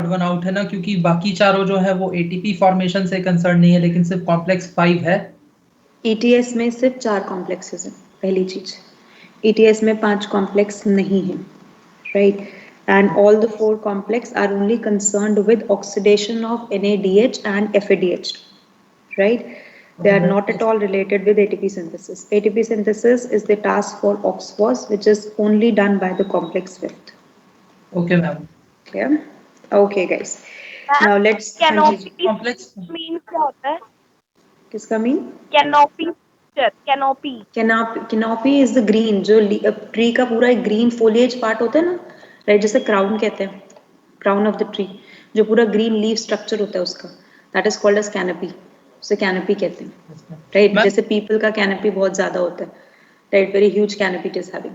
One out है ना, क्योंकि बाकी चारों जो है वो एटीपी फॉर्मेशन से कंसर्न नहीं है, लेकिन सिर्फ कॉम्प्लेक्स 5 है। ETS में सिर्फ 4 कॉम्प्लेक्सेस हैं, पहली चीज। ETS में 5 कॉम्प्लेक्स नहीं है, right? And all the 4 complex are only concerned with oxidation of NADH and FADH, right? They are not at all related with ATP synthesis. ATP synthesis is the task for OXPHOS, which is only done by the complex fifth. Okay, ma'am. Clear? Okay, guys. Now let's. Canopy complex mean क्या होता है? किसका mean? Canopy, canopy. Canopy is the green, जो tree का पूरा एक green foliage part होता है ना, राइट? जैसे क्राउन कहते हैं, क्राउन ऑफ द ट्री, जो पूरा ग्रीन लीफ स्ट्रक्चर होता है उसका, that is called as canopy. उसे कैनोपी कहते हैं, राइट? जैसे पीपल का कैनोपी बहुत ज्यादा होता है, right? Very huge canopy it is having.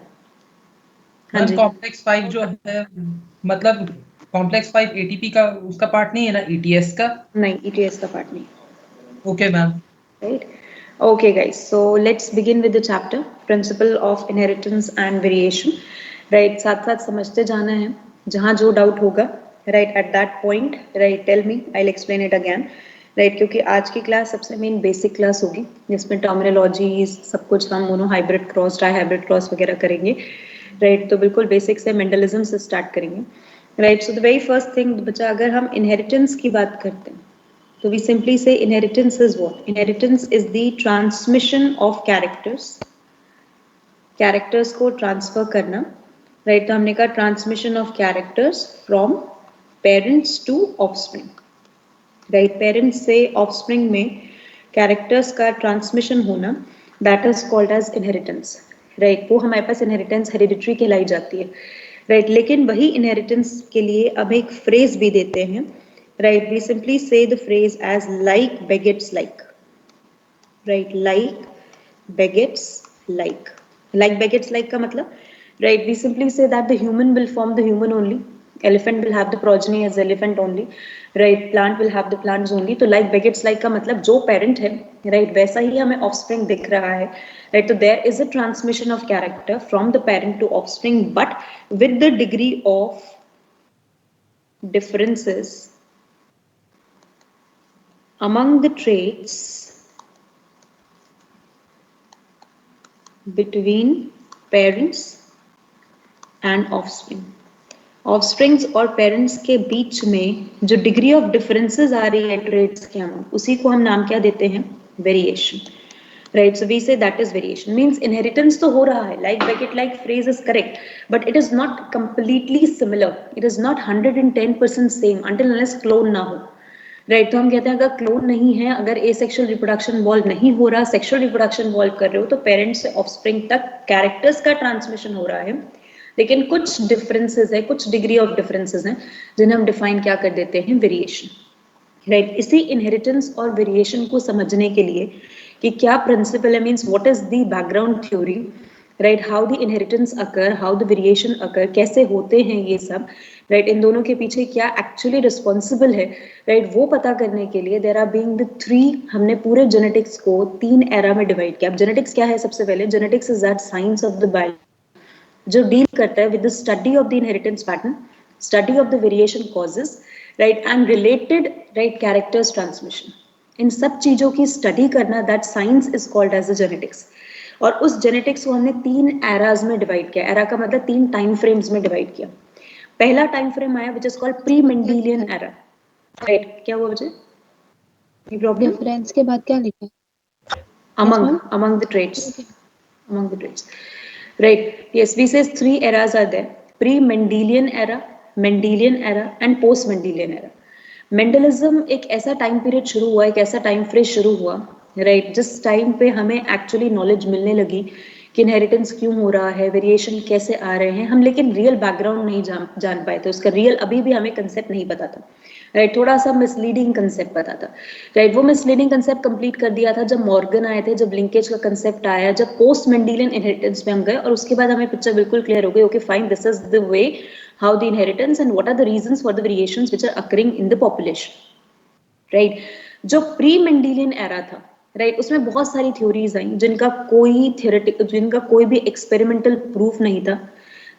हाँ जी। कॉम्प्लेक्स 5 जो है, मतलब कॉम्प्लेक्स 5 एटीपी का उसका पार्ट नहीं है ना, ईटीएस का? नहीं, ETS का पार्ट नहीं। Okay ma'am. Right? Okay, guys. So let's begin with the chapter Principle of Inheritance and Variation. Right? साथ साथ समझते जाना है, जहाँ जो डाउट होगा, right at that point, right? Tell me, I'll explain it again. Right क्योंकि आज की क्लास सबसे मेन बेसिक क्लास होगी, जिसमें टर्मिनोलॉजीज सब कुछ हम monohybrid cross, dihybrid cross वगैरह करेंगे, राइट? तो बिल्कुल बेसिक से मेंडलिज्म से स्टार्ट करेंगे, right? So the very first thing बच्चा, अगर हम इनहेरिटेंस की बात करते हैं तो we simply say inheritance is what? Inheritance is the transmission of characters. Characters को transfer करना, right? तो हमने कहा transmission of characters from parents to offspring, right? Parents से offspring में characters का transmission होना, that is called as inheritance, right? वो हमारे पास inheritance hereditary कहलाई जाती है, right? लेकिन वही inheritance के लिए अब एक phrase भी देते हैं, right? We simply say the phrase as like begets like, right? Like begets like. Like begets like का मतलब, right? We simply say that the human will form the human only, elephant will have the progeny as elephant only, right? Plant will have the plants only. तो like begets like का मतलब जो parent है, right? वैसा ही हमें offspring दिख रहा है, right? तो there is a transmission of character from the parent to offspring, but with the degree of differences among the traits between parents and offspring. Offsprings और पेरेंट्स के बीच में जो डिग्री ऑफ डिफरेंसेस आ रही है ट्रेट्स के, हम उसी को हम नाम क्या देते हैं? Variation, right? So we say that is variation. Means inheritance तो हो रहा है, like begets like phrase is correct, but it is not completely similar, it is not 110% same until unless clone ना हो, राइट? तो हम कहते हैं अगर क्लोन नहीं है, अगर एसेक्सुअल रिप्रोडक्शन इन्वॉल्व नहीं हो रहा, सेक्सुअल रिप्रोडक्शन इन्वॉल्व कर रहे हो, तो पेरेंट्स से ऑफस्प्रिंग तक कैरेक्टर्स का ट्रांसमिशन हो रहा है, लेकिन कुछ डिफरेंसेस है, कुछ डिग्री ऑफ डिफरेंसेस हैं, जिन्हें हम डिफाइन क्या कर देते हैं? Variation, right? इसी इनहेरिटेंस और वेरिएशन को समझने के लिए कि क्या प्रिंसिपल है, means what is the background theory, right? How the inheritance occur, how the variation occur, कैसे होते हैं ये सब, राइट? इन दोनों के पीछे क्या एक्चुअली रिस्पॉन्सिबल है, राइट? वो पता करने के लिए there are being the three, हमने पूरे जेनेटिक्स को 3 एरा में डिवाइड किया। अब जेनेटिक्स क्या है? सबसे पहले genetics is that science of the biology जो डील करता है with the study of the inheritance pattern, study of the variation causes, right? And related, right, characters transmission, इन सब चीजों की स्टडी करना, that science is called as a genetics. और उस जेनेटिक्स को हमने 3 एराज में डिवाइड किया। एरा का मतलब 3 टाइम फ्रेम्स में डिवाइड किया। पहला टाइम फ्रेम आया विच is called pre Mendelian era, right? क्या हुआ मुझे प्रॉब्लम? डिफरेंस के बाद क्या लिखा है? among the traits, among the traits, right? Yes, we says 3 eras are there: pre-Mendelian era, Mendelian era and post-Mendelian era. Mendelism एक ऐसा टाइम पीरियड शुरू हुआ, एक ऐसा टाइम फ्रेज शुरू हुआ, राइट? जिस टाइम पे हमें एक्चुअली नॉलेज मिलने लगी कि इनहेरिटेंस क्यों हो रहा है, वेरिएशन कैसे आ रहे हैं, हम लेकिन रियल बैकग्राउंड नहीं जान पाए थे, उसका रियल अभी भी हमें कंसेप्ट नहीं पता था, राइट? थोड़ा सा मिसलीडिंग कंसेप्ट पता था, राइट? वो मिसलीडिंग कंसेप्ट कंप्लीट कर दिया था जब मॉर्गन आए थे, जब लिंकेज का कंसेप्ट आया, जब पोस्ट मेंडेलियन इनहेरिटेंस में हम गए, और उसके बाद हमें पिक्चर बिल्कुल क्लियर हो गई, okay fine, this is the way how the inheritance and what are the reasons for the variations which are occurring in the population, right? जो प्री मेंडेलियन एरा था, राइट, उसमें बहुत सारी थ्योरीज आई जिनका कोई थियोरेटिकल, जिनका कोई भी एक्सपेरिमेंटल प्रूफ नहीं था,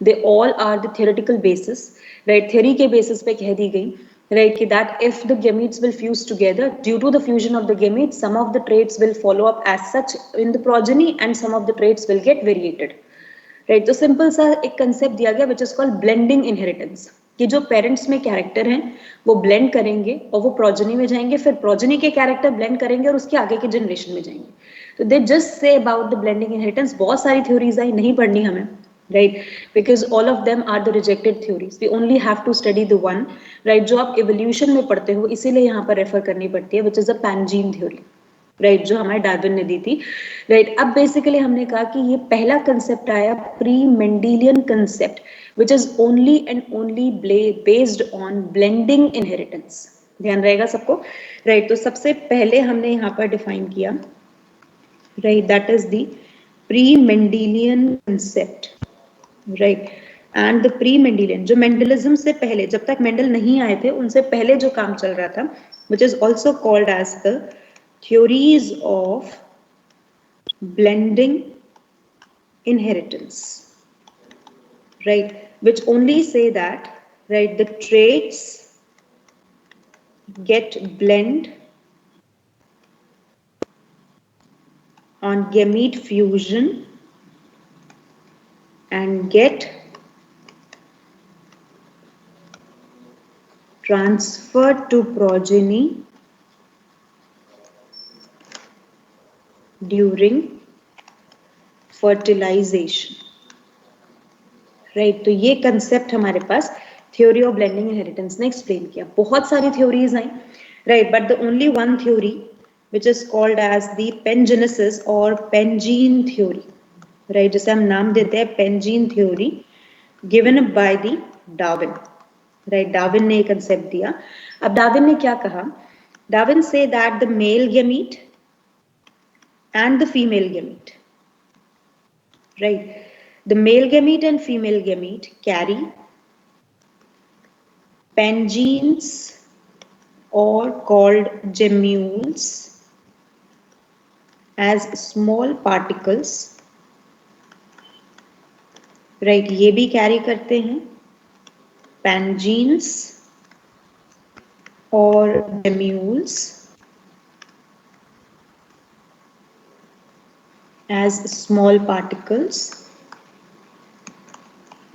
they all are the theoretical basis, right? Theory के बेसिस पे कह दी गई right? That if the gametes will fuse together, due to the fusion of the gametes, some of the traits will follow up as such in the progeny and some of the traits will get variated, right? तो simple सा एक concept दिया गया विच is called blending inheritance, कि जो parents में character हैं वो ब्लेंड करेंगे और वो प्रोजनी में जाएंगे, फिर प्रोजनी के कैरेक्टर ब्लेंड करेंगे और उसके आगे के जनरेशन में जाएंगे. तो they just say about the blending inheritance. बहुत सारी थ्योरीज आई, नहीं पढ़नी हमें, right? Because all of them are the rejected theories. We only have to study the one, right? जो आप evolution में पढ़ते हो, इसीलिए यहाँ पर रेफर करनी पड़ती है, which is a Pangene theory, right? जो हमारे डार्विन ने दी थी, right? अब बेसिकली हमने कहा कि ये पहला कंसेप्ट आया pre Mendelian concept, which is only and only based on blending inheritance. ध्यान रहेगा सबको, right? तो सबसे पहले हमने यहाँ पर डिफाइन किया, right? That is the pre-Mendelian concept. Right. And the pre Mendelian, जो मेंडलिज्म से पहले, जब तक मेंडल नहीं आए थे उनसे पहले जो काम चल रहा था, which is also called as the theories of blending inheritance, right, which only say that, right, the traits get blend on gamete fusion and get transferred to progeny during fertilization, right? तो ये concept हमारे पास theory of blending inheritance ने explain किया. बहुत सारी theories आई, right, but the only one theory which is called as the pangenesis और पेंजीन थ्योरी, राइट, जिसे हम नाम देते हैं pangene theory, given by the Darwin, right. Darwin ने एक कंसेप्ट दिया. अब डार्विन ने क्या कहा? Darwin say that the male gamete and the female gamete, right, the male gamete and female gamete carry pangenes or called gemmules as small particles, right? ये भी carry करते हैं pangenes और gemmules as small particles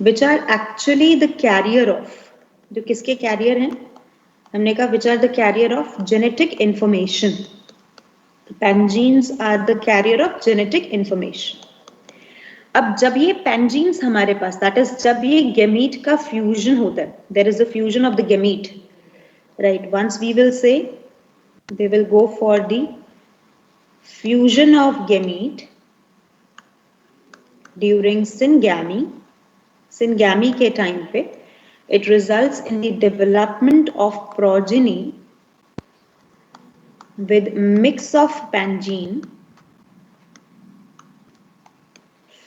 which are actually the carrier of, जो किसके career हैं? हमने कहा which are the carrier of genetic information. Pangenes are the carrier of genetic information. अब जब ये पेंजीन्स हमारे पास, दैट इज जब ये गैमीट का फ्यूजन होता है, there is a fusion of the gamete, right, once we will say they will go for the fusion of gamete during syngamy के टाइम पे, it results in the development of progeny with mix of pangene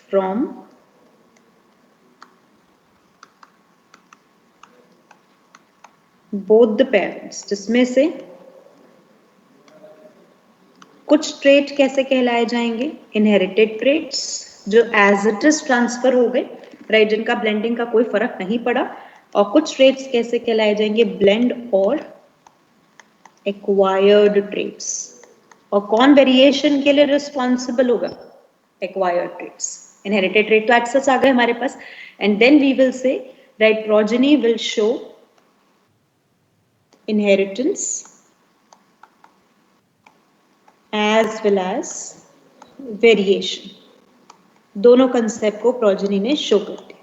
from both the parents, जिसमें से कुछ trait कैसे कहलाए जाएंगे? Inherited traits, जो as it is transfer हो गए, राइट, जिनका ब्लेंडिंग का कोई फर्क नहीं पड़ा. और कुछ ट्रेट्स कैसे कहलाए जाएंगे? ब्लेंड और एक्वायर्ड ट्रेट्स. और कौन वेरिएशन के लिए रिस्पॉन्सिबल होगा? Acquired traits. इनहेरिटेड ट्रेट तो एक्सेस आ गए हमारे पास, and then we will say, right, progeny will show inheritance as well as variation. दोनों कंसेप्ट को प्रोजेनी ने शो कर दिया.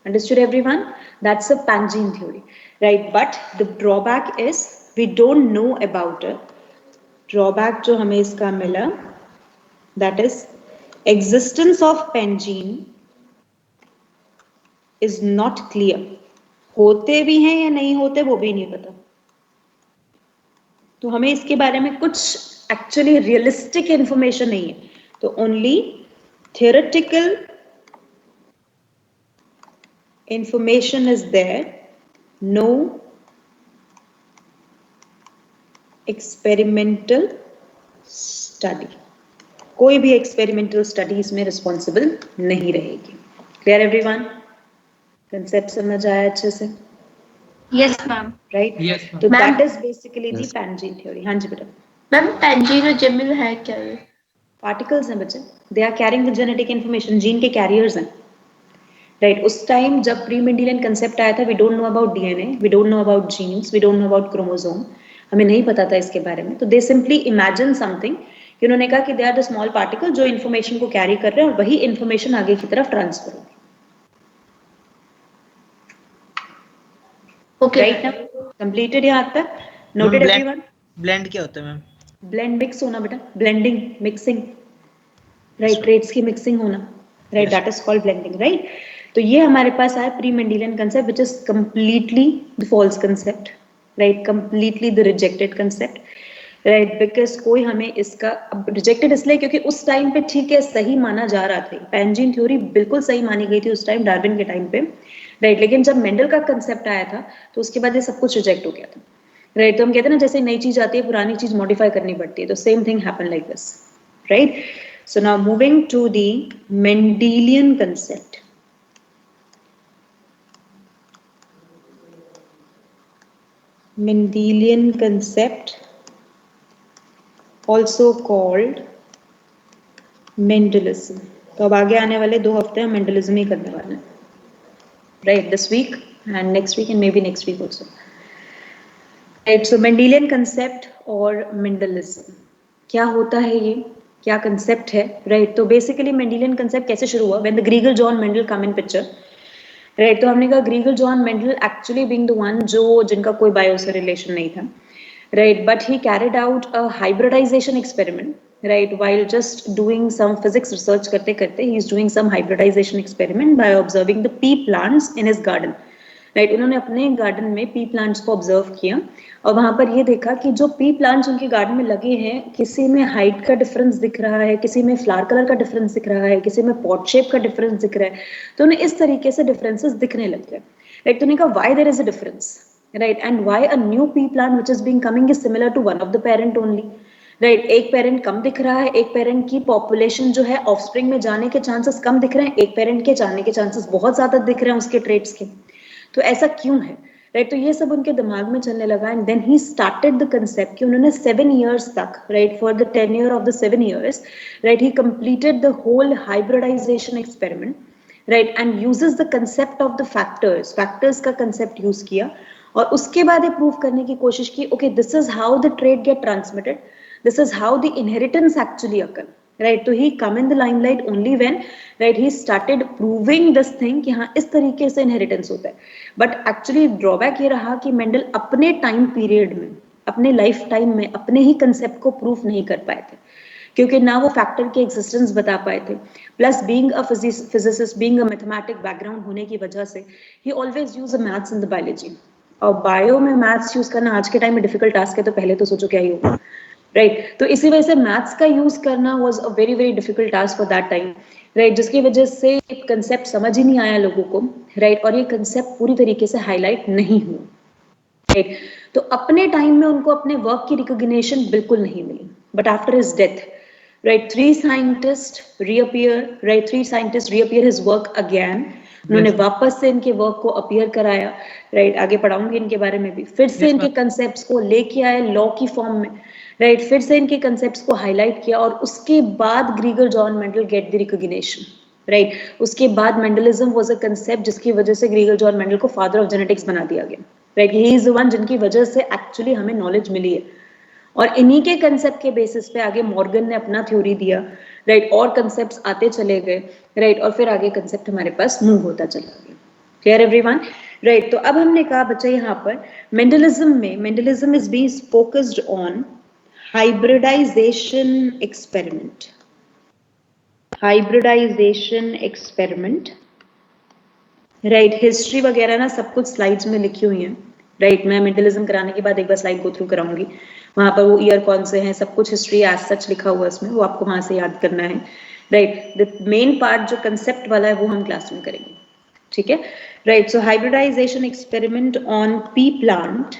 Understood everyone? That's a Pangene theory, right? But the drawback is we don't know about it. Drawback जो हमें इसका मिला, that is existence of Pangene is not clear. होते भी हैं या नहीं होते वो भी नहीं पता. तो हमें इसके बारे में कुछ actually realistic information नहीं है. तो only theoretical information is there, no experimental study. कोई भी experimental study इसमें responsible नहीं रहेगी. Clear everyone? Concept समझ आया अच्छे से? Yes, ma'am. right? Yes, ma'am. तो Ma'am. that is basically the Pangene theory. हाँ जी बेटा. मैम पेंजिन और जिमिल है क्या ये? Particles हैं बच्चे. They are carrying the genetic information. Gene के carriers हैं. Right. उस टाइम जब प्री मेंडेलियन कंसेप्ट आया था, we don't know about DNA, we don't know about genes, we don't know about chromosome. हमें नहीं पता था इसके बारे में. तो they simply imagine something. कि उन्होंने कहा कि they are the small particle जो information को carry कर रहे हैं और वही information आगे की तरफ transfer होगी. Okay. Right now, completed यहाँ तक. Noted everyone? ब्लेंड क्या होता है मैम? Blend mix होना बेटा. Blending, mixing. Right, traits की mixing होना. Right, that is called blending, right? तो ये हमारे पास आया pre Mendelian concept which is completely the false concept, right? Completely the rejected concept, right? Because कोई हमें इसका अब rejected इसलिए क्योंकि उस टाइम पे ठीक है सही माना जा रहा था. पेंजीन थ्योरी बिल्कुल सही मानी गई थी उस टाइम डार्विन के टाइम पे, right? लेकिन जब मेंडल का कंसेप्ट आया था तो उसके बाद ये सब कुछ रिजेक्ट हो गया था, right? तो हम कहते हैं ना जैसे नई चीज आती है पुरानी चीज मॉडिफाई करनी पड़ती है, तो same thing happen like this, right? So now moving to the Mendelian concept. Mendelian concept, also called Mendelism. तो अब आगे आने वाले 2 हफ्ते हम Mendelism ही करने वाले हैं, right? This week and next week and maybe next week also. Right, so Mendelian concept और Mendelism क्या होता है ये, क्या कंसेप्ट है, राइट? तो बेसिकली मेंडेलियन कंसेप्ट कैसे शुरू हुआ? When the Gregor John Mendel come in picture, right? तो हमने कहा Gregor John Mendel actually being the one जो जिनका कोई बायो से रिलेशन नहीं था, राइट? But he carried out a hybridization experiment, right? While just doing some physics research करते करते he is doing some hybridization experiment by observing the pea plants in his garden, right? उन्होंने अपने garden में P plants को observe किया और वहां पर ये देखा कि जो पी प्लांट्स उनके गार्डन में लगे हैं किसी में हाइट का डिफरेंस दिख रहा है, किसी में फ्लावर कलर का डिफरेंस दिख रहा है, किसी में पॉट शेप का डिफरेंस दिख रहा है. तो उन्हें इस तरीके से डिफरेंसेस दिखने लग गए, राइट? तो उन्हें कहा why there is a difference, right? And why a new pea plant which is being coming is similar to one of the parent only, right? एक पेरेंट कम दिख रहा है, एक पेरेंट की पॉपुलेशन जो है ऑफस्प्रिंग में जाने के चांसेस कम दिख रहे हैं, एक पेरेंट के जाने के चांसेस बहुत ज्यादा दिख रहे हैं उसके ट्रेट्स के. तो ऐसा क्यों है, राइट? तो ये सब उनके दिमाग में चलने लगा and then he started the concept कि उन्होंने 7 years तक, right, for the tenure of the 7 years, right, he completed the whole hybridization experiment, right, and uses the concept of the factors का कंसेप्ट यूज किया और उसके बाद ये prove करने की कोशिश की, okay this is how the trait get transmitted, this is how the inheritance actually occur, right? तो he come in the limelight only when, right, he started proving this thing कि हाँ इस तरीके से इनहेरिटेंस होता है. बट एक्चुअली ड्रॉबैक ये रहा कि मेंडल अपने टाइम पीरियड में, अपने लाइफ टाइम में अपने ही कंसेप्ट को प्रूफ नहीं कर पाए थे क्योंकि ना वो फैक्टर की एग्जिस्टेंस बता पाए थे, plus being a physicist, being a mathematic background होने की वजह से ही always use a maths in the biology. और बायो में मैथ्स यूज करना आज के टाइम में डिफिकल्ट टास्क है, तो पहले तो सोचो क्या ही होगा, राइट? तो इसी वजह से मैथ्स का यूज करना was a very very difficult task for that time, right? जिसकी वजह से कंसेप्ट समझ ही नहीं आया लोगों को, राइट? और ये कंसेप्ट पूरी तरीके से हाईलाइट नहीं हुआ, राइट? तो अपने टाइम में उनको अपने वर्क की रिकॉग्निशन बिल्कुल नहीं मिली, but after his death, right, 3 scientists reappear his work again. उन्होंने वापस से इनके वर्क को अपीयर कराया, राइट? आगे पढ़ाऊंगी इनके बारे में भी. फिर से इनके कंसेप्ट्स को लेके आए लॉ की फॉर्म में, राइट? फिर से इनके कंसेप्ट्स को हाईलाइट किया और उसके बाद ग्रीगर John Mendel get the recognition, right? उसके बाद मेंडलिज्म वाज अ कंसेप्ट जिसकी वजह से ग्रीगर जॉन मेंडल को फादर ऑफ जेनेटिक्स बना दिया गया, right? He is the one जिनकी वजह से एक्चुअली हमें नॉलेज मिली है और इन्हीं के कंसेप्ट के बेसिस पे आगे मॉर्गन ने अपना थ्योरी दिया, राइट? और कंसेप्ट्स आते चले गए, राइट? और फिर आगे कंसेप्ट हमारे पास मूव होता चला गया. Clear everyone, right? तो अब हमने कहा बच्चा यहाँ पर Mendelism is being focused on hybridization experiment, right? History वगैरह ना सब कुछ स्लाइड्स में लिखी हुई है, राइट? मैं मेंडलिज्म कराने के बाद एक बार स्लाइड गो थ्रू कराऊंगी, वहां पर वो ईयर कौन से हैं सब कुछ हिस्ट्री एज सच लिखा हुआ है उसमें, वो आपको वहां से याद करना है, राइट? द मेन पार्ट जो कंसेप्ट वाला है वो हम क्लास में करेंगे, ठीक है, right? So hybridization experiment on pea plant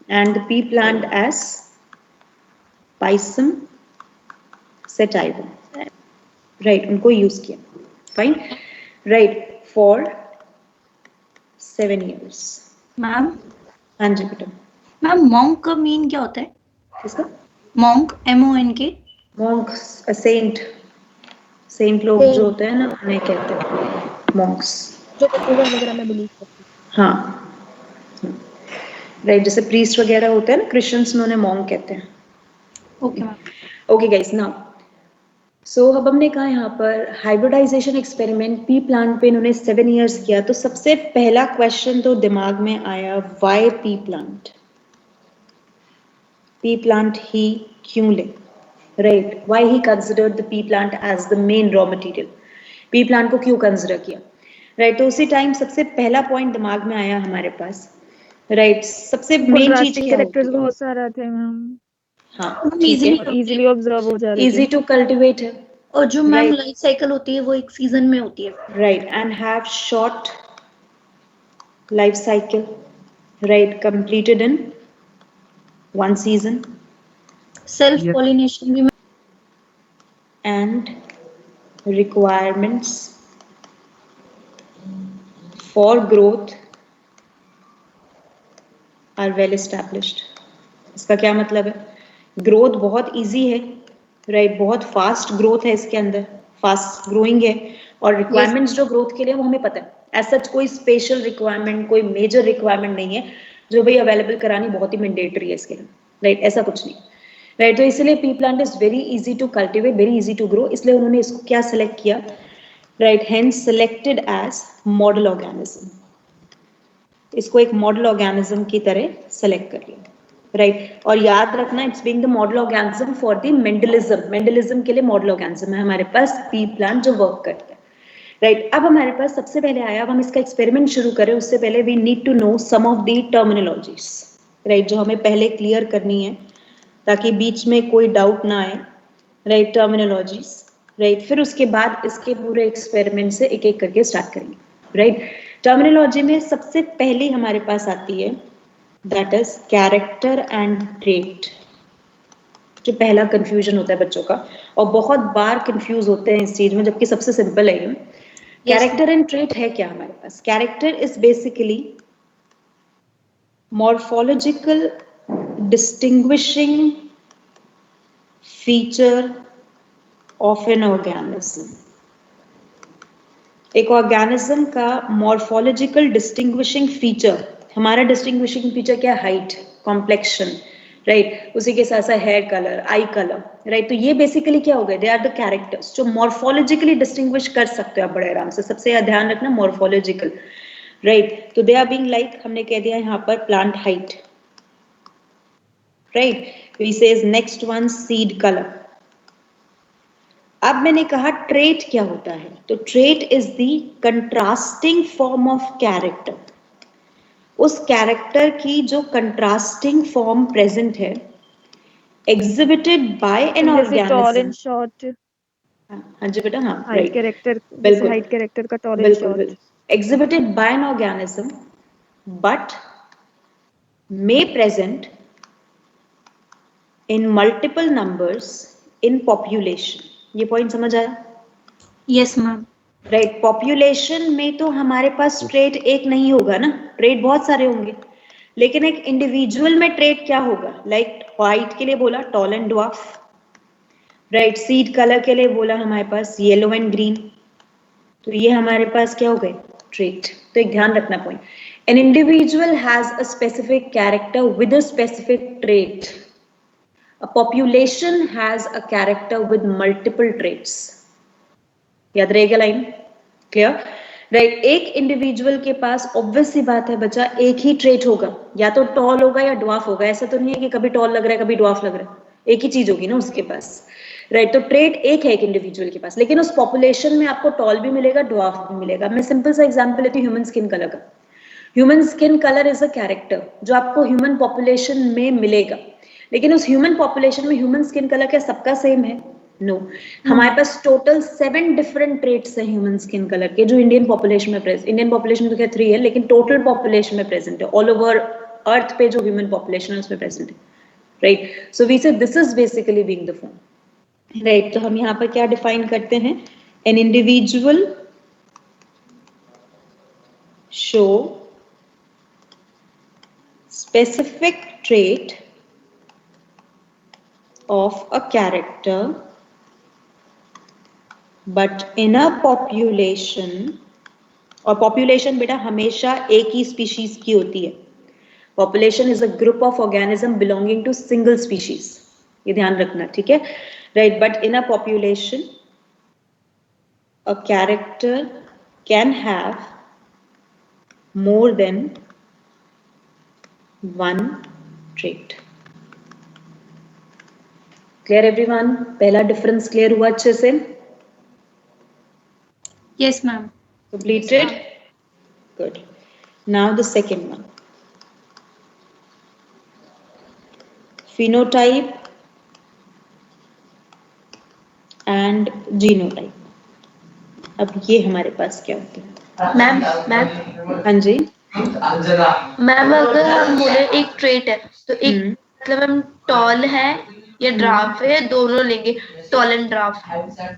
and the P plant as pisum sativum, right? उनको यूज किया, fine, right, for 7 years. Ma'am हाँ जी बेटा। मैम मॉन्क का मीन क्या होता है? किसका? Monk, MONK। Monk, saint, saint लोग जो होते हैं ना उन्हें कहते हैं मॉन्क्स। जो बुद्धिज्म वगैरह में बिलीव करते हाँ राइट, जैसे प्रीस्ट वगैरह होते हैं ना क्रिश्चियंस में, उन्हें मॉन्क कहते हैं। Okay ma'am. Okay guys, now so अब हमने कहा यहाँ पर हाइब्रिडाइजेशन एक्सपेरिमेंट पी प्लांट पे इन्होंने 7 इयर्स किया, तो सबसे पहला क्वेश्चन तो दिमाग में आया, why P plant? P plant ही क्यों ले? Right, why he considered the P plant as the main raw material? P plant को क्यों कंसिडर किया? राइट, तो उसी टाइम सबसे पहला पॉइंट दिमाग में आया हमारे पास। राइट, सबसे मेन चीज क्या होती है? बहुत सारा थे मैम, हाँ ठीक है, और इजीली ऑब्जर्व हो जा रहे इजी थे। टू कल्टिवेट है। और जो मैम Right. लाइफ साइकिल होती है वो एक सीजन में होती है। Right, and have short life cycle, right, completed in one season, self Yes. Pollination भी and requirements for growth are well established. इसका क्या मतलब है? ग्रोथ बहुत इजी है, राइट, बहुत फास्ट ग्रोथ है इसके अंदर, फास्ट ग्रोइंग है, और रिक्वायरमेंट्स जो ग्रोथ के लिए वो हमें पता है। ऐसा कोई स्पेशल रिक्वायरमेंट, कोई मेजर रिक्वायरमेंट नहीं है जो भाई अवेलेबल करानी बहुत ही मैंडेटरी है इसके लिए, राइट, ऐसा कुछ नहीं, राइट। तो इसलिए pea plant is very easy to cultivate, very easy to grow, इसलिए उन्होंने इसको क्या सेलेक्ट किया, right, hence selected as model organism. इसको एक मॉडल ऑर्गेनिज्म की तरह सेलेक्ट कर लिया, राइट। और याद रखना, it's being the model organism for the Mendelism. Mendelism के लिए मॉडल ऑर्गेनिज्म है हमारे पास पी प्लांट जो वर्क करता है, राइट। अब हमारे पास सबसे पहले आया, अब हम इसका एक्सपेरिमेंट शुरू करें उससे पहले we need to know some of the terminologies, right, जो हमें पहले क्लियर करनी है ताकि बीच में कोई डाउट ना आए, राइट, टर्मिनोलॉजीज, राइट। फिर उसके बाद इसके पूरे एक्सपेरिमेंट से एक एक करके स्टार्ट करेंगे, राइट। टर्मिनोलॉजी में सबसे पहली हमारे पास आती है, that is character and trait. जो पहला कंफ्यूजन होता है बच्चों का, और बहुत बार कंफ्यूज होते हैं इस चीज में, जबकि सबसे सिंपल है ये। कैरेक्टर एंड ट्रेट है क्या हमारे पास? Character is basically morphological distinguishing feature of an organism. एक ऑर्गेनिज्म का मॉर्फोलॉजिकल डिस्टिंग्विशिंग फीचर, हमारा डिस्टिंग्विशिंग फीचर क्या? हाइट, कॉम्प्लेक्शन, राइट, उसी के साथ साथ hair colour, eye colour, right. तो ये बेसिकली क्या हो गए? दे आर द कैरेक्टर्स जो मॉर्फोलॉजिकली डिस्टिंग्विश कर सकते हो आप बड़े आराम से। सबसे ध्यान रखना मॉर्फोलॉजिकल, राइट। तो दे आर बीइंग लाइक, हमने कह दिया यहाँ पर plant height, right. We say next one seed colour. अब मैंने कहा ट्रेट क्या होता है, तो trait is the contrasting form of character. उस कैरेक्टर की जो कंट्रास्टिंग फॉर्म प्रेजेंट है, एग्जिबिटेड बाय एन जैसे टॉल एंड ऑर्गेनिज्म। शॉर्ट, हाँ जी बेटा, हाँ हाइट राइट, कैरेक्टर, जैसे बिल्कुल हाइट कैरेक्टर का टॉल एंड बिल्कुल शॉर्ट। बिल्कुल। Exhibited by an organism but may present in multiple numbers in population। ये पॉइंट समझ आया? Yes ma'am. राइट, पॉपुलेशन में तो हमारे पास ट्रेट एक नहीं होगा ना, ट्रेट बहुत सारे होंगे, लेकिन एक इंडिविजुअल में ट्रेट क्या होगा? लाइक व्हाइट के लिए बोला tall and dwarf, right. Seed colour के लिए बोला हमारे पास येलो एंड ग्रीन। तो ये हमारे पास क्या हो गए? ट्रेट। तो एक ध्यान रखना point, an individual has a specific character with a specific trait, a population has a character with multiple traits। याद रहेगा लाइन? Clear, right. एक इंडिविजुअल के पास ऑब्वियस सी बात है बच्चा, एक ही ट्रेट होगा, या तो टॉल होगा या ड्वार्फ होगा। ऐसा तो नहीं है कि कभी टॉल लग रहा है कभी ड्वार्फ लग रहा है, एक ही चीज होगी ना उसके पास, राइट। तो ट्रेट एक है एक इंडिविजुअल के पास, लेकिन उस पॉपुलेशन में आपको टॉल भी मिलेगा, ड्वार्फ भी मिलेगा। मैं सिंपल सा एग्जांपल लेती हूँ ह्यूमन स्किन कलर का। Human skin colour is a character जो आपको ह्यूमन पॉपुलेशन में मिलेगा, लेकिन उस ह्यूमन पॉपुलेशन में ह्यूमन स्किन कलर क्या सबका सेम है? नो। हमारे पास टोटल 7 डिफरेंट ट्रेट्स हैं ह्यूमन स्किन कलर के, जो इंडियन पॉपुलेशन में प्रेजेंट, इंडियन पॉपुलेशन तो क्या 3 है, लेकिन टोटल पॉपुलेशन में प्रेजेंट है, ऑल ओवर अर्थ पे जो ह्यूमन पॉपुलेशन है उसमें प्रेजेंट है, राइट। सो वी से this is basically being the form, right. तो हम यहाँ पर क्या डिफाइन करते हैं? An individual show specific trait of a character, but in a population, और population बेटा हमेशा एक ही species की होती है. Population is a group of organism belonging to single species. ये ध्यान रखना, ठीक है? Right, but in a population, a character can have more than one trait. Clear everyone? पहला difference clear हुआ अच्छे से? Yes, ma'am. Completed? Good. Now the second one. Phenotype and genotype. अब ये हमारे पास क्या होते हैं? मैम हाँ जी. मैम अगर हम बोले एक ट्रेट है तो एक मतलब हम टॉल है या ड्राफ है, दोनों लेंगे, टॉल एंड ड्राफ.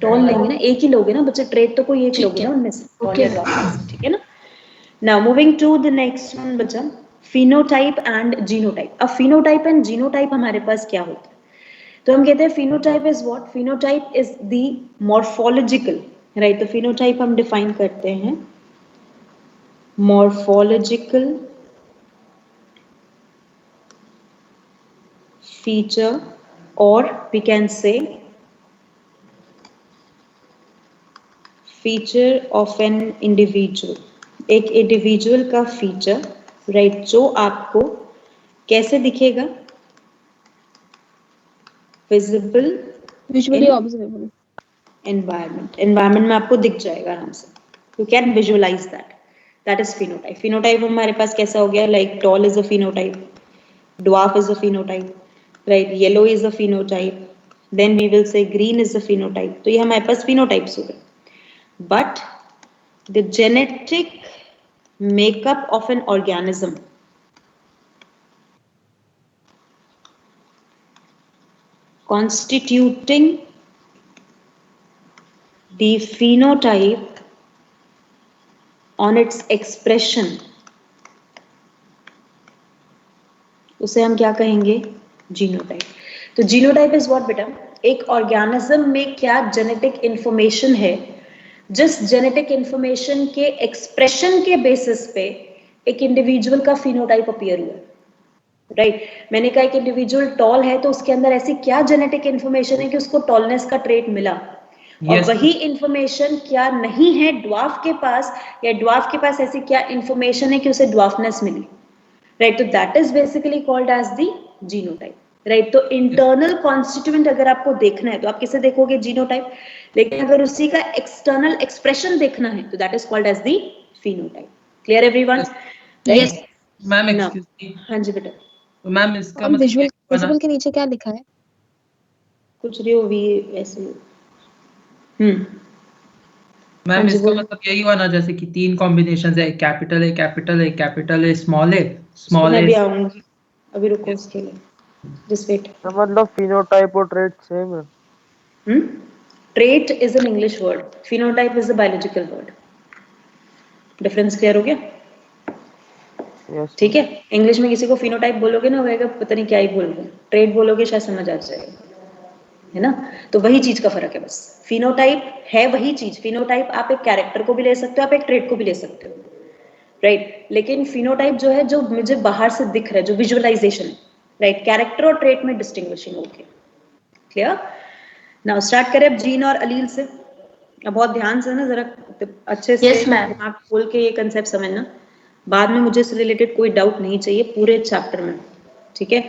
टॉल लेंगे ना, एक ही लोगे ना बच्चे, ट्रेट तो कोई एक लोगे ना उनमें से, टॉल या ड्राफ, ठीक है ना? Now moving to the next one बच्चा, फिनोटाइप एंड जीनोटाइप. अब फिनोटाइप एंड जीनोटाइप हमारे पास क्या होता है? तो हम कहते हैं phenotype is what? Phenotype is the morphological, right? तो फिनोटाइप हम डिफाइन करते हैं मॉर्फोलॉजिकल फीचर, और we can say feature of an individual. एक इंडिविजुअल का फीचर, राइट, जो आपको कैसे दिखेगा? Visible, visually observable. एनवायरमेंट में आपको दिख जाएगा आराम से. You can visualize that is phenotype. Phenotype हमारे पास कैसा हो गया? Like tall is a phenotype, dwarf is a phenotype, right, yellow is a phenotype, then we will say green is a phenotype. तो ये हमारे पास फिनोटाइप्स हो गए. But the genetic makeup of an organism constituting the phenotype on its expression, उसे हम क्या कहेंगे? जीनोटाइप. तो जीनोटाइप इज व्हाट बेटा? एक ऑर्गेनिज्म में क्या जेनेटिक इंफॉर्मेशन है, जिस जेनेटिक इंफॉर्मेशन के एक्सप्रेशन के बेसिस पे एक इंडिविजुअल का फिनोटाइप अपीयर हुआ, राइट? मैंने कहा एक इंडिविजुअल टॉल है तो उसके अंदर ऐसी क्या जेनेटिक इंफॉर्मेशन है कि उसको टॉलनेस का ट्रेट मिला, और वही इंफॉर्मेशन क्या नहीं है ड्वार्फ के पास, या ड्वार्फ के पास ऐसी क्या इंफॉर्मेशन है कि उसे ड्वार्फनेस मिली, राइट? तो that is basically called as the genotype, right? तो इंटरनल कॉन्स्टिट्यूएंट अगर आपको देखना है तो आप किसे देखोगे? जीनोटाइप. लेकिन अगर उसी का एक्सटर्नल एक्सप्रेशन देखना है तो that is called as the phenotype. Clear everyone? Yes. Ma'am excuse me. हाँ जी बेटा. मैम इसका हम मतलब विजुअल के नीचे क्या लिखा है? कुछ रही हो भी ऐसे. मैम इसका मतलब यही हुआ ना, जैसे कि तीन कॉम्बिनेशंस है, कैपिटल है, कैपिटल है, कैपिटल है, स्मॉल है, स्मॉल मैं है. भी आऊंगी, अभी रुको उसके लिए. Just wait. मतलब फिनोटाइप और ट्रेट सेम है? Trait is an English word, phenotype is a biological word. Difference clear हो गया? यस. ठीक है. इंग्लिश में किसी को फिनोटाइप बोलोगे ना, होगा पता नहीं क्या ही बोल रहे हैं. ट्रेट बोलोगे शायद समझ आ जाएगा, है ना? तो वही चीज का फर्क है बस. फिनोटाइप है वही चीज. फिनोटाइप आप एक कैरेक्टर को भी ले सकते हो, आप एक ट्रेट को भी ले सकते हो, राइट? लेकिन फिनोटाइप जो है, जो मुझे बाहर से दिख रहा है, जो विजुअलाइजेशन है, राइट? कैरेक्टर और ट्रेट में डिस्टिंग्विशिंग होगी. क्लियर? नाउ स्टार्ट करें अब जीन और अलील से. अब बहुत ध्यान से ना, जरा अच्छे से Yes, ma'am. दिमाग खोल के ये कंसेप्ट समझना. बाद में मुझे इससे रिलेटेड कोई डाउट नहीं चाहिए पूरे चैप्टर में, ठीक है?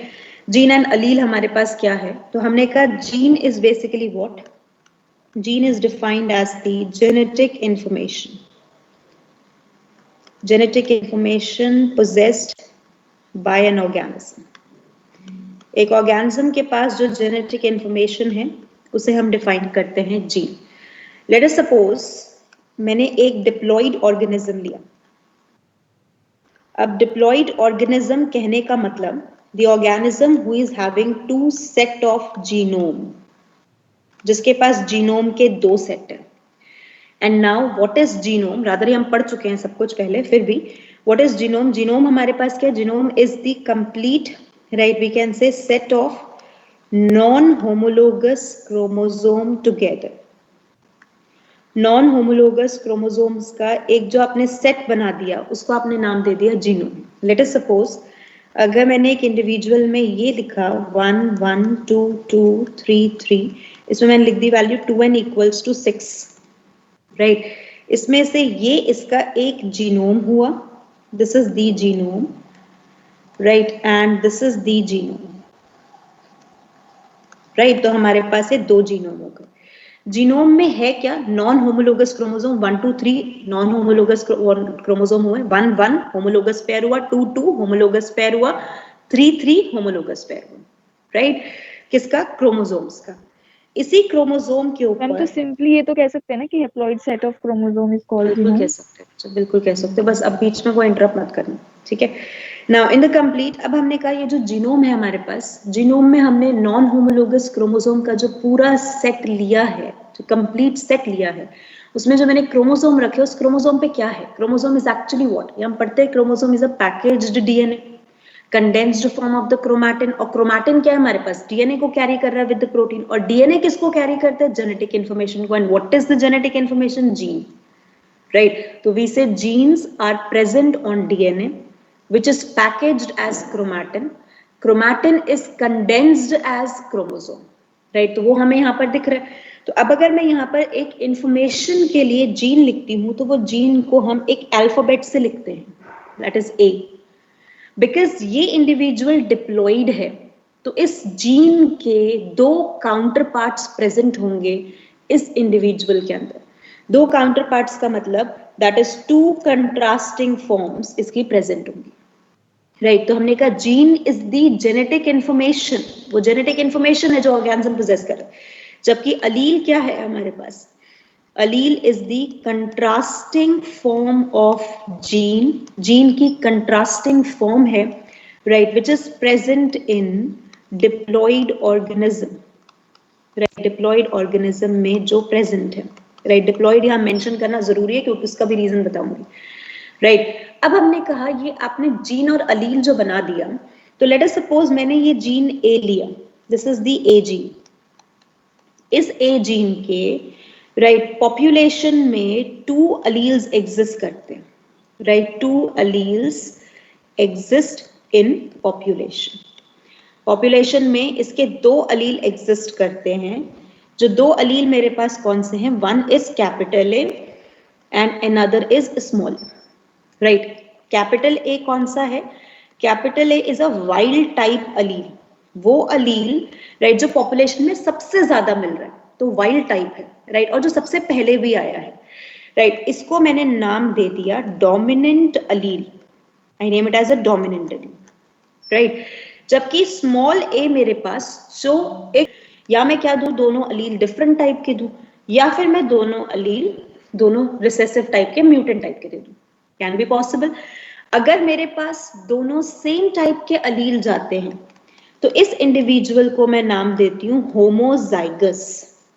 जीन एंड अलील हमारे पास क्या है? तो हमने कहा gene is basically what? Gene is defined as the genetic information, genetic information possessed by an organism. एक ऑर्गेनिज्म के पास जो जेनेटिक इंफॉर्मेशन है उसे हम डिफाइन करते हैं जीन. लेट अस सपोज मैंने एक डिप्लॉइड ऑर्गेनिज्म लिया. अब डिप्लॉइड ऑर्गेनिज्म कहने का मतलब the organism who is having two set of genome, जिसके पास जीनोम के दो सेट है. And now what is genome? Rather हम पढ़ चुके हैं सब कुछ पहले, फिर भी What is genome? Genome हमारे पास क्या? Genome is the complete, right, we can say set of non-homologous chromosome together. Non-homologous chromosomes का एक जो आपने सेट बना दिया उसको आपने नाम दे दिया जीनोम. Let us suppose अगर मैंने एक इंडिविजुअल में ये लिखा 1 1 2 2 3 3, इसमें मैंने लिख दी value 2n equals to 6, right. इसमें से ये इसका एक जीनोम हुआ, this is the genome, right, and this is the genome, right. तो हमारे पास है 2 जीनोम हो गए. जीनोम में है क्या? Non homologous chromosome 1 2 3 non homologous chromosome हुए, 1 1 होमोलोगस पेयर हुआ, 2 2 होमोलोगस पेयर हुआ, 3 3 होमोलोगस पेयर हुआ, राइट. किसका? क्रोमोसोम्स का. इसी क्रोमोसोम के ऊपर हम तो सिंपली ये तो कह सकते हैं ना कि haploid set of chromosome is called बिल्कुल कह सकते हैं, बिल्कुल कह सकते हैं, बस अब बीच में कोई इंटरप्ट मत करना, ठीक है. नाउ इन द कंप्लीट, अब हमने कहा ये जो जीनोम है हमारे पास, जीनोम में हमने नॉन होमोलोगस क्रोमोसोम का जो पूरा सेट लिया है, जो कंप्लीट सेट लिया है, उसमें जो मैंने क्रोमोसोम रखे उस क्रोमोसोम पे क्या है? Chromosome is actually what? ये हम पढ़ते हैं chromosome is a packaged DNA, condensed form of the chromatin. और क्रोमैटिन क्या है हमारे पास? डीएनए को कैरी कर रहा है विद द प्रोटीन. और डीएनए किसको कैरी करते हैं? जेनेटिक इन्फॉर्मेशन को. And what is the genetic information? Gene, right. So we say genes are present on DNA which is packaged as chromatin. Chromatin is condensed as chromosome, right. तो वो हमें यहाँ पर दिख रहा है. तो अब अगर मैं यहाँ पर एक इंफॉर्मेशन के लिए जीन लिखती हूँ तो वो जीन को हम एक अल्फाबेट से लिखते हैं, that is A. बिकॉज ये इंडिविजुअल डिप्लॉइड है तो इस जीन के 2 काउंटर पार्ट्स प्रेजेंट होंगे इस इंडिविजुअल के अंदर. 2 काउंटर पार्ट्स का मतलब दैट इज 2 कंट्रास्टिंग फॉर्म्स इसकी प्रेजेंट होंगी, राइट. तो हमने कहा gene is the genetic information, वो जेनेटिक इंफॉर्मेशन है जो ऑर्गेनिज्म पोजेस कर रहा है. जबकि अलील क्या है हमारे पास? Allele is the contrasting form of gene, gene की कंट्रास्टिंग फॉर्म है, right, which is present in diploid organism, right. Diploid organism में जो प्रेजेंट है, राइट. डिप्लॉइड यहाँ मेंशन करना जरूरी है क्योंकि उसका भी रीजन बताऊंगी, राइट. अब हमने कहा ये आपने जीन और अलील जो बना दिया, तो लेट अस सपोज मैंने ये जीन ए लिया, this is the A gene. इस ए जीन के, राइट, पॉपुलेशन में 2 अलील्स एग्जिस्ट करते हैं, right. 2 alleles exist in population. Population में इसके 2 अलील एग्जिस्ट करते हैं. जो 2 अलील मेरे पास कौन से हैं? One is capital A and another is small, right. Capital A कौन सा है? Capital A is a wild type allele, वो अलील, राइट, जो पॉपुलेशन में सबसे ज्यादा मिल रहा है, तो वाइल्ड टाइप है, राइट. और जो सबसे पहले भी आया है, राइट. इसको मैंने नाम दे दिया dominant allele, I name it as a dominant allele, right. जबकि स्मॉल ए मेरे पास जो एक, या मैं क्या दूं, दोनों अलील डिफरेंट टाइप के दूं, या फिर मैं दोनों अलील दोनों रिसेसिव टाइप के, म्यूटेंट टाइप के दे दूं, कैन बी पॉसिबल. अगर मेरे पास दोनों सेम टाइप के अलील जाते हैं तो इस इंडिविजुअल को मैं नाम देती हूँ होमोजाइगस.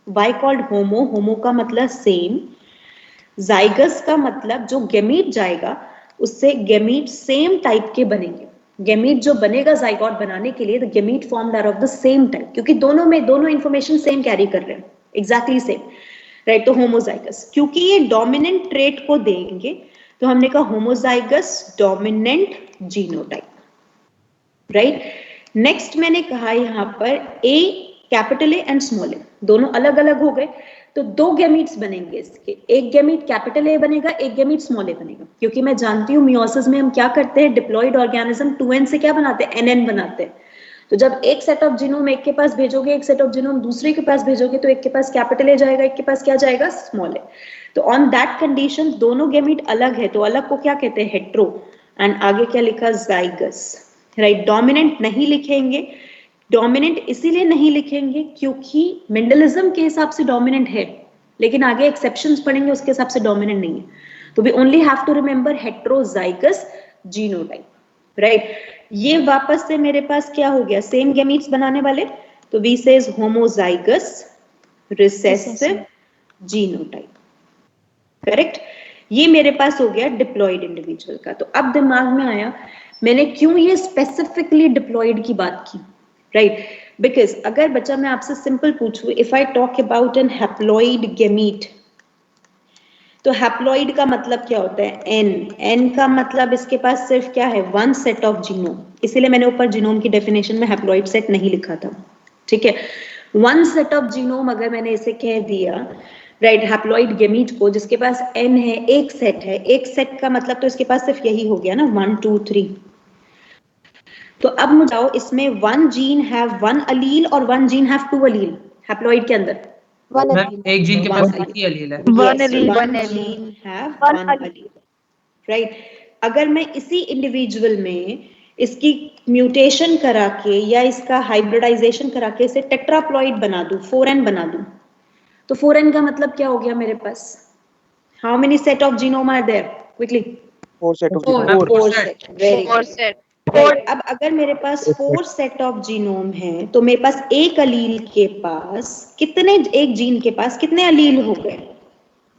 वाई कॉल्ड होमो? होमो का मतलब सेम, जाइगस का मतलब जो गेमीट जाएगा उससे गेमीट सेम टाइप के बनेंगे. गेमीट जो बनेगा जाइगोट बनाने के लिए, the gamete formed are of the same type, क्योंकि दोनों में दोनों इंफॉर्मेशन सेम कैरी कर रहे हैं, एग्जैक्टली सेम, राइट. तो होमोजाइगस, क्योंकि ये डोमिनेंट ट्रेट को देंगे तो हमने कहा homozygous dominant genotype, right. Next मैंने कहा यहाँ पर ए, कैपिटल ए एंड स्मॉल ए दोनों अलग अलग हो गए, तो 2 गैमीट्स बनेंगे इसके. एक गैमीट कैपिटल ए बनेगा, एक गैमीट स्मॉल ए बनेगा. क्योंकि मैं जानती हूँ मियोसिस में हम क्या करते हैं, डिप्लॉइड ऑर्गेनिज्म 2n से क्या बनाते हैं? nn बनाते हैं. तो जब एक सेट ऑफ जीनोम एक के पास भेजोगे, एक सेट ऑफ जीनोम दूसरे के पास भेजोगे, तो एक के पास कैपिटल ए जाएगा, एक के पास क्या जाएगा? स्मॉल ए. तो ऑन दैट कंडीशन दोनों गैमीट अलग है, तो अलग को क्या कहते हैं? हेट्रो. एंड आगे क्या लिखा? जाइगस, राइट. डोमिनेंट नहीं लिखेंगे. डोमिनेंट इसीलिए नहीं लिखेंगे क्योंकि मेंडलिज्म के हिसाब से डोमिनेंट है, लेकिन आगे एक्सेप्शंस पढ़ेंगे उसके हिसाब से डोमिनेंट नहीं है. तो we only have to remember heterozygous genotype, right. ये वापस से मेरे पास क्या हो गया? सेम गैमीट्स बनाने वाले, तो we say homozygous recessive genotype, correct. ये मेरे पास हो गया डिप्लॉयड इंडिविजुअल का। तो अब दिमाग में आया मैंने क्यों ये स्पेसिफिकली डिप्लॉयड की बात की, राइट? बिकॉज अगर बच्चा मैं आपसे सिंपल पूछूं, if I talk about an haploid gamete, तो हैप्लॉइड का मतलब क्या होता है? एन का मतलब इसके पास सिर्फ क्या है? One set of genome. इसीलिए मैंने ऊपर जीनोम की डेफिनेशन में हैप्लॉइड सेट नहीं लिखा था, ठीक है? वन सेट ऑफ जीनोम अगर मैंने इसे कह दिया, राइट, हैप्लॉइड गैमीट को, जिसके पास एन है, एक सेट है, एक सेट का मतलब तो इसके पास सिर्फ यही हो गया ना, 1 2 3। तो अब मुझे बताओ इसमें one gene have one allele और one gene have two allele haploid के अंदर? मैम एक जीन के पास एक ही एलील है। One allele. One allele have one allele, right? अगर मैं इसी इंडिविजुअल में इसकी म्यूटेशन करा के या इसका हाइब्रिडाइजेशन करा के इसे टेट्राप्लॉइड बना दूं, 4n बना दूं, तो 4n का मतलब क्या हो गया मेरे पास? How many set of genome are there? Quickly. 4 set of four set, very good. Set. अब अगर मेरे पास 4 सेट ऑफ जीनोम है तो मेरे पास एक अलील के पास कितने, एक जीन के पास कितने अलील हो गए?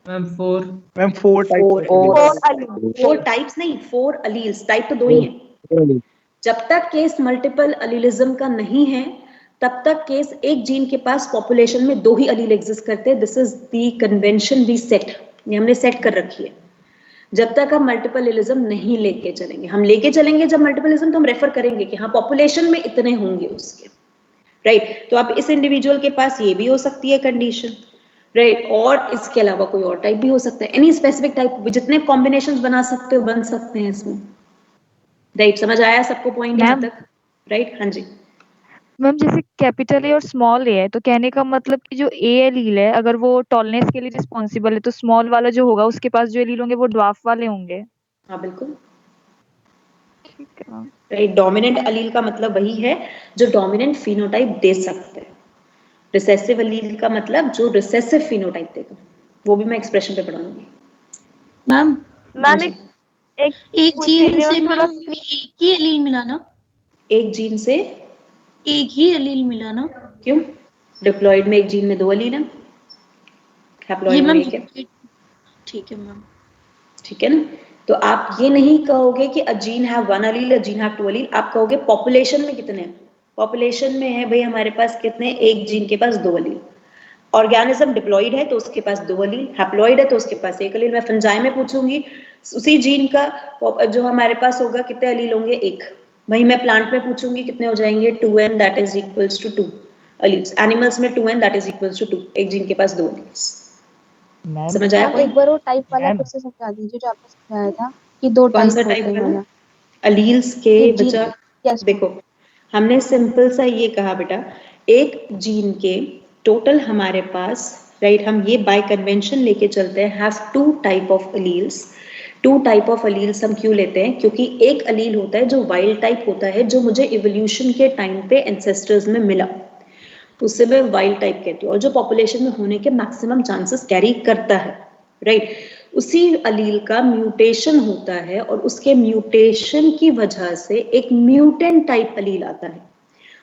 मैम 4। Ma'am 4 types. 4 टाइप्स नहीं, 4 अलील्स। टाइप तो 2 ही है। जब तक केस मल्टीपल अलीलिज्म का नहीं है तब तक केस एक जीन के पास पॉपुलेशन में 2 ही अलील एग्जिस्ट करते हैं। This is the convention we set, ये हमने सेट कर रखी है। जब तक हम मल्टीपलिज्म नहीं लेके चलेंगे, हम लेके चलेंगे जब मल्टीपलिज्म, तो हम रेफर करेंगे कि हाँ पॉपुलेशन में इतने होंगे उसके, राइट? तो अब इस इंडिविजुअल के पास ये भी हो सकती है कंडीशन, राइट? और इसके अलावा कोई और टाइप भी हो सकता है, एनी स्पेसिफिक टाइप, जितने कॉम्बिनेशंस बना सकते हो बन सकते हैं इसमें, राइट? समझ आया सबको पॉइंट यहाँ तक, राइट? हाँ जी मैम, जैसे कैपिटल ए और स्मॉल ए है, तो कहने का मतलब कि जो ए एलील है अगर वो टॉलनेस के लिए रिस्पॉन्सिबल है, तो स्मॉल वाला जो होगा उसके पास जो एलील होंगे वो ड्वार्फ वाले होंगे। हाँ बिल्कुल, ठीक है मैम। राइट? डोमिनेंट अलील का मतलब वही है जो डोमिनेंट फिनोटाइप दे सकते हैं। रिसेसिव अलील का मतलब जो रिसेसिव फिनोटाइप देगा, वो भी मैं एक्सप्रेशन पे पढ़ाऊंगी। मैम मैम एक एक जीन से मैम एक ही एलील मिला ना? एक जीन से एक ही एलील मिला ना? क्यों? डिप्लॉइड में एक जीन में 2 अलील है, ये हैप्लॉइड मैम में एक है, ठीक है मैम। ठीक है ना? तो आप ये नहीं कहोगे कि a gene have 1 allele, a gene have 2 allele, आप कहोगे पॉपुलेशन में कितने हैं? पॉपुलेशन में है भाई हमारे पास कितने? एक जीन के पास 2 अलील। ऑर्गेनिज्म डिप्लॉइड है तो उसके पास 2 अलील, हैप्लॉइड है तो उसके पास 1 अलील। मैं फंजाई में पूछूंगी उसी जीन का जो हमारे पास होगा कितने अलील होंगे? 1। वही मैं प्लांट में पूछूंगी कितने हो जाएंगे? 2n, that is equals to 2 alleles. Animals में 2n, that is equals to 2। एक जीन के पास 2 अलील्स। समझ आया? एक बार वो टाइप वाला फिर से समझा दीजिए जो आपने समझाया था कि 2 कौन सा टाइप होते हैं वाला। अलील्स के एक जीन, बच्चा यस देखो, हमने सिंपल सा ये कहा बेटा, एक जीन के टोटल हमारे पास, राइट, हम ये बाय कन्वेंशन लेके चलते हैं, have 2 type of alleles. 2 type of alleles हम क्यों लेते हैं? क्योंकि एक अलील होता है जो वाइल्ड टाइप होता है, जो मुझे इवोल्यूशन के टाइम पे एंसेस्टर्स में मिला, उससे मैं वाइल्ड टाइप कहती हूँ, और जो पॉपुलेशन में होने के मैक्सिमम चांसेस कैरी करता है, राइट? उसी अलील का म्यूटेशन होता है और उसके म्यूटेशन की वजह से एक म्यूटेंट टाइप अलील आता है,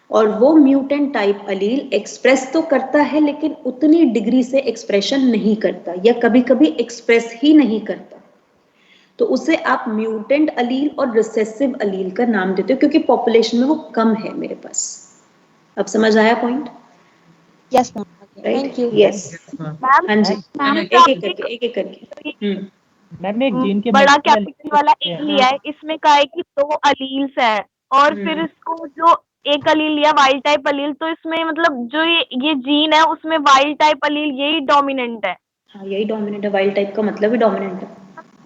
और वो म्यूटेंट टाइप अलील एक्सप्रेस तो करता है लेकिन उतनी डिग्री से एक्सप्रेशन नहीं करता, या कभी-कभी एक्सप्रेस ही नहीं करता। तो उसे आप म्यूटेंट अलील और रिसेसिव अलील का नाम देते हो क्योंकि पॉपुलेशन में वो कम है मेरे पास। अब समझ आया point? Yes ma'am, right? Thank you. Yes, ma'am हाँ जी, एक एक करके। मैम ने एक जीन के बड़ा multiple कैपिटल वाला alleles एक लिया है, इसमें कहा है कि 2 अलील्स है, और फिर इसको जो एक अलील लिया वाइल्ड टाइप अलील, तो इसमें मतलब जो ये जीन है उसमें वाइल्ड टाइप अलील यही डोमिनेंट है। हाँ यही डोमिनेंट है, वाइल्ड टाइप का मतलब ही डोमिनेंट है।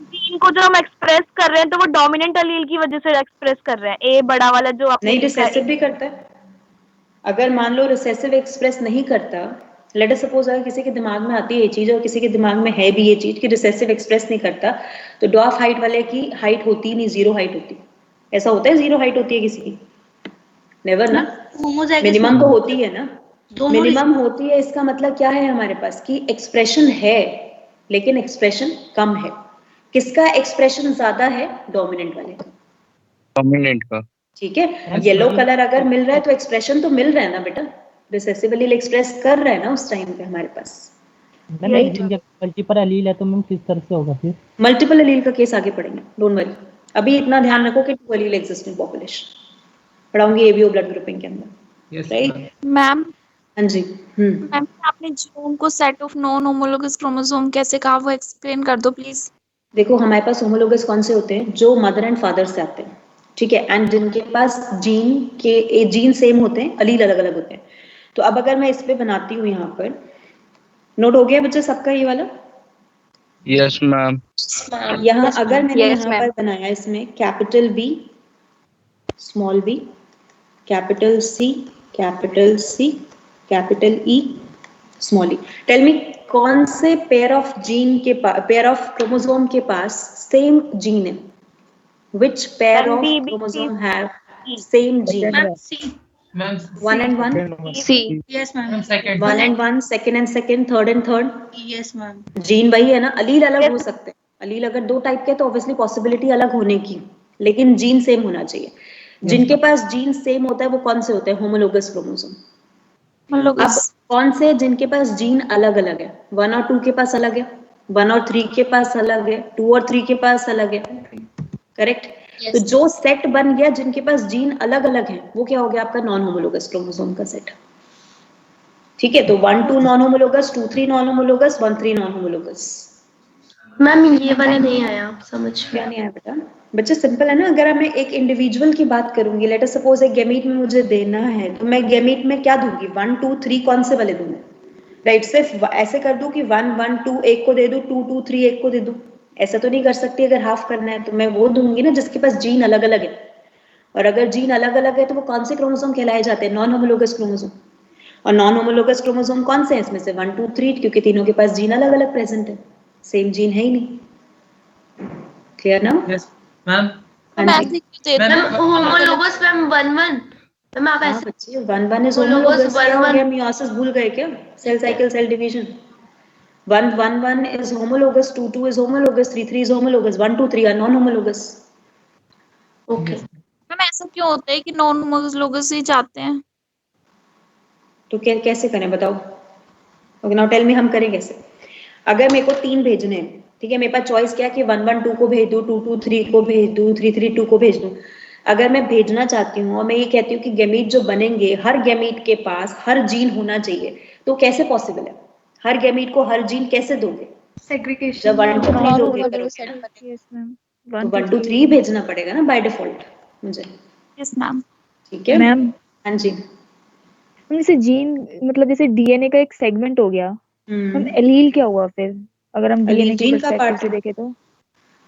जीन को जो हम एक्सप्रेस कर रहे हैं तो वो डोमिनेंट अलील की वजह से एक्सप्रेस कर रहे हैं, ए बड़ा वाला जो आपने नहीं, लिखा है। रिसेसिव भी करता है। अगर मान लो रिसेसिव एक्सप्रेस नहीं करता, लेट अस सपोज अगर किसी के दिमाग में आती है ये चीज और किसी के दिमाग में है भी ये चीज कि रिसेसिव एक्सप्रेस नहीं करता, तो डॉफ हाइट वाले की हाइट होती नहीं, 0 हाइट होती। ऐसा होता है 0 हाइट होती है किसी की? नेवर ना, मिनिमम तो होती है ना, मिनिमम होती है। इसका मतलब क्या है हमारे पास कि एक्सप्रेशन है लेकिन एक्सप्रेशन कम है। किसका एक्सप्रेशन ज्यादा है? डोमिनेंट वाले का, डोमिनेंट का। ठीक है? येलो कलर अगर मिल रहा है तो एक्सप्रेशन तो मिल रहा है ना बेटा, रिसेसिव अलील एक्सप्रेस कर रहा है ना उस टाइम पे हमारे पास, मैम Right. जिनके मल्टीपल एलील है तो मैम किस तरह से होगा फिर? मल्टीपल एलील का केस आगे पढ़ेंगे, डोंट वरी। अभी इतना ध्यान रखो कि 2 एलील एग्जिस्ट इन पॉपुलेशन, पढ़ाऊंगी एबीओ ब्लड ग्रुपिंग के अंदर। यस राइट, मैम हाँ जी। मैम आपने जीनोम को set of non homologous chromosome कैसे कहा, वो एक्सप्लेन कर दो प्लीज। देखो हमारे पास होमोलोगस कौन से होते हैं, जो मदर एंड फादर से आते हैं, ठीक है, एंड जिनके पास जीन सेम होते हैं, अलील अलग अलग होते हैं। तो अब अगर मैं इस पे बनाती हूँ, यहाँ पर नोट हो गया बच्चे सबका ये वाला? Yes ma'am. यहाँ अगर मैंने Yes, यहाँ ma'am. पर बनाया इसमें capital B, small B, capital C, capital E, small E. Tell me कौन से पेयर ऑफ क्रोमोसोम के पास सेम जीन है? Which pair Ma'am, of B, B, C, chromosome have C. same gene? Ma'am C. Ma'am One and one, C. Yes ma'am. Ma'am second one and one, second and second, third and third. Yes ma'am. Gene वही है ना, अलील अलग Yes. हो सकते हैं। अलील अगर 2 type के तो ऑब्वियसली पॉसिबिलिटी अलग होने की, लेकिन जीन सेम होना चाहिए। जिनके पास जीन सेम होता है वो कौन से होते हैं? Homologous chromosome. अब होमोलोगस कौन से जिनके पास जीन अलग अलग है? 1 और 2 के पास अलग है, 1 और 3 के पास अलग है, 2 और 3 के पास अलग है, करेक्ट? तो जो सेट बन गया जिनके पास जीन अलग अलग है, वो क्या हो गया आपका? नॉन होमोलोगस क्रोमोसोम का सेट। ठीक है, तो 1 2 non homologous, 2 3 non homologous, 1 3 non homologous. Ma'am ये वाला नहीं आया समझ क्या में। नहीं आया बेटा? बच्चे सिंपल है ना। अगर मैं एक इंडिविजुअल की बात करूंगी, लेट अस सपोज एक गैमीट में मुझे देना है, तो मैं गैमीट में क्या दूंगी? 1 2 3 कौन से वाले दूंगी? राइट, सिर्फ ऐसे कर दूं कि 1 1 2 एक को दे दूं, 2 2 3 एक को दे दूं, ऐसा तो नहीं कर सकती। अगर हाफ करना है तो मैं वो दूंगी ना जिसके पास जीन अलग अलग है। और अगर जीन अलग अलग है तो वो कौन से क्रोमोसोम कहलाए जाते हैं? Non homologous chromosome. और नॉन होमोलोगस क्रोमोसोम कौन से हैं इसमें से? 1 2 3, क्योंकि तीनों के पास जीन अलग अलग प्रेजेंट है, सेम जीन है ही नहीं। क्लियर ना? Yes ma'am. हाँ मैम जी। ऐसे क्यों देते मैम हैं? होमोलोगस मैम 1 1 मैम आप हाँ ऐसे बच्चे, 1 1 इज होमोलोगस होमोलोगस। क्या 1 हो 1 गया, मियोसिस भूल गए क्या? Cell cycle, cell division. 1 1 1 is homologous, 2 2 is homologous, 3 3 is homologous, 1 2 3 are non-homologous. Okay. Ma'am ऐसा क्यों होता है कि नॉन होमोलोगस ही जाते हैं? तो कैसे करें बताओ? ओके, नाउ टेल मी हम करें कैसे? अगर मेरे को 3 भेजने हैं, ठीक है, मेरे पास चॉइस क्या है कि 1 1 2 को भेज दूं, 2 2 3 को भेज दूं, 3 3 2 को भेज दूं। अगर मैं भेजना चाहती हूँ और मैं ये कहती हूँ कि गैमीट जो बनेंगे, हर गैमीट के पास हर जीन होना चाहिए, तो कैसे पॉसिबल है? हर गैमीट को हर जीन कैसे दोगे? सेग्रीगेशन जब 1 2 3 दोगे करोगे ना, यस मैम। तो 1 2 3 भेजना पड़ेगा ना बाय डिफॉल्ट मुझे। Yes ma'am. ठीक है मैम हाँ जी। जैसे जीन मतलब जैसे डीएनए का एक सेगमेंट हो गया, हम एलील क्या हुआ फिर? अगर हम एलील डीएनए के जीन का पर्सपेक्टिव पार्ट से है देखें तो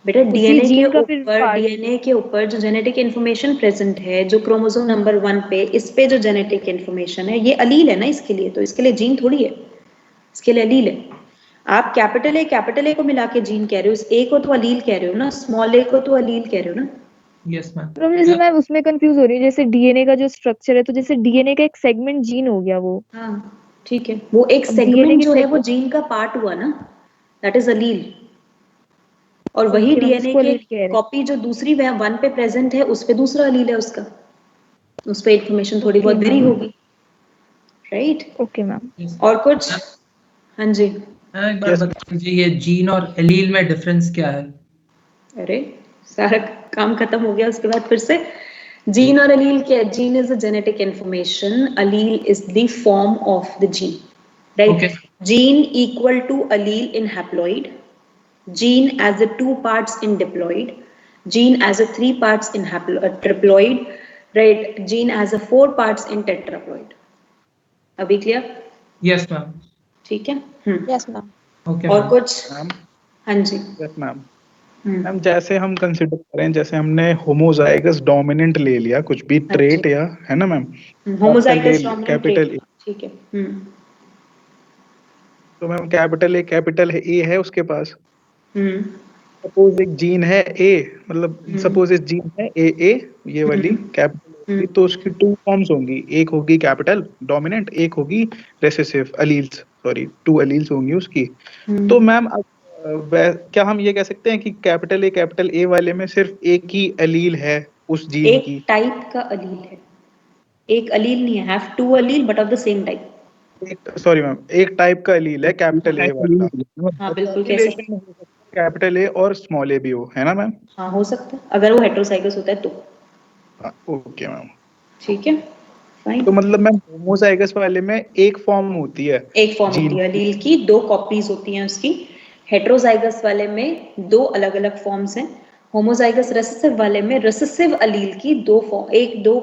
बेटा। उसी डीएनए जीन का फिर पार्ट। डीएनए के ऊपर जो जेनेटिक इन्फॉर्मेशन प्रेजेंट है, जो क्रोमोसोम नंबर 1 पे, इस पे जो जेनेटिक इन्फॉर्मेशन है, ये अलील है ना इसके लिए, तो इसके लिए जीन थोड़ी है, इसके लिए अलील है। आप कैपिटल ए को मिला के जीन कह रहे हो, इस ए को तो अलील कह रहे हो ना, स्मॉल ए को तो अलील कह रहे हो ना। Yes ma'am. तो जैसे मैं उसमें कंफ्यूज हो रही हूँ, जैसे डीएनए का जो स्ट्रक्चर है, तो जैसे डीएनए का एक सेगमेंट जीन हो गया वो। हाँ ठीक है, वो एक अब DNA सेगमेंट के जो है वो जीन का पार्ट हुआ ना, दैट इज अलील। और वही ओके, हम डीएनए उसको के अलील कह रहे हैं। कॉपी जो दूसरी 1 पे प्रेजेंट है, उस पे दूसरा अलील है उसका, उस पे इन्फॉर्मेशन थोड़ी बहुत वेरी होगी, राइट? Okay ma'am. और कुछ? हाँ जी। एक बार बता दीजिए ये जीन और एलील में डिफरेंस क्या है? अरे सारा काम खत्म हो गया उसके बाद फिर से। जीन और अलील क्या है? Gene is a genetic information, allele is the form of the gene, right? Gene equal to allele in haploid, gene as a 2 parts in diploid, gene as a 3 parts in triploid, right? Gene as a 4 parts in tetraploid. अभी clear? Yes ma'am. ठीक है। Yes ma'am. Okay और कुछ? Ma'am. हाँ जी। Yes ma'am. Ma'am जैसे हम consider करें, जैसे हमने होमोजाइगस डोमिनेंट ले लिया, कुछ भी ट्रेट या, है ना ma'am? Homozygous dominant capital trait, ठीक है। तो मैम कैपिटल ए है उसके पास। सपोज एक जीन है ए, मतलब सपोज इस जीन है ए ये वाली कैपिटल, तो उसकी 2 फॉर्म्स होंगी, एक होगी कैपिटल डोमिनेंट, एक होगी रेसेसिव अलील्स, सॉरी 2 अलील्स होंगी उसकी। तो मैम क्या हम ये कह सकते हैं कि कैपिटल ए वाले में सिर्फ एक ही अलील है उस जीन एक की? टाइप का अलील है, एक अलील नहीं है, have 2 allele but of the same type. Sorry ma'am, एक टाइप का एलील है कैपिटल ए वाला। हाँ बिल्कुल कह सकते हैं। कैपिटल ए और स्मॉल ए भी हो, है ना मैम? हाँ हो सकता है अगर वो हेटेरोजाइगस होता है तो। Okay ma'am. ठीक है फाइन। तो मतलब मैम होमोजाइगस वाले में एक फॉर्म होती है, एक फॉर्म होती है एलील की, 2 कॉपीज होती हैं उसकी। हेटेरोजाइगस वाले में 2 अलग अलग फॉर्म्स हैं। होमोजाइगस रिसेसिव वाले में रिसेसिव एलील की 2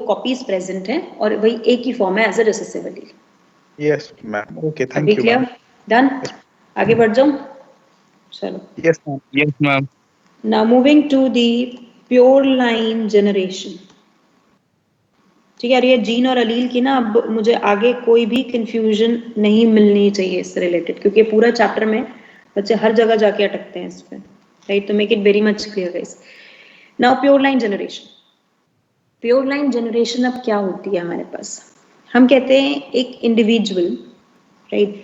कॉपीज प्रेजेंट हैं और वही एक ही फॉर्म है as a recessive allele. Yes ma'am, okay thank you ma'am. Done, आगे बढ़ जाऊं? चलो। Yes ma'am. Yes ma'am. Now moving to the pure line generation. ठीक है, ये जीन और अलील की ना अब मुझे आगे कोई भी कंफ्यूजन नहीं मिलनी चाहिए इससे रिलेटेड, क्योंकि पूरा चैप्टर में बच्चे हर जगह जाके अटकते हैं इस पे, राइट? तो make it very much clear guys. Now pure line generation. Pure line generation अब क्या होती है हमारे पास? हम कहते हैं एक individual, right?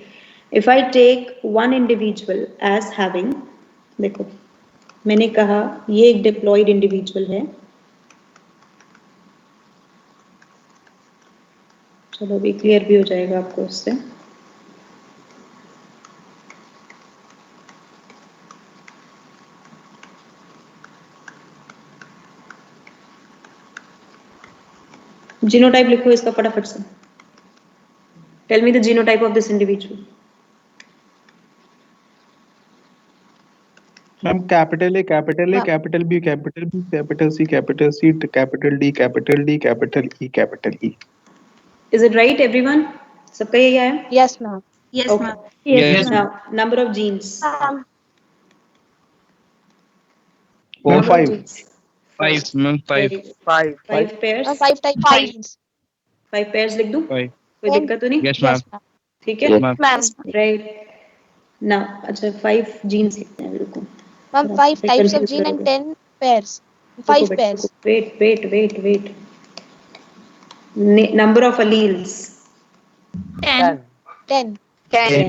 If I take one individual as having, देखो मैंने कहा ये एक डिप्लॉयड इंडिविजुअल है। चलो अभी क्लियर भी हो जाएगा आपको इससे। जीनोटाइप लिखो इसका फटाफट से। Tell me the genotype of this individual. Ma'am capital A, capital A, capital B, capital B, capital C, capital C, capital D, capital D, capital E, capital E. Is it right everyone? सबका यही आया? Yes ma'am. Yes ma'am. Yes. Now number of genes. Ma'am Number of 5। genes. 5 ma'am 5 5 pairs. 5 type 5। 5 pairs लिख दूं? 5 कोई दिक्कत तो नहीं? Yes ma'am. ठीक है? Ma'am Right. Now अच्छा 5 genes लिखते हैं बिल्कुल। Ma'am 5 types of gene and 10 pairs। 5 pairs। Wait. Number of alleles. 10 10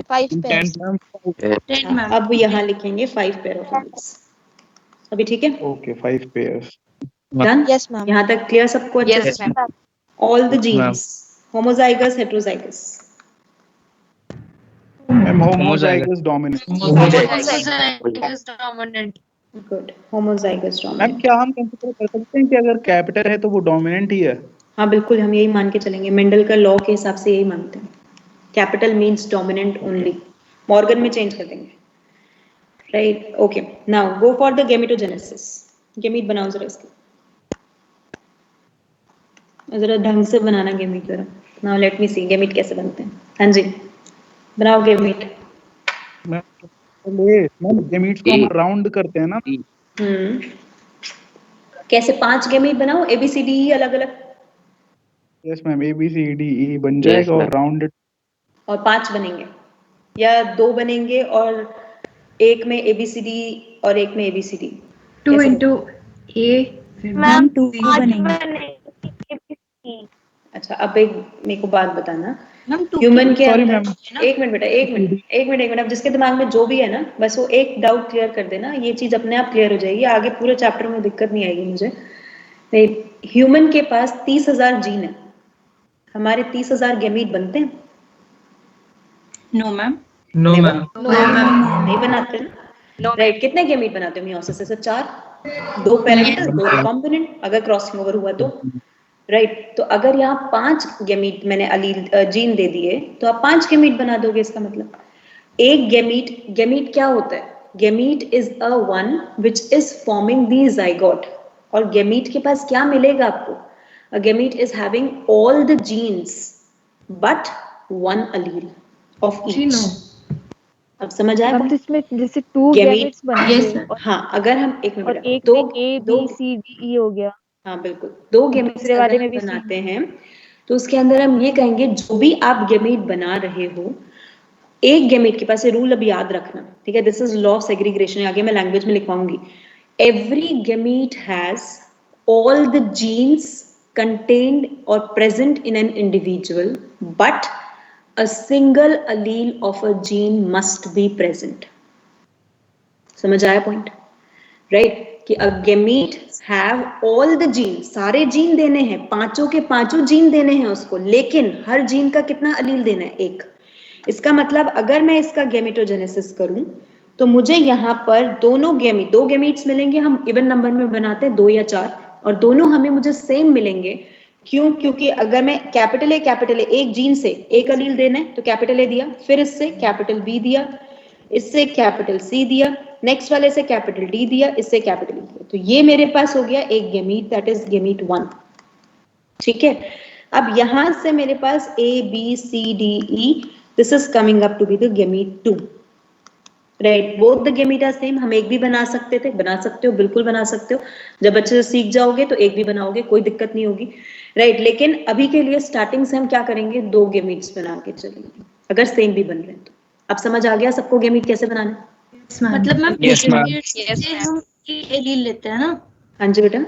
5 pairs। 10 ma'am. अब यहाँ लिखेंगे 5 pair of alleles। अभी ठीक है? Okay 5 pairs. Done? Yes ma'am. यहाँ तक क्लियर सबको अच्छे Yes, से? ma'am. All the Yes, genes, homozygous, heterozygous. Ma'am homozygous dominant. Dominant. Good. Homozygous ma'am dominant. क्या हम कंसीडर कर सकते हैं कि अगर कैपिटल है तो वो डोमिनेंट ही है? हाँ बिल्कुल, हम यही मान के चलेंगे, मेंडल का लॉ के हिसाब से यही मानते हैं। Capital means dominant only. Morgan में चेंज कर देंगे, right? Okay, now go for the gametogenesis. Gamete बनाओ जरा इसको, जरा ढंग से बनाना गेमीट जरा। नाउ लेट मी सी गेमीट कैसे बनते हैं। हाँ जी बनाओ गेमीट। मैम गेमीट्स को हम राउंड करते हैं ना? कैसे? 5 गेमीट बनाओ, ABCD अलग अलग। यस मैम, ABCDE बन जाएगा और राउंडेड। और 5 बनेंगे या 2 बनेंगे और एक में ABCD और एक में ABCD? 2 into A फिर मैम 2 बनेंगे। अच्छा अब एक मेरे को बात बताना, मैम 2 ह्यूमन के Sorry, अंदर ma'am. एक मिनट बेटा, एक मिनट, अब जिसके दिमाग में जो भी है ना बस वो एक डाउट क्लियर कर देना, ये चीज अपने आप क्लियर हो जाएगी, आगे पूरे चैप्टर में दिक्कत नहीं आएगी मुझे। ह्यूमन के पास 30,000 जीन है, हमारे 30,000 गैमीट बनते हैं? No ma'am. No ma'am. नहीं बनाते ना, राइट? कितने गैमीट बनाते हो मियोसिस से? 4, 2 पैरेंटल 2 रिकॉम्बिनेंट, अगर क्रॉसिंग ओवर हुआ तो, राइट? तो अगर यहाँ 5 गैमीट मैंने अलील जीन दे दिए तो आप 5 गैमीट बना दोगे। इसका मतलब एक गैमीट क्या होता है? Gamete is a one which is forming the zygote. और गैमीट के पास क्या मिलेगा आपको? A gamete is having all the genes but one allele of each. अब समझ आया? अब इसमें जैसे 2 गैमेट्स बनेंगे। हाँ अगर हम एक और मिनट, एक दो में A B C D E हो गया। हाँ बिल्कुल, 2 गैमेट्स दूसरे वाले में अगर भी बनाते हैं तो उसके अंदर हम ये कहेंगे जो भी आप गैमेट बना रहे हो, एक गैमेट के पास, ये रूल अब याद रखना, ठीक है? This is law of segregation, आगे मैं लैंग्वेज में लिखवाऊंगी। Every gamete has all the genes contained or present in an individual, but a single allele of a gene must be present. समझ आया पॉइंट? राइट? कि a gamete have all the genes, सारे gene देने हैं, पांचों के पांचों gene देने हैं उसको, लेकिन हर जीन का कितना अलील देना है? 1। इसका मतलब अगर मैं इसका गैमेटोजेनेसिस करूं तो मुझे यहाँ पर दो गैमीट्स मिलेंगे, हम इवन नंबर में बनाते हैं 2 या 4, और दोनों हमें मुझे सेम मिलेंगे। क्यों? क्योंकि अगर मैं कैपिटल ए एक जीन से एक अलील देना है तो कैपिटल ए दिया, फिर इससे कैपिटल बी दिया, इससे कैपिटल सी दिया, नेक्स्ट वाले से कैपिटल डी दिया, इससे कैपिटल ई दिया, तो ये मेरे पास हो गया एक गैमीट, दैट इज गैमीट 1। ठीक है, अब यहां से मेरे पास A B C D E, this is coming up to be the gamete 2, right. Both the gamete are same. हम एक भी बना सकते थे, बना सकते हो, बिल्कुल बना सकते हो, जब अच्छे से सीख जाओगे तो एक भी बनाओगे, कोई दिक्कत नहीं होगी, राइट। लेकिन अभी के लिए स्टार्टिंग से हम क्या करेंगे, 2 गैमीट्स बना के चलेंगे, अगर सेम भी बन रहे हैं तो। अब समझ आ गया सबको गैमीट कैसे बनाना? मतलब मैम Yes, ma'am. से हम एक एलील लेते हैं ना? हाँ जी बेटा,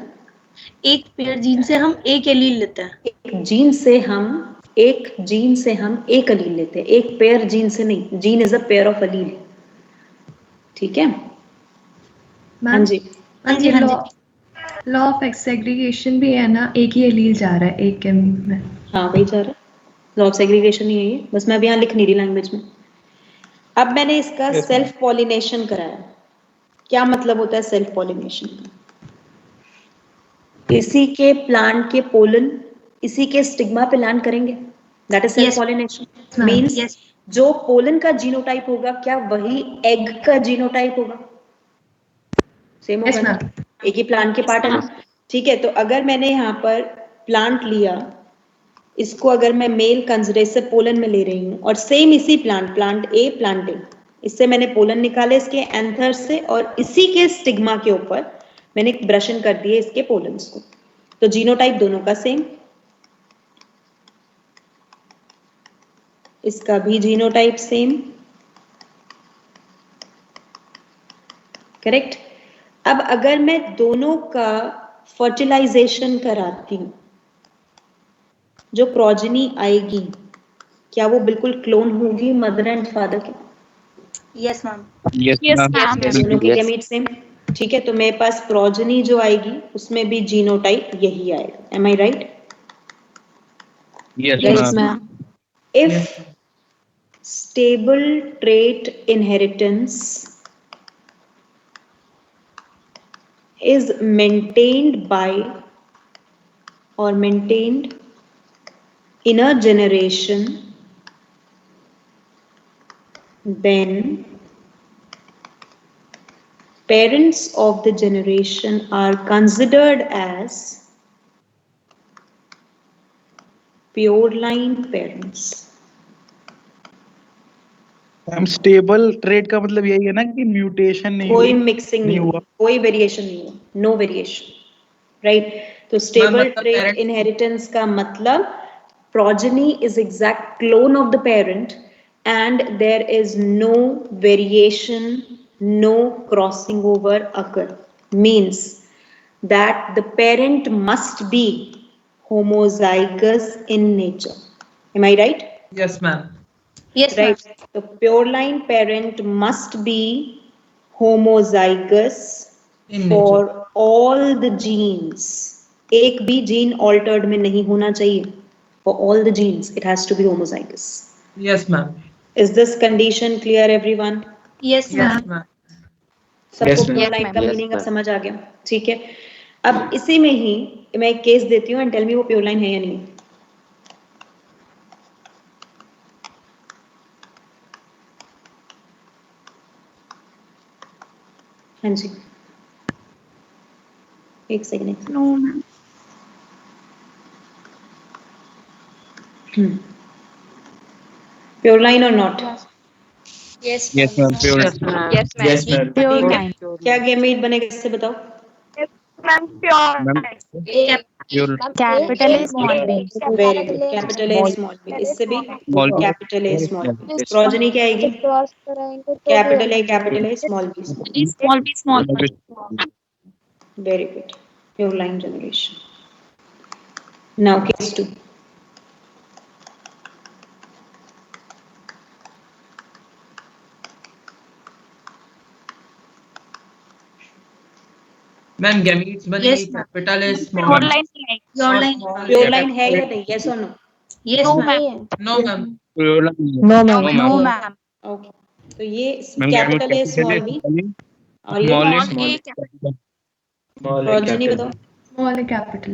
एक पेयर जीन से हम एक एलील लेते हैं। एक जीन से हम एक अलील लेते हैं, एक पेयर जीन से नहीं। Gene is a pair of allele, ठीक है? हाँ जी, हाँ जी, लॉ ऑफ सेग्रीगेशन भी है ना, एक ही एलील जा रहा है एक गैमीट में। हाँ वही जा रहा है, लॉ ऑफ सेग्रीगेशन ही है ये, बस मैं अभी यहाँ लिख नहीं रही लैंग्वेज में। अब मैंने इसका सेल्फ पॉलिनेशन कराया। क्या मतलब होता है सेल्फ पॉलिनेशन का? इसी के प्लांट के पोलन इसी के स्टिग्मा पे लैंड करेंगे, that is self pollination. Means जो पोलन का जीनोटाइप होगा क्या वही एग का जीनोटाइप होगा? सेम होगा ना, एक ही प्लांट के पार्ट है ना। ठीक है, तो अगर मैंने यहाँ पर प्लांट लिया, इसको अगर मैं मेल कंजरे से पोलन में ले रही हूँ, और सेम इसी प्लांट ए, इससे मैंने पोलन निकाले इसके एंथर से, और इसी के स्टिग्मा के ऊपर मैंने ब्रशन कर दिए इसके पोलन्स को, तो जीनोटाइप दोनों का सेम, इसका भी जीनोटाइप सेम, करेक्ट। अब अगर मैं दोनों का फर्टिलाइजेशन कराती हूं, जो प्रोजेनी आएगी क्या वो बिल्कुल क्लोन होगी मदर एंड फादर के? Yes ma'am. दोनों की गैमीट सेम, ठीक है। तो मेरे पास प्रोजेनी जो आएगी उसमें भी जीनोटाइप यही आएगा, am I right? Yes, ma'am. If stable trait inheritance is maintained by or maintained in a generation, then parents of the generation are considered as pure line parents. हम स्टेबल ट्रेड का मतलब यही है ना कि mutation नहीं कोई हुई, मिक्सिंग नहीं हुआ, हुआ, कोई वेरिएशन नहीं हुआ, नो वेरिएशन, राइट। तो स्टेबल ट्रेट इनहेरिटेंस का मतलब progeny is exact clone of the parent and there is no variation, no crossing over occur, means that the parent must be homozygous in nature. Am I right? Yes, ma'am. Yes, right. The pure line parent must be homozygous for all the genes. एक भी gene altered में नहीं होना चाहिए. For all the genes, it has to be homozygous. Yes, ma'am. Is this condition clear, everyone? Yes, ma'am. सबको pure line का meaning अब समझ आ गया, ठीक है। अब इसी में ही मैं एक केस देती हूँ, and tell me वो pure line है या नहीं। हाँ जी, एक second. No ma'am. Pure line or not? Yes, ma'am. Pure. Yes, ma'am. Pure line. क्या गैमीट बनेगा इससे बताओ? Ma'am, pure. Ma'am, pure. Capital A small B. Very good. Capital A small b. इससे भी Small b. capital A small b. Progeny क्या आएगी? Capital A small b small b. Small b. Very good. Pure line generation. Now case 2. Ma'am gametes बनेगी capital है small Pure line Pure line है या नहीं? Yes or no? Yes no ma'am. Ma'am. No ma'am. Pure no no ma'am. Ma'am. Ma'am. Okay, तो ये ma'am capital है, small B, और ये स्मॉल स्मॉल ए रौजनी बताओ। स्मॉल है capital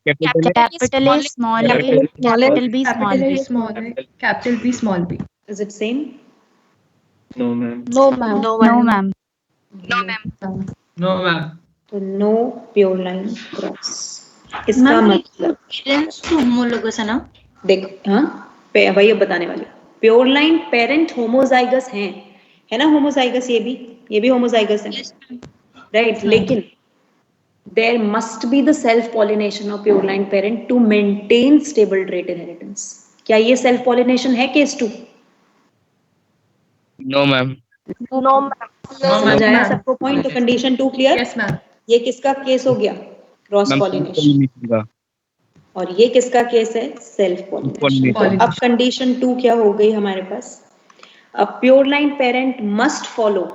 capital capital A small A capital B small capital B. है small है capital B small B. Is it same? No ma'am. No ma'am. No ma'am. तो no pure line cross. इसका मतलब parents तो homologous है ना? देखो, हाँ वही अब बताने वाली। प्योर लाइन पेरेंट होमोजाइगस हैं, है ना? होमोजाइगस ये भी होमोजाइगस है, राइट? लेकिन there must be the self pollination of pure line parent to maintain stable trait inheritance. क्या ये self pollination है case 2? No ma'am. No ma'am. समझ आया सबको पॉइंट? तो कंडीशन 2 क्लियर? Yes ma'am. ये किसका केस हो गया? Cross pollination. और ये किसका केस है? Self pollination. तो अब कंडीशन 2 क्या हो गई हमारे पास? अब pure line parent must follow,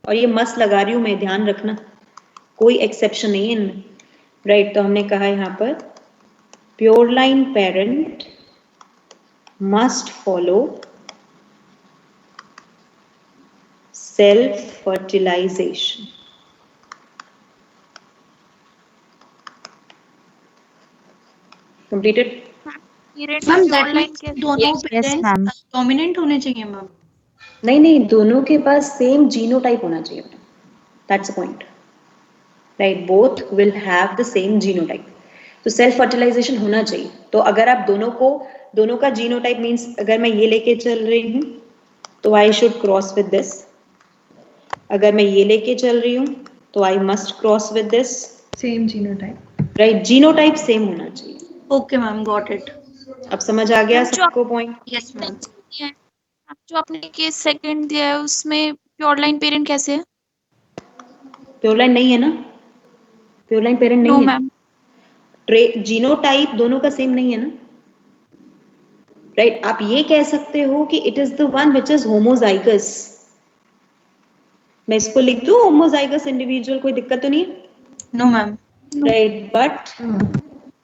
और ये मस्ट लगा रही हूं मैं, ध्यान रखना, कोई एक्सेप्शन नहीं है इनमें, राइट? तो हमने कहा यहाँ पर pure line parent must follow self fertilisation. Completed? Ma'am that means दोनों पेरेंट्स डोमिनेंट होने चाहिए मैम? नहीं, दोनों के पास सेम जीनोटाइप होना चाहिए, that's the point, right? Both will have the same genotype. तो सेल्फ फर्टिलाइजेशन होना चाहिए। तो अगर आप दोनों का जीनोटाइप मींस, अगर मैं ये लेके चल रही हूँ तो I should cross with this, अगर मैं ये लेके चल रही हूँ तो I must cross with this, same genotype, right? Genotype same होना चाहिए। Okay ma'am, got it. अब समझ आ गया सबको पॉइंट? Yes ma'am. जो आपने केस सेकंड दिया है उसमें प्योर लाइन पेरेंट कैसे है? प्योर लाइन नहीं है ना, प्योर लाइन पेरेंट नहीं है। मैम। जीनोटाइप दोनों का सेम नहीं है ना, राइट? आप ये कह सकते हो कि it is the one which is homozygous. मैं इसको लिख दूं होमोजाइगस इंडिविजुअल, कोई दिक्कत तो नहीं है? No ma'am. Right, but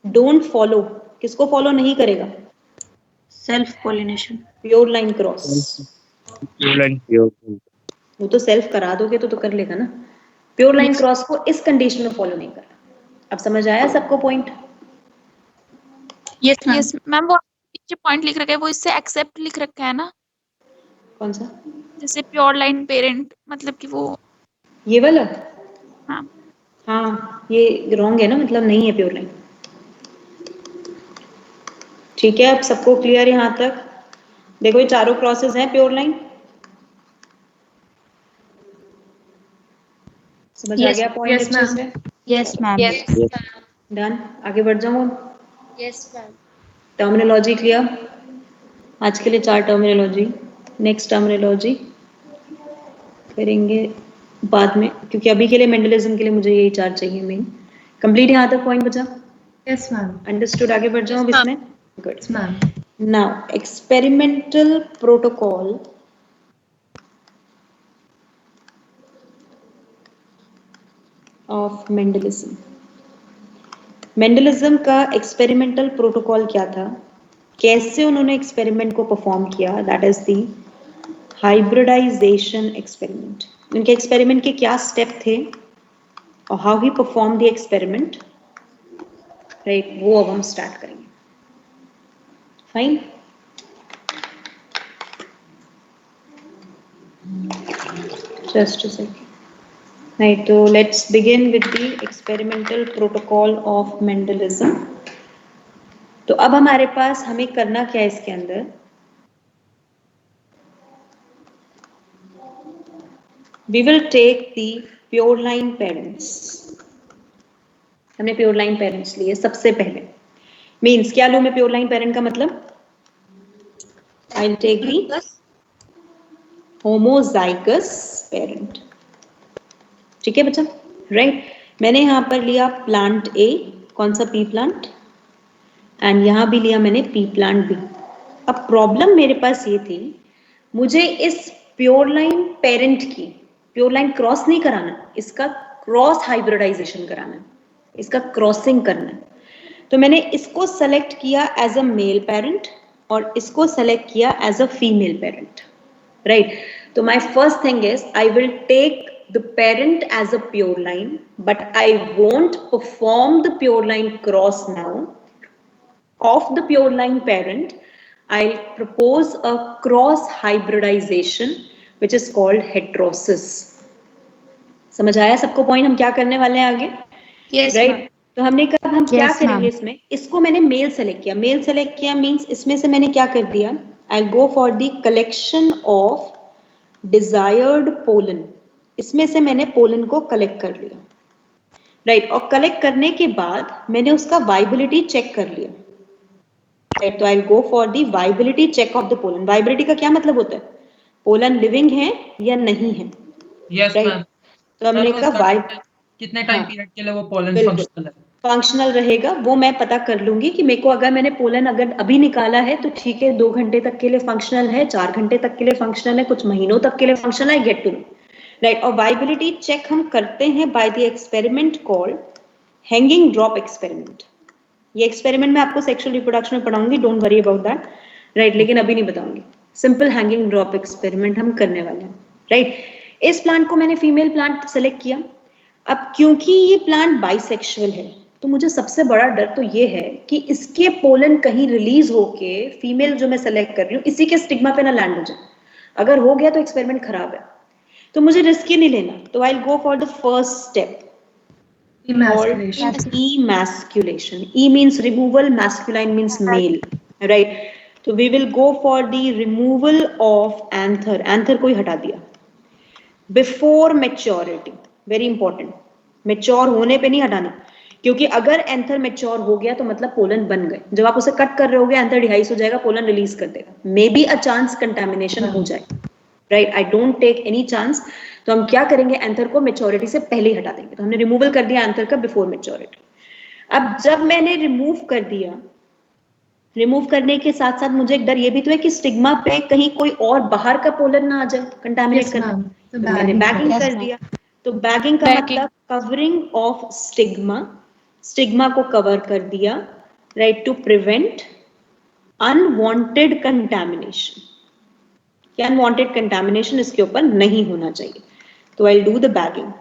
don't follow, किसको फॉलो नहीं करेगा? Self pollination, pure line cross. Pure वो तो सेल्फ करा दोगे तो कर लेगा ना। प्योर लाइन क्रॉस को इस कंडीशन में फॉलो नहीं करना। अब समझ आया सबको पॉइंट? Yes ma'am. वो पीछे पॉइंट लिख रखा है वो इससे एक्सेप्ट लिख रखा है ना? कौन सा? जैसे प्योर लाइन पेरेंट, मतलब कि वो ये वाला? हाँ, ये रॉन्ग है ना, मतलब नहीं है प्योर लाइन। ठीक है, अब सबको क्लियर यहाँ तक? देखो ये चारों क्रॉसेस हैं प्योर लाइन, समझ आ गया पॉइंट अच्छे से? Yes ma'am. डन, आगे बढ़ जाऊँ? Yes ma'am. Terminology clear? आज के लिए 4 टर्मिनोलॉजी, नेक्स्ट टर्मिनोलॉजी करेंगे बाद में, क्योंकि अभी के लिए मेंडलिज्म के लिए मुझे यही 4 चाहिए मेन। कंप्लीट यहाँ तक पॉइंट बचा? Yes ma'am. अंडरस्टूड? आगे बढ़ जाऊँ इसमें? Good ma'am. Now experimental protocol of Mendelism. Mendelism का एक्सपेरिमेंटल प्रोटोकॉल क्या था, कैसे उन्होंने एक्सपेरिमेंट को परफॉर्म किया? That is the hybridisation experiment. उनके एक्सपेरिमेंट के क्या स्टेप थे और how he perform the experiment, right? वो अब हम स्टार्ट करेंगे। Fine, just a second. Right, so let's begin with the experimental protocol of Mendelism. तो अब हमारे पास हमें करना क्या है इसके अंदर? We will take the pure line parents. हमने प्योर लाइन पेरेंट्स लिए सबसे पहले। मीन्स क्या लूं मैं प्योर लाइन पेरेंट का मतलब? I will take the homozygous parent. ठीक है बच्चा, राइट? मैंने यहाँ पर लिया प्लांट ए, कौन सा? पी प्लांट, एंड यहाँ भी लिया मैंने पी प्लांट बी। अब प्रॉब्लम मेरे पास ये थी, मुझे इस प्योर लाइन पेरेंट की प्योर लाइन क्रॉस नहीं कराना, इसका क्रॉस हाइब्रिडाइजेशन कराना, इसका क्रॉसिंग करना है। तो मैंने इसको सेलेक्ट किया एज अ मेल पेरेंट और इसको सेलेक्ट किया as a female parent, right? तो my first thing is I will take the parent as a pure line, but I won't perform the pure line cross now. Of the pure line parent, I'll propose a cross hybridization which is called heterosis. समझ आया सबको point हम क्या करने वाले हैं आगे? Yes, right? तो हमने कहा हम क्या Yes, करेंगे ma'am. इसमें, इसको मैंने मेल सेलेक्ट किया, मेल सेलेक्ट किया मींस इसमें से मैंने क्या कर दिया, I'll go for the collection of desired pollen. इसमें से मैंने पोलन को कलेक्ट कर लिया, राइट? और कलेक्ट करने के बाद मैंने उसका वाइबिलिटी चेक कर लिया, राइट? तो I go for the viability check of the pollen. Viability का क्या मतलब होता है, पोलन लिविंग है या नहीं है, राइट? तो हमने कहा कितने टाइम पीरियड के लिए वो पोलन बिल्कुल फंक्शनल है, फंक्शनल रहेगा, वो मैं पता कर लूंगी कि मेरे को अगर मैंने पोलन अगर अभी निकाला है तो ठीक है, 2 घंटे तक के लिए फंक्शनल है, 4 घंटे तक के लिए फंक्शनल है, कुछ महीनों तक के लिए functional, I get to know, right? और वाइबिलिटी चेक हम करते हैं by the experiment called hanging drop experiment. ये एक्सपेरिमेंट मैं आपको सेक्सुअल रिप्रोडक्शन में पढ़ाऊंगी, don't worry about that, right? लेकिन अभी नहीं बताऊंगी। सिंपल हैंगिंग ड्रॉप एक्सपेरिमेंट हम करने वाले हैं, राइट? इस प्लांट को मैंने फीमेल प्लांट सेलेक्ट किया। अब क्योंकि ये प्लांट बाइसेक्सुअल है तो मुझे सबसे बड़ा डर तो ये है कि इसके पोलन कहीं रिलीज होके फीमेल जो मैं सेलेक्ट कर रही हूँ इसी के स्टिग्मा पे ना लैंड हो जाए। अगर हो गया तो एक्सपेरिमेंट खराब है, तो मुझे रिस्क ही नहीं लेना। तो I go for the first step emasculation. E means removal, masculine means male, right? So we will go for the removal of anther. Anther को ही हटा दिया। Before maturity, very important. Mature होने पे नहीं हटाना, क्योंकि अगर एंथर मेच्योर हो गया तो मतलब पोलन बन गए। जब आप उसे कट कर रहे होगे एंथर डिहाइस हो जाएगा, पोलन रिलीज कर देगा, maybe a chance contamination हो जाए, right? I don't take any chance. तो हम क्या करेंगे, एंथर को मेच्योरिटी से पहले ही हटा देंगे। तो हमने रिमूवल कर दिया एंथर का बिफोर मेच्योरिटी। अब जब मैंने रिमूव कर दिया, रिमूव करने के साथ साथ मुझे एक डर ये भी तो है कि स्टिग्मा पे कहीं कोई और बाहर का पोलन ना आ जाए कंटामिनेट करना। तो मैंने बैगिंग कर दिया। तो बैगिंग का मतलब कवरिंग ऑफ स्टिग्मा, स्टिग्मा को कवर कर दिया, right? To prevent unwanted contamination, कि अनवांटेड कंटामिनेशन इसके ऊपर नहीं होना चाहिए। तो I do the bagging,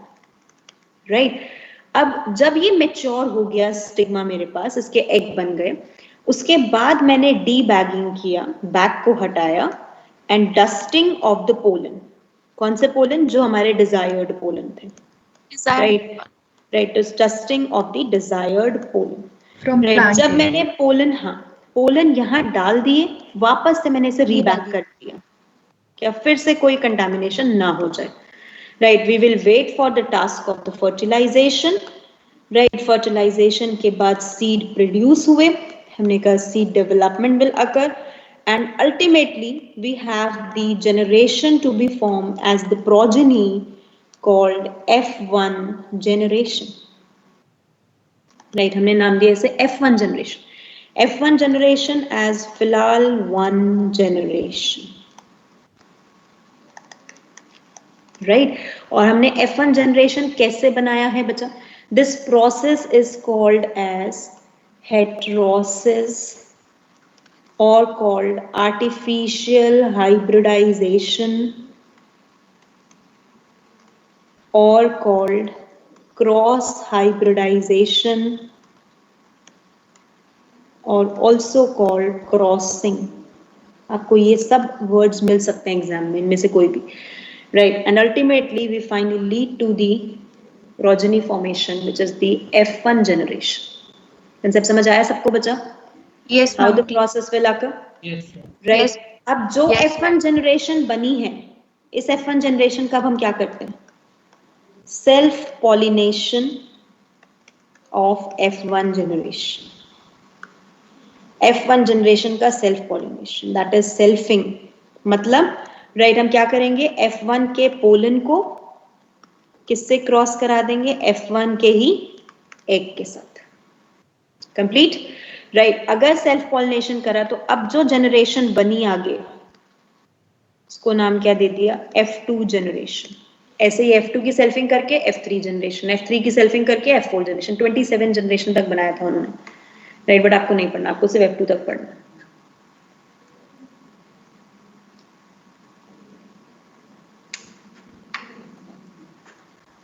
right? अब जब ये मेच्योर हो गया स्टिग्मा मेरे पास, इसके एग बन गए, उसके बाद मैंने डी बैगिंग किया, बैग को हटाया and dusting of the pollen. कौन से पोलन? जो हमारे डिजायर्ड पोलन थे, right? Right, dusting of the desired pollen, right? जब मैंने पोलन, हाँ, पोलन यहाँ डाल दिए, वापस से मैंने इसे रीबैग कर दिया, क्या फिर से कोई कंटामिनेशन ना हो जाए, right? We will wait for the task of the fertilisation, right? Fertilisation के बाद सीड प्रोड्यूस हुए, हमने कहा seed development will occur and ultimately we have the generation to be formed as the progeny called F1 generation, right? हमने नाम दिया इसे F1 generation, F1 generation as फिलहाल 1 generation, right? और हमने F1 generation कैसे बनाया है बच्चा? This process is called as heterosis or called artificial hybridization or called cross hybridization or also called crossing. आपको ये सब words मिल सकते हैं एग्जाम में, इनमें से कोई भी, right? And ultimately we finally lead to the progeny formation which is the F1 generation. concept समझ आया सबको बच्चा? Yes, how the process will occur? Yes, right? yes. अब जो F1 generation बनी है, इस F1 generation का अब हम क्या करते हैं? Self pollination of F1 generation. F1 generation का self pollination, that is selfing. मतलब, right, हम क्या करेंगे? F1 के पोलन को किससे क्रॉस करा देंगे? F1 के ही एग के साथ। Complete, right? अगर सेल्फ पॉलिनेशन करा तो अब जो जनरेशन बनी आगे, उसको नाम क्या दे दिया? F2 generation. ऐसे ही F2 की सेल्फिंग करके F3 जनरेशन, F3 की सेल्फिंग करके F4 जनरेशन, 27 जनरेशन तक बनाया था उन्होंने, राइट, बट आपको नहीं पढ़ना, आपको सिर्फ F2 तक पढ़ना।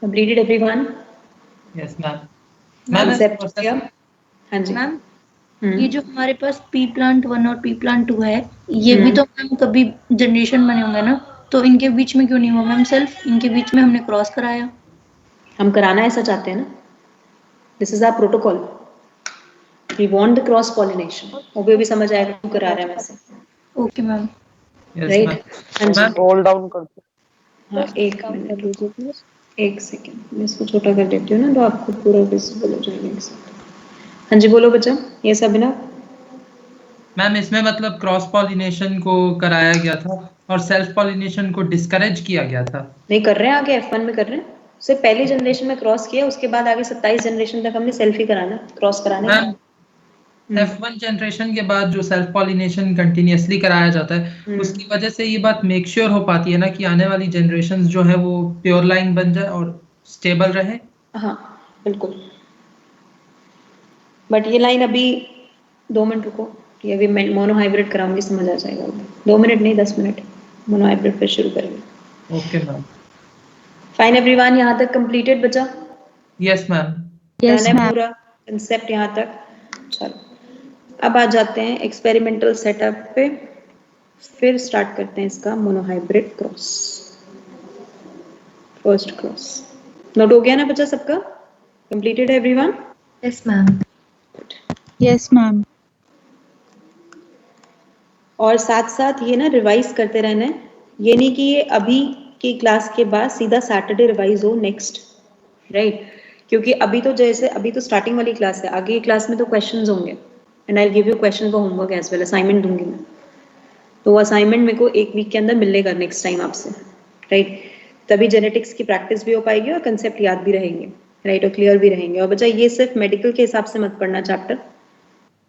Completed everyone? Yes, ma'am. Concept क्या? हाँ जी मैम, ये जो हमारे पास पी प्लांट 1 और पी प्लांट 2 है, ये भी तो मैम कभी जनरेशन बने होंगे ना, तो इनके बीच में क्यों नहीं हुआ मैम सेल्फ? इनके बीच में हमने क्रॉस कराया। हम कराना ऐसा चाहते हैं ना, this is our protocol, we want the cross pollination. वो भी समझ आएगा क्यों करा रहे हैं वैसे। Okay ma'am. राइट, हाँ जी, रोल डाउन करते हाँ एक मिनट, एक सेकेंड, मैं इसको छोटा कर देती हूँ ना तो आपको पूरा विजिबल हो जाएगा एक सेकेंड। हाँ जी बोलो बच्चा, ये सब ना मैम इसमें मतलब क्रॉस पॉलिनेशन को कराया गया था और सेल्फ पॉलिनेशन को डिस्करेज किया गया था। नहीं कर रहे हैं, आगे F1 में कर रहे हैं। सिर्फ पहली जनरेशन में क्रॉस किया, उसके बाद आगे 27 जनरेशन तक हमने सेल्फ ही कराना, क्रॉस कराने मैम F1 जनरेशन के बाद जो सेल्फ पॉलिनेशन कंटिन्यूअसली कराया जाता है, उसकी वजह से ये बात मेक श्योर हो पाती है ना कि आने वाली जनरेशंस जो है वो प्योर लाइन बन जाए और स्टेबल रहे। हाँ बिल्कुल, बट ये लाइन अभी 2 मिनट रुको, ये अभी मैं मोनो हाइब्रिड कराऊंगी, समझ आ जाएगा। 2 मिनट नहीं 10 मिनट, मोनो हाइब्रिड फिर शुरू करेंगे। Okay ma'am. फाइन एवरीवन, यहाँ तक कंप्लीटेड बचा? Yes ma'am. Yes ma'am. पूरा कंसेप्ट यहाँ तक, चलो अब आ जाते हैं एक्सपेरिमेंटल सेटअप पे, फिर स्टार्ट करते हैं इसका monohybrid cross, first cross. Note हो गया ना बच्चा सबका? Completed everyone? Yes ma'am. Yes ma'am. और साथ साथ ये ना रिवाइज करते रहना है, ये नहीं कि ये अभी की क्लास के बाद सीधा सैटरडे रिवाइज हो नेक्स्ट, राइट? क्योंकि अभी तो जैसे अभी तो स्टार्टिंग वाली क्लास है, आगे की क्लास में तो क्वेश्चंस होंगे and I give you question for homework as well, assignment दूंगी मैं, तो वो असाइनमेंट मेरे को 1 वीक के अंदर मिलेगा नेक्स्ट टाइम आपसे, राइट? तभी जेनेटिक्स की प्रैक्टिस भी हो पाएगी और कंसेप्ट याद भी रहेंगे, राइट? और क्लियर भी रहेंगे। और बच्चा ये सिर्फ मेडिकल के हिसाब से मत पढ़ना चैप्टर,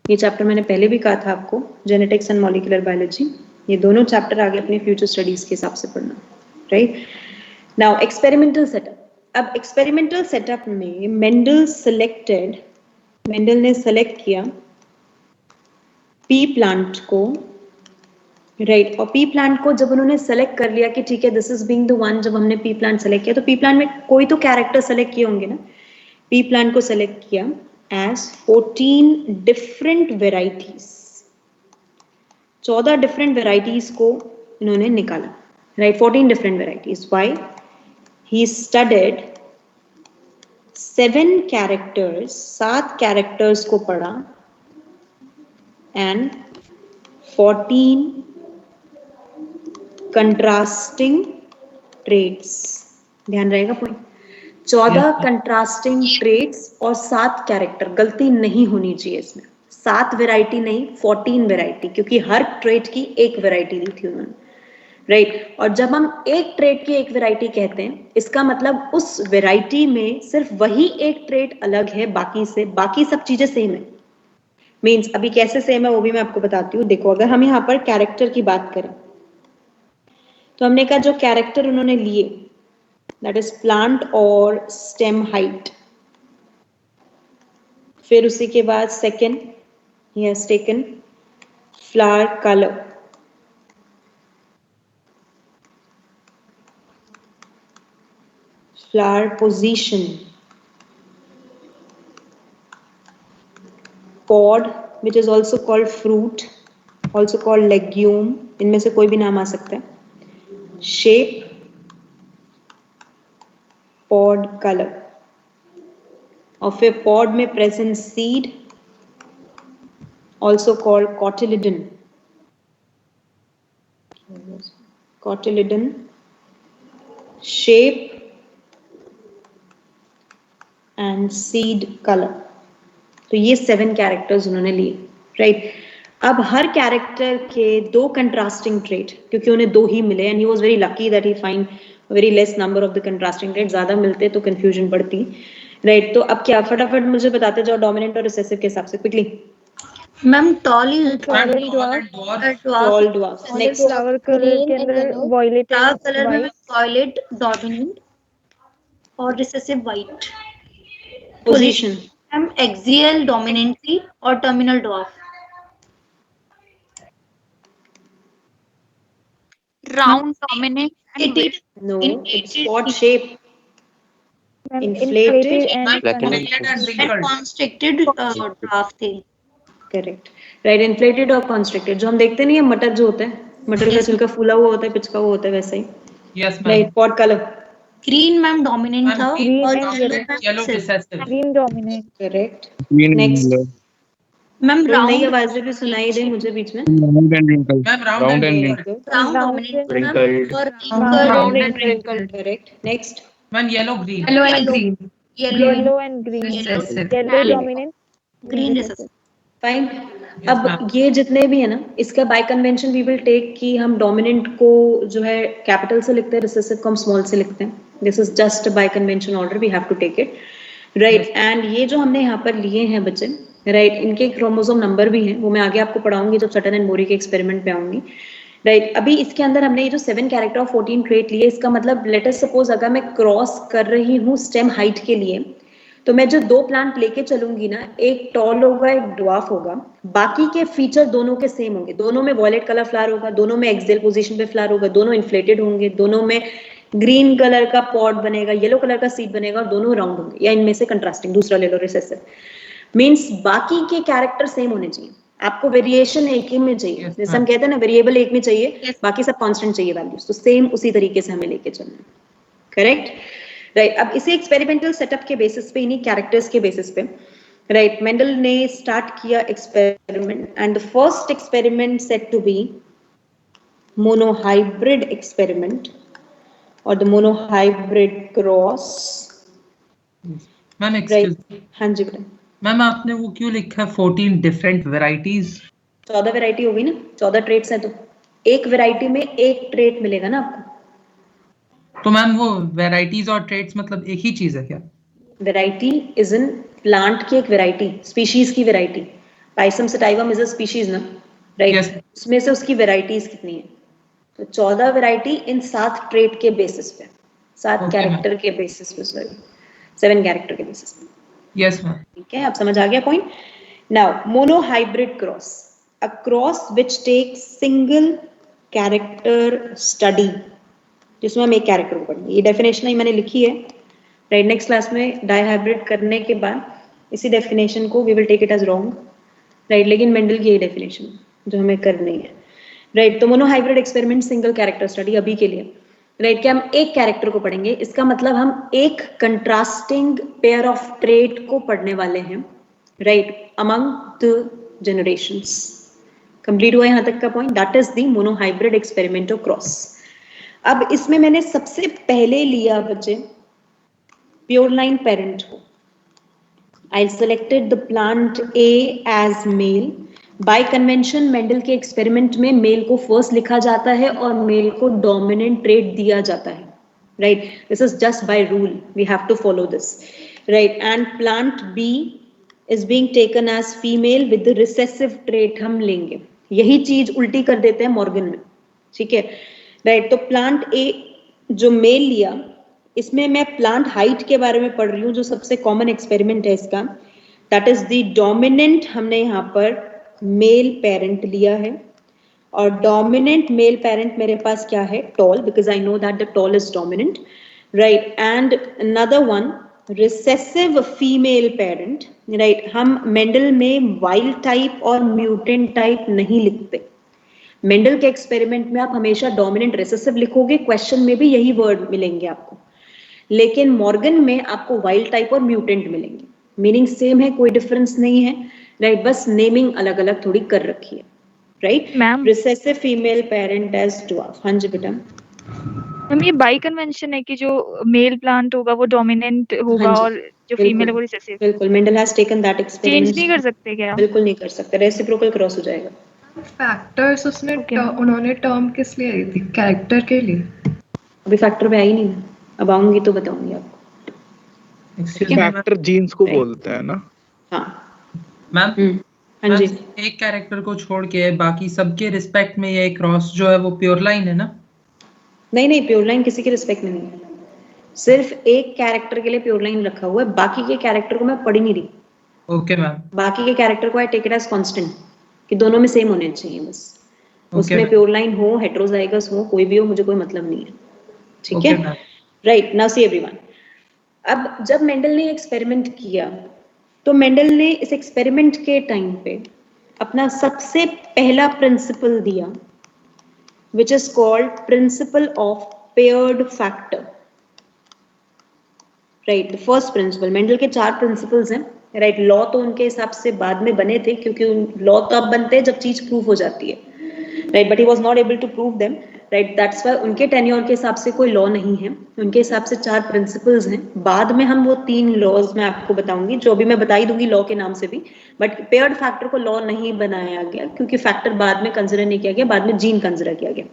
ये चैप्टर मैंने पहले भी कहा था आपको, जेनेटिक्स एंड मॉलिक्यूलर बायोलॉजी, ये दोनों चैप्टर आगे अपने फ्यूचर स्टडीज के हिसाब से पढ़ना, राइट? Now experimental setup. अब एक्सपेरिमेंटल सेटअप में मेंडल ने सेलेक्ट किया पी प्लांट को, राइट? और पी प्लांट को जब उन्होंने सेलेक्ट कर लिया कि ठीक है this is being the one, जब हमने पी प्लांट सेलेक्ट किया तो पी प्लांट में कोई तो कैरेक्टर सेलेक्ट किए होंगे ना, पी प्लांट को सेलेक्ट किया as 14 different varieties, 14 different varieties को इन्होंने निकाला, right? 14 different varieties. Why? He studied 7 characters, 7 characters को पढ़ा एंड 14 कंट्रास्टिंग ट्रेट्स, ध्यान रहेगा पॉइंट, 14 कंट्रास्टिंग ट्रेट्स और 7 कैरेक्टर, गलती नहीं होनी चाहिए इसमें, 7 वेराइटी नहीं 14 वेराइटी, क्योंकि हर ट्रेट की एक वेराइटी दी थी उन्होंने, राइट? और जब हम एक ट्रेट की एक वेराइटी कहते हैं, इसका मतलब उस वेराइटी में सिर्फ वही एक ट्रेट अलग है बाकी से, बाकी सब चीजें सेम है। मीन्स अभी कैसे सेम है वो भी मैं आपको बताती हूँ। देखो अगर हम यहाँ पर कैरेक्टर की बात करें तो हमने कहा जो कैरेक्टर उन्होंने लिए दैट इज प्लांट और स्टेम हाइट, फिर उसी के बाद second he has taken flower colour, flower position, pod which is also called fruit, also called legume, इनमें से कोई भी नाम आ सकता है, shape, pod color, और फिर pod में present seed also called cotyledon, shape and seed color। तो ये 7 कैरेक्टर्स उन्होंने लिए, राइट? अब हर कैरेक्टर के 2 कंट्रास्टिंग ट्रेट, क्योंकि उन्हें 2 ही मिले and he was very lucky that he find very less number of the contrasting trait, ज्यादा मिलते तो कंफ्यूजन बढ़ती, राइट? तो अब क्या, फटाफट मुझे बताते जाओ डोमिनेंट और रिसेसिव के हिसाब से क्विकली। Ma'am tall is tall dwarf, next flower colour के अंदर वॉयलेट फ्लावर कलर में वॉयलेट डोमिनेंट और recessive white. Position ma'am axial dominantly और terminal dwarf. Round, dominant, and No, it's pod shape. Inflated and constricted dwarf थे। Correct, right. Inflated और constricted, जो हम देखते नहीं है मटर जो होता है, मटर का छिलका फूला हुआ होता है, पिचका हुआ होता है, वैसा ही। Yes right. Pot colour green ma'am dominant था green और and yellow recessive. green dominant। Correct. Green and next yellow. Ma'am नई राउंड आवाजें भी सुनाई दे मुझे बीच में। Round and wrinkled. Ma'am Round and wrinkled. Round Round dominant and ma'am और round एक and wrinkled. Correct. Next ma'am yellow green. Yellow and green. yellow and green। Recessive. yellow dominant, green recessive। Fine. Yes, अब ma'am. ये जितने भी है ना, इसका by convention we will take कि हम डोमिनेंट को जो है कैपिटल से लिखते हैं, रिसेसिव को हम स्मॉल से लिखते हैं। This is just by convention order, we have to take it, right. And ये जो हमने यहाँ पर लिए हैं बच्चे, राइट, इनके क्रोमोसोम नंबर भी हैं, वो मैं आगे आपको पढ़ाऊंगी जब सटन एंड मोरी के एक्सपेरिमेंट पे आऊंगी, राइट। अभी इसके अंदर हमने ये जो 7 कैरेक्टर और 14 ट्रेट लिए, इसका मतलब लेट अस सपोज अगर मैं क्रॉस कर रही हूँ स्टेम हाइट के लिए, तो मैं जो 2 प्लांट लेके चलूंगी ना, एक टॉल होगा एक ड्वार्फ होगा, बाकी के फीचर दोनों के सेम होंगे, दोनों में वॉयलेट कलर फ्लावर होगा, दोनों में एक्सेल पोजीशन पे फ्लावर होगा, दोनों इन्फ्लेटेड होंगे, दोनों में ग्रीन कलर का पॉट बनेगा, येलो कलर का सीड बनेगा और दोनों राउंड होंगे, या इनमें से कंट्रास्टिंग, दूसरा ले लो रिसेसिव। मीन्स बाकी के कैरेक्टर सेम होने चाहिए, आपको वेरिएशन एक ही में चाहिए। जैसे हम कहते हैं ना वेरिएबल एक में चाहिए, बाकी सब कांस्टेंट चाहिए वैल्यूज, तो सेम उसी तरीके से हमें लेके चलना है, करेक्ट, राइट। अब इसे एक्सपेरिमेंटल सेटअप के बेसिस पे, इन्हीं कैरेक्टर्स के बेसिस पे, राइट, मेंडल ने स्टार्ट किया experiment, and the first experiment said to be monohybrid experiment और the monohybrid cross. Ma'am excuse me. हाँ जी बेटा। मैम आपने वो क्यों लिखा है 14 डिफरेंट वेराइटीज? 14 वेराइटी होगी ना, 14 ट्रेट्स हैं, तो एक वेराइटी में एक ट्रेट मिलेगा ना आपको। तो मैम वो वेराइटीज और ट्रेट्स मतलब एक ही चीज है क्या? वेराइटी इज इन प्लांट की एक वेराइटी, स्पीशीज की variety. Pisum sativum is a species ना, राइट। Yes. उसमें से उसकी वेराइटीज कितनी है? तो 14 वेराइटी इन 7 ट्रेट के बेसिस पे, 7 Okay, कैरेक्टर के बेसिस पे, सॉरी 7 कैरेक्टर के बेसिस पे। Yes ma'am. ठीक है, आप समझ आ गया point. Now monohybrid cross, a cross which takes single character study, जिसमें हम एक कैरेक्टर को पढ़ेंगे। ये डेफिनेशन ही मैंने लिखी है, राइट। नेक्स्ट क्लास में डाइहाइब्रिड करने के बाद इसी डेफिनेशन को we will take it as wrong, right, लेकिन मेंडल की ये डेफिनेशन जो हमें करनी है, राइट। तो monohybrid experiment single character study अभी के लिए, राइट, कि हम एक कैरेक्टर को पढ़ेंगे, इसका मतलब हम एक कंट्रास्टिंग पेयर ऑफ ट्रेट को पढ़ने वाले हैं, right, among the generations. Complete हुआ यहाँ तक का point, that is the monohybrid experiment of cross. अब इसमें मैंने सबसे पहले लिया बच्चे प्योर लाइन पेरेंट को। I selected the plant A as male. Bye convention Mendel के एक्सपेरिमेंट में मेल को फर्स्ट लिखा जाता है और मेल को डोमिनेंट ट्रेट दिया जाता है, right. This is just by rule, we have to follow this, right. And plant B is being taken as female with the recessive trait हम लेंगे। यही चीज उल्टी कर देते हैं मॉर्गन में, ठीक है, राइट। तो प्लांट A जो मेल लिया, इसमें मैं प्लांट हाइट के बारे में पढ़ रही हूँ, जो सबसे कॉमन एक्सपेरिमेंट है इसका, दैट इज द डोमिनेंट। हमने यहाँ पर मेल पेरेंट लिया है और डोमिनेंट मेल पेरेंट मेरे पास क्या है? Tall, because I know that the tall is dominant, right. And another one recessive female parent, right. हम मेंडल में वाइल्ड टाइप और म्यूटेंट टाइप नहीं लिखते। मेंडल के एक्सपेरिमेंट में आप हमेशा डोमिनेंट रिसेसिव लिखोगे, क्वेश्चन में भी यही वर्ड मिलेंगे आपको, लेकिन मॉर्गन में आपको वाइल्ड टाइप और म्यूटेंट मिलेंगे। मीनिंग सेम है, कोई डिफरेंस नहीं है, राइट, बस नेमिंग अलग अलग थोड़ी कर रखी है, right. Ma'am recessive female parent as dwarf. हाँ जी बेटा। मैम ये बाई कन्वेंशन है कि जो मेल प्लांट होगा वो डोमिनेंट होगा हाँ जी, और जो फीमेल है वो रिसेसिव। बिल्कुल, Mendel has taken that experiment. Change नहीं कर सकते क्या? बिल्कुल नहीं कर सकते, रेसिप्रोकल क्रॉस हो जाएगा। फैक्टर्स उसने उन्होंने टर्म किस लिए ली थी? कैरेक्टर के लिए? अभी फैक्टर पे आई नहीं, अब आऊंगी तो बताऊंगी आपको। फैक्टर जीन्स को बोलते हैं ना? हाँ मैम। हाँ जी। एक कैरेक्टर को छोड़ के बाकी सबके रिस्पेक्ट में ये क्रॉस जो है वो प्योर लाइन है ना? नहीं नहीं, प्योर लाइन किसी के रिस्पेक्ट में नहीं है, सिर्फ एक कैरेक्टर के लिए प्योर लाइन रखा हुआ है, बाकी के कैरेक्टर को मैं पढ़ ही नहीं रही। Okay ma'am. बाकी के कैरेक्टर को I take it as constant कि दोनों में सेम होने चाहिए बस। उसमें ma'am. प्योर लाइन हो, हेटेरोजाइगस हो, कोई भी हो, मुझे कोई मतलब नहीं है। ठीक है, ma'am. Right. Now see everyone, अब जब मेंडल ने एक्सपेरिमेंट किया तो मेंडल ने इस एक्सपेरिमेंट के टाइम पे अपना सबसे पहला प्रिंसिपल दिया, which is called principle of paired factor. Right, the first principle. Mendel के 4 प्रिंसिपल्स हैं, राइट। लॉ तो उनके हिसाब से बाद में बने थे, क्योंकि लॉ तब बनते हैं जब चीज प्रूव हो जाती है, right, but he was not able to prove them, right. That's why उनके टेन्योर के हिसाब से कोई लॉ नहीं है, उनके हिसाब से 4 प्रिंसिपल्स हैं। बाद में हम वो 3 लॉज मैं आपको बताऊंगी, जो भी मैं बता ही दूंगी लॉ के नाम से भी, बट पेयर्ड फैक्टर को लॉ नहीं बनाया गया, क्योंकि फैक्टर बाद में कंसिडर नहीं किया गया, बाद में जीन कंसिडर किया गया।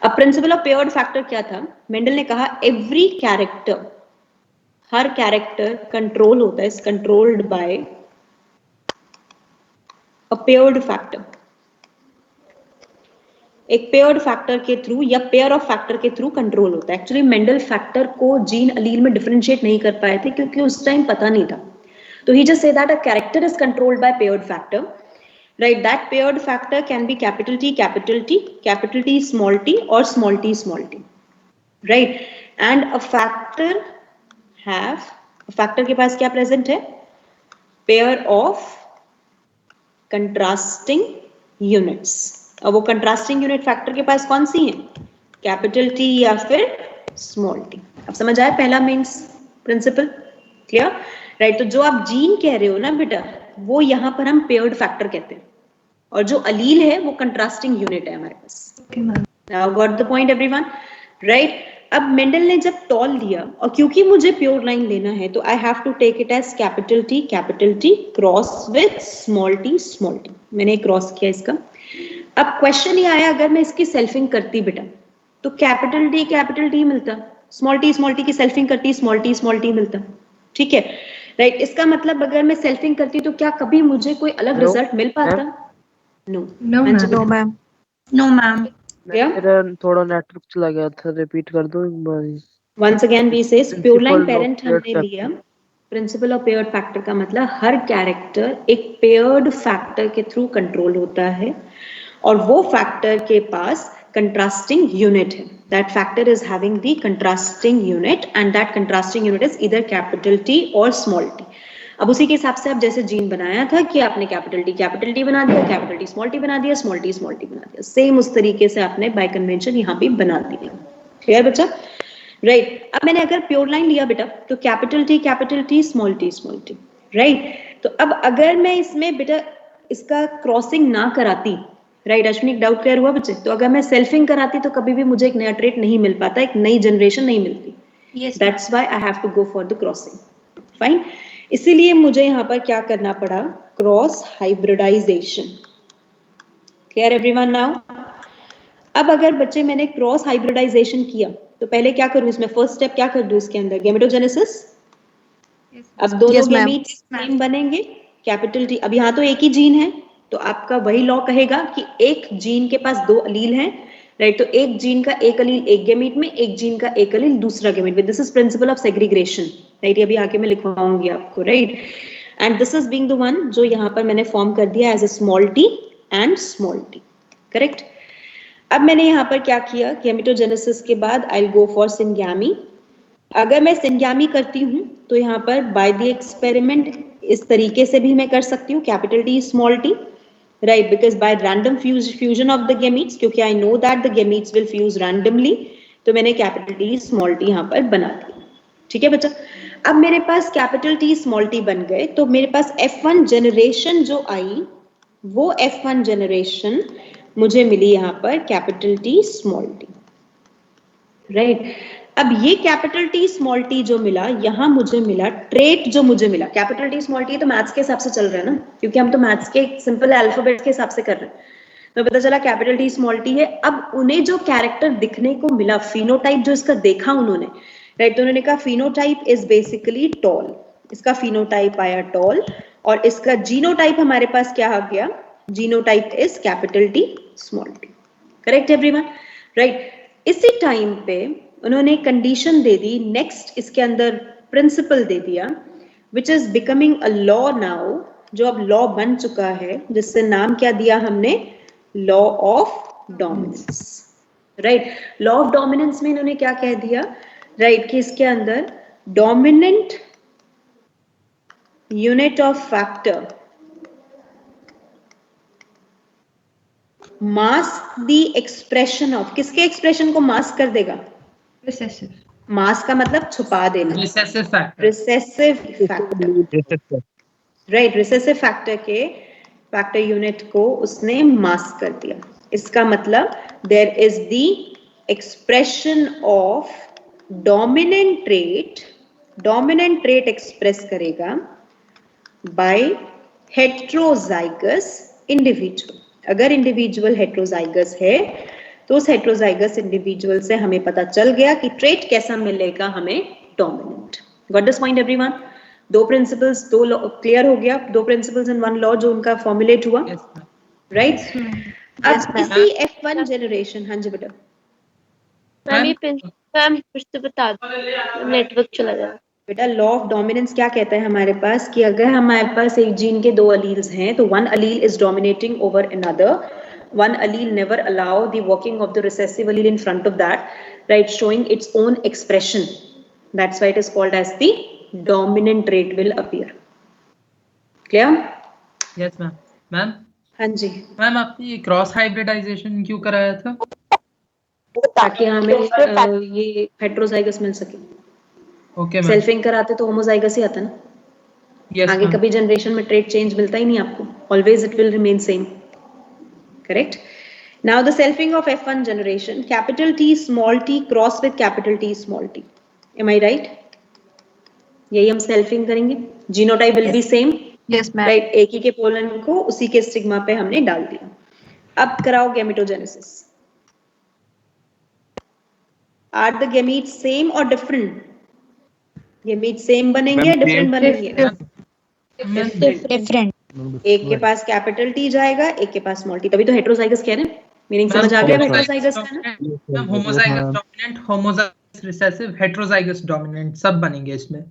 अब प्रिंसिपल ऑफ पेयर्ड फैक्टर क्या था? मेंडल ने कहा एवरी कैरेक्टर, हर कैरेक्टर कंट्रोल होता है, is controlled bye a paired factor. एक पेयर्ड फैक्टर के थ्रू या पेयर ऑफ फैक्टर के थ्रू कंट्रोल होता है। एक्चुअली मेंडल फैक्टर को जीन अलील में डिफरेंशिएट नहीं कर पाए थे, क्योंकि उस टाइम पता नहीं था। तो he just said that a character is controlled by paired factor, right? That paired factor can be capital T, capital T, small t, or small t, right? And a factor के पास क्या present है? Pair of contrasting units. अब वो contrasting unit factor के पास कौन सी है? capital T या फिर small t. अब समझ आया पहला means principle? Clear? Right? तो जो आप जीन कह रहे हो ना बेटा, वो यहाँ पर हम paired factor कहते हैं, और जो अलील है वो कंट्रास्टिंग यूनिट है हमारे पास। Now got the point everyone, right? अब मेंडल ने जब टॉल दिया, और क्योंकि मुझे प्योर लाइन लेना है, तो I have to take it as capital T cross with small T. मैंने क्रॉस किया इसका। अब क्वेश्चन ये आया, अगर मैं इसकी सेल्फिंग करती बेटा, तो कैपिटल टी मिलता, स्मॉल टी की सेल्फिंग करती, स्मॉल टी मिलता। ठीक है, राइट? इसका मतलब अगर मैं सेल्फिंग करती तो क्या कभी मुझे कोई अलग रिजल्ट मिल पाता? No. No, ma'am. No, ma'am. Yeah. मेरा थोड़ा नेटवर्क चला गया था, रिपीट कर दो एक बार। Once again we say pure line parent हमने factor. लिया। प्रिंसिपल ऑफ पेयर्ड फैक्टर का मतलब हर कैरेक्टर एक पेयर्ड फैक्टर के थ्रू कंट्रोल होता है, और वो फैक्टर के पास कंट्रास्टिंग यूनिट है। That factor is having the contrasting unit, and that contrasting unit is either capital T or small t. अब उसी के हिसाब से आप जैसे जीन बनाया था कि आपने कैपिटल टी बना दिया, कैपिटल टी बना दिया, स्मॉल टी बना दिया, सेम उस तरीके से आपने बाय कन्वेंशन यहाँ भी बना दिया। क्लियर बच्चा? राइट। अब मैंने अगर प्योर लाइन लिया बेटा, तो capital T, small T, right? तो अब अगर मैं इसमें बेटा इसका क्रॉसिंग ना कराती, राइट अश्विनी, एक डाउट क्लियर हुआ बच्चे? तो अगर मैं सेल्फिंग कराती तो कभी भी मुझे एक नया ट्रेट नहीं मिल पाता, एक नई जनरेशन नहीं मिलती। That's why I have to go for the crossing. Fine, इसीलिए मुझे यहाँ पर क्या करना पड़ा? Cross hybridisation. Clear everyone now? अब अगर बच्चे मैंने क्रॉस हाइब्रिडाइजेशन किया, तो पहले क्या करूं इसमें? फर्स्ट स्टेप क्या कर दूं इसके अंदर? गैमेटोजेनेसिस। अब दोनों गैमीट्स सेम बनेंगे, कैपिटल टी। अब यहाँ तो एक ही जीन है, तो आपका वही लॉ कहेगा कि एक जीन के पास 2 अलील हैं, राइट? तो एक जीन का एक अलील एक गैमीट में, एक जीन का एक अलील दूसरा गैमीट में। This is principle of segregation, right? ये अभी आगे मैं लिखवाऊंगी आपको, right? And this is being the one जो यहाँ पर मैंने फॉर्म कर दिया as a small T and small T, correct? अब मैंने यहाँ पर क्या किया? गैमेटोजेनेसिस के बाद I will go for syngamy. अगर मैं सिंगैमी करती हूँ तो यहाँ पर बाय द एक्सपेरिमेंट इस तरीके से भी मैं कर सकती हूँ, capital T small T, right? Because by random fusion of the gametes, क्योंकि I know that the gametes will fuse randomly, तो मैंने कैपिटल टी स्मॉल टी यहाँ पर बना दिया। ठीक है बच्चा? अब मेरे पास कैपिटल टी स्मॉल टी बन गए, तो मेरे पास F1 जनरेशन जो आई, वो F1 जनरेशन मुझे मिली यहाँ पर capital T small T, right? अब ये कैपिटल टी स्मॉल टी जो मिला, यहाँ मुझे मिला ट्रेट जो मुझे मिला। कैपिटल टी स्मॉल टी तो मैथ्स के हिसाब से चल रहा है ना, क्योंकि हम तो मैथ्स के सिंपल अल्फाबेट के हिसाब से कर रहे हैं, तो पता चला कैपिटल टी स्मॉल टी है। अब उन्हें जो कैरेक्टर दिखने को मिला, फिनोटाइप जो इसका देखा उन्होंने, राइट? तो उन्होंने कहा फिनोटाइप इज बेसिकली टॉल। इसका फिनोटाइप आया टॉल, और इसका जीनोटाइप हमारे पास क्या आ गया? Genotype is capital T small T. Correct everyone? Right. इसी टाइम पे उन्होंने कंडीशन दे दी, नेक्स्ट इसके अंदर प्रिंसिपल दे दिया, which is becoming a law now, जो अब लॉ बन चुका है, जिससे नाम क्या दिया हमने, law of dominance, right. Law of dominance में इन्होंने क्या कह दिया, राइट, कि इसके अंदर dominant unit of factor mask the expression of, किसके एक्सप्रेशन को मास्क कर देगा, रिसेसिव। मास्क का मतलब छुपा देना, recessive factor, recessive factor, right, recessive factor के फैक्टर यूनिट को उसने मास्क कर दिया। इसका मतलब there is the expression of dominant trait express करेगा बाय हेट्रोजाइगस इंडिविजुअल। अगर इंडिविजुअल हेट्रोजाइगस है तो उस हेट्रोजाइगस इंडिविजुअल से हमें पता चल गया कि ट्रेट कैसा मिलेगा हमें, dominant. Got this point everyone? दो प्रिंसिपल्स, दो लॉ क्लियर हो गया, दो प्रिंसिपल्स इन वन लॉ जो उनका फॉर्मुलेट हुआ, राइट। अब इसी F1 जनरेशन, हाँ जी बेटा। मैम फिर से बता दो, नेटवर्क चला गया। बेटा लॉ ऑफ डोमिनेंस क्या कहता है हमारे पास, कि अगर हमारे पास एक जीन के दो अलील्स हैं तो one Aleel is dominating over another, one allele never allow the working of the recessive allele in front of that, right, showing its own expression. That's why it is called as the dominant trait will appear. Clear? Yes ma'am. Ma'am, हाँ जी ma'am आपने cross hybridisation क्यों कराया था? ताकि हमें ये heterozygous मिल सके। Okay ma'am. सेल्फिंग कराते तो होमोजाइगस ही आता ना। Yes, आगे ma'am. कभी जनरेशन में ट्रेट चेंज मिलता ही नहीं आपको, always it will remain same. Correct? Now the selfing of F1 generation, capital T small t cross with capital T small t. Am I right? यही हम selfing करेंगे। Genotype will be same. Yes, ma'am. Right? एक ही के pollen को उसी के stigma पे हमने डाल दिया। अब कराओ gametogenesis. Are the gametes same or different? Gametes same बनेंगे, different बनेंगे? डिफरेंट। एक के पास कैपिटल टी जाएगा, एक के पास स्मॉल टी, तभी तो हेट्रोजाइगस कह रहे हैं। मीनिंग समझ आ गया हेट्रोजाइगस का ना? Ma'am homozygous dominant, homozygous recessive, heterozygous dominant सब बनेंगे इसमें।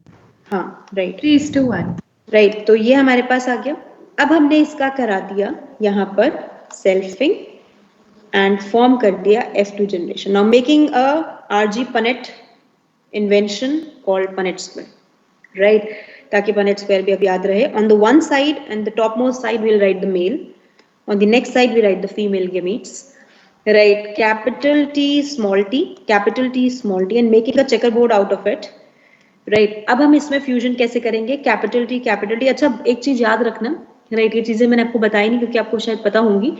हाँ राइट, 3:1, राइट। तो ये हमारे पास आ गया। अब हमने इसका करा दिया यहाँ पर सेल्फिंग एंड फॉर्म कर दिया F2 generation. Now making a RG Punnett invention called Punnett square, right? ताकि Punnett square भी अब याद रहे। On the one side and the topmost side we'll write the male, on the next side we write the female gametes, right? Capital T small t, capital T small t, and making a checkerboard out of it, right? अब हम इसमें fusion कैसे करेंगे, capital T capital T. अच्छा एक चीज याद रखना, राइट, ये चीजें मैंने आपको बताई नहीं क्योंकि आपको शायद पता होंगी।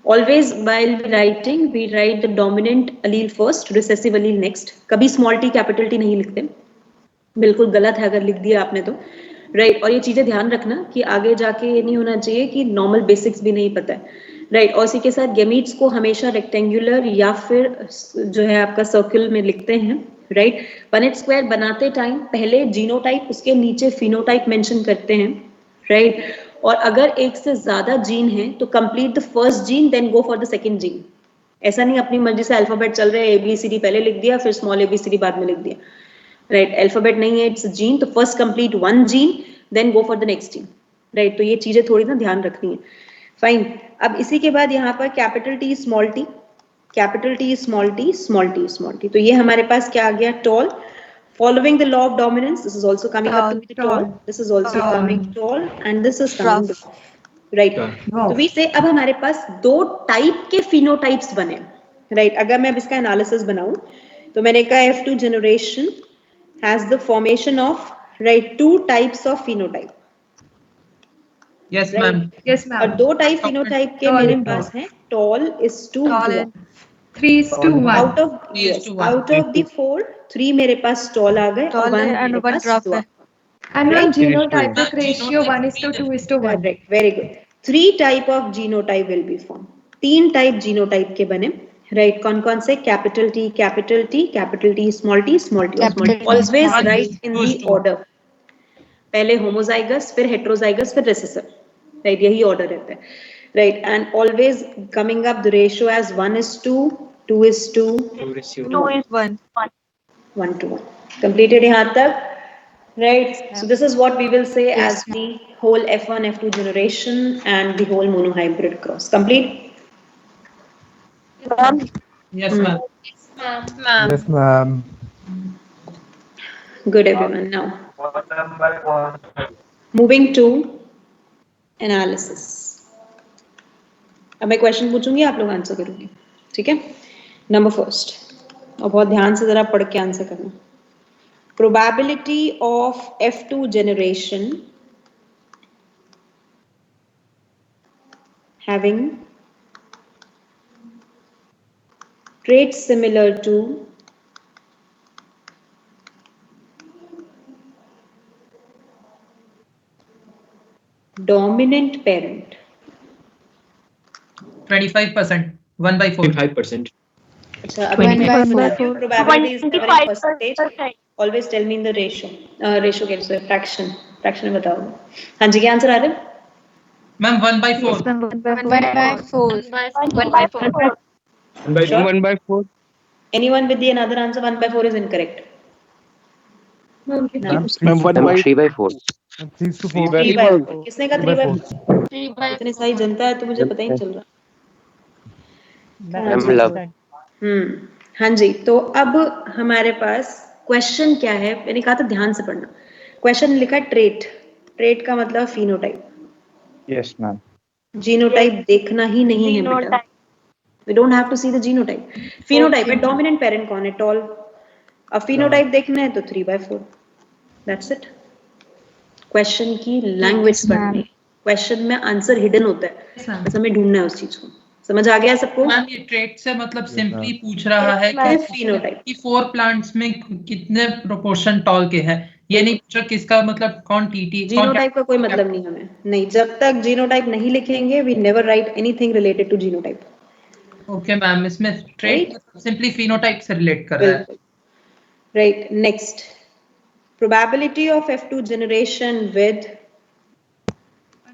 Always while writing we write the dominant allele first, recessive allele next. कभी small t capital T नहीं लिखते, बिल्कुल गलत है अगर लिख दिया आपने तो, राइट। और ये चीजें ध्यान रखना कि आगे जाके ये नहीं होना चाहिए कि नॉर्मल बेसिक्स भी नहीं पता है, राइट। और इसी के साथ गेमीट्स को हमेशा रेक्टेंगुलर या फिर जो है आपका सर्कल में लिखते हैं, राइट। पनेट स्क्वायर बनाते टाइम पहले जीनोटाइप, उसके नीचे फिनोटाइप मेंशन करते हैं, राइट। और अगर एक से ज्यादा जीन है तो complete the first gene then go for the second gene. ऐसा नहीं अपनी मर्जी से अल्फाबेट चल रहे हैं, ABCD पहले लिख दिया फिर स्मॉल ABCD बाद में लिख दिया, राइट। अल्फाबेट नहीं है, इट्स जीन, तो first complete one gene then go for the next gene, right. तो ये चीजें थोड़ी ना ध्यान रखनी है, फाइन। अब इसी के बाद यहाँ पर capital T small t, capital T small t, small t small t। तो ये हमारे पास क्या आ गया, toll. Following the law of dominance, this is also coming up to be the tall. This is also coming tall, and this is coming right. तो we say अब हमारे पास दो टाइप के phenotypes बने, right? अगर मैं अब इसका एनालिसिस बनाऊं तो मैंने कहा F2 generation has the formation of, right, two types of phenotype. Yes ma'am. Yes ma'am. और दो टाइप phenotype के मेरे पास हैं, tall is to 3:1. out of the 4, 3 मेरे पास tall आ गए और 1 मेरे पास dwarf। And on genotypic ratio 1:2:1. Right, very good. 3 type of genotype will be formed. 3 type genotype के बने, right? कौन कौन से, capital T, capital T, capital T, small t, small t, small t. Always write in the order. पहले homozygous, फिर heterozygous, फिर recessive, right? यही order रहता है, right? And always coming up the ratio as 1:2, 2:1, 1:1. Completed यहाँ तक? Right. So this is what we will say as the whole F1, F2 generation and the whole monohybrid cross. Complete? Yes, ma'am. Yes, ma'am. Good, everyone. Now, moving to analysis. अब मैं question पूछूंगी, आप लोग answer करोगे, ठीक है? Number first, और बहुत ध्यान से जरा पढ़ के आंसर करना. Probability of F2 generation having traits similar to dominant parent. 25%, 1/4. 25%. अच्छा, अभी 1/4. Probability is never in percentage. Always tell me in the ratio. Ratio कैसे? Fraction. Fraction में बताओ. हाँ जी, क्या आंसर आ रहा है? Ma'am 1/4. 1/4. Anyone with the another answer? 1/4 is incorrect. Ma'am, 3/4. 3/4. किसने कहा 3/4? इतनी सारी जनता है तो मुझे पता ही नहीं चल रहा. हाँ जी, तो अब हमारे पास क्वेश्चन क्या है? मैंने कहा था ध्यान से पढ़ना. क्वेश्चन लिखा है ट्रेट. ट्रेट का मतलब फिनोटाइप. Yes, ma'am. जीनोटाइप देखना ही नहीं है बेटा. We don't have to see the genotype. Phenotype है, dominant parent कौन है? Tall. अब phenotype देखना है तो 3/4. That's it. क्वेश्चन की लैंग्वेज पढ़नी. क्वेश्चन में आंसर हिडन होता है, बस हमें ढूंढना है उस चीज को. समझ आ गया सबको? मैम ये ट्रेट से मतलब सिंपली पूछ रहा है कि फिनोटाइप कि 4 प्लांट्स में कितने प्रोपोर्शन टॉल के हैं. ये नहीं पूछा किसका मतलब कौन टीटी. जीनोटाइप का कोई मतलब नहीं हमें. नहीं, जब तक जीनोटाइप नहीं लिखेंगे we never write anything related to genotype. Okay ma'am, इसमें ट्रेट सिंपली फिनोटाइप से रिलेट कर रहा है. Right. Next, probability of F2 generation with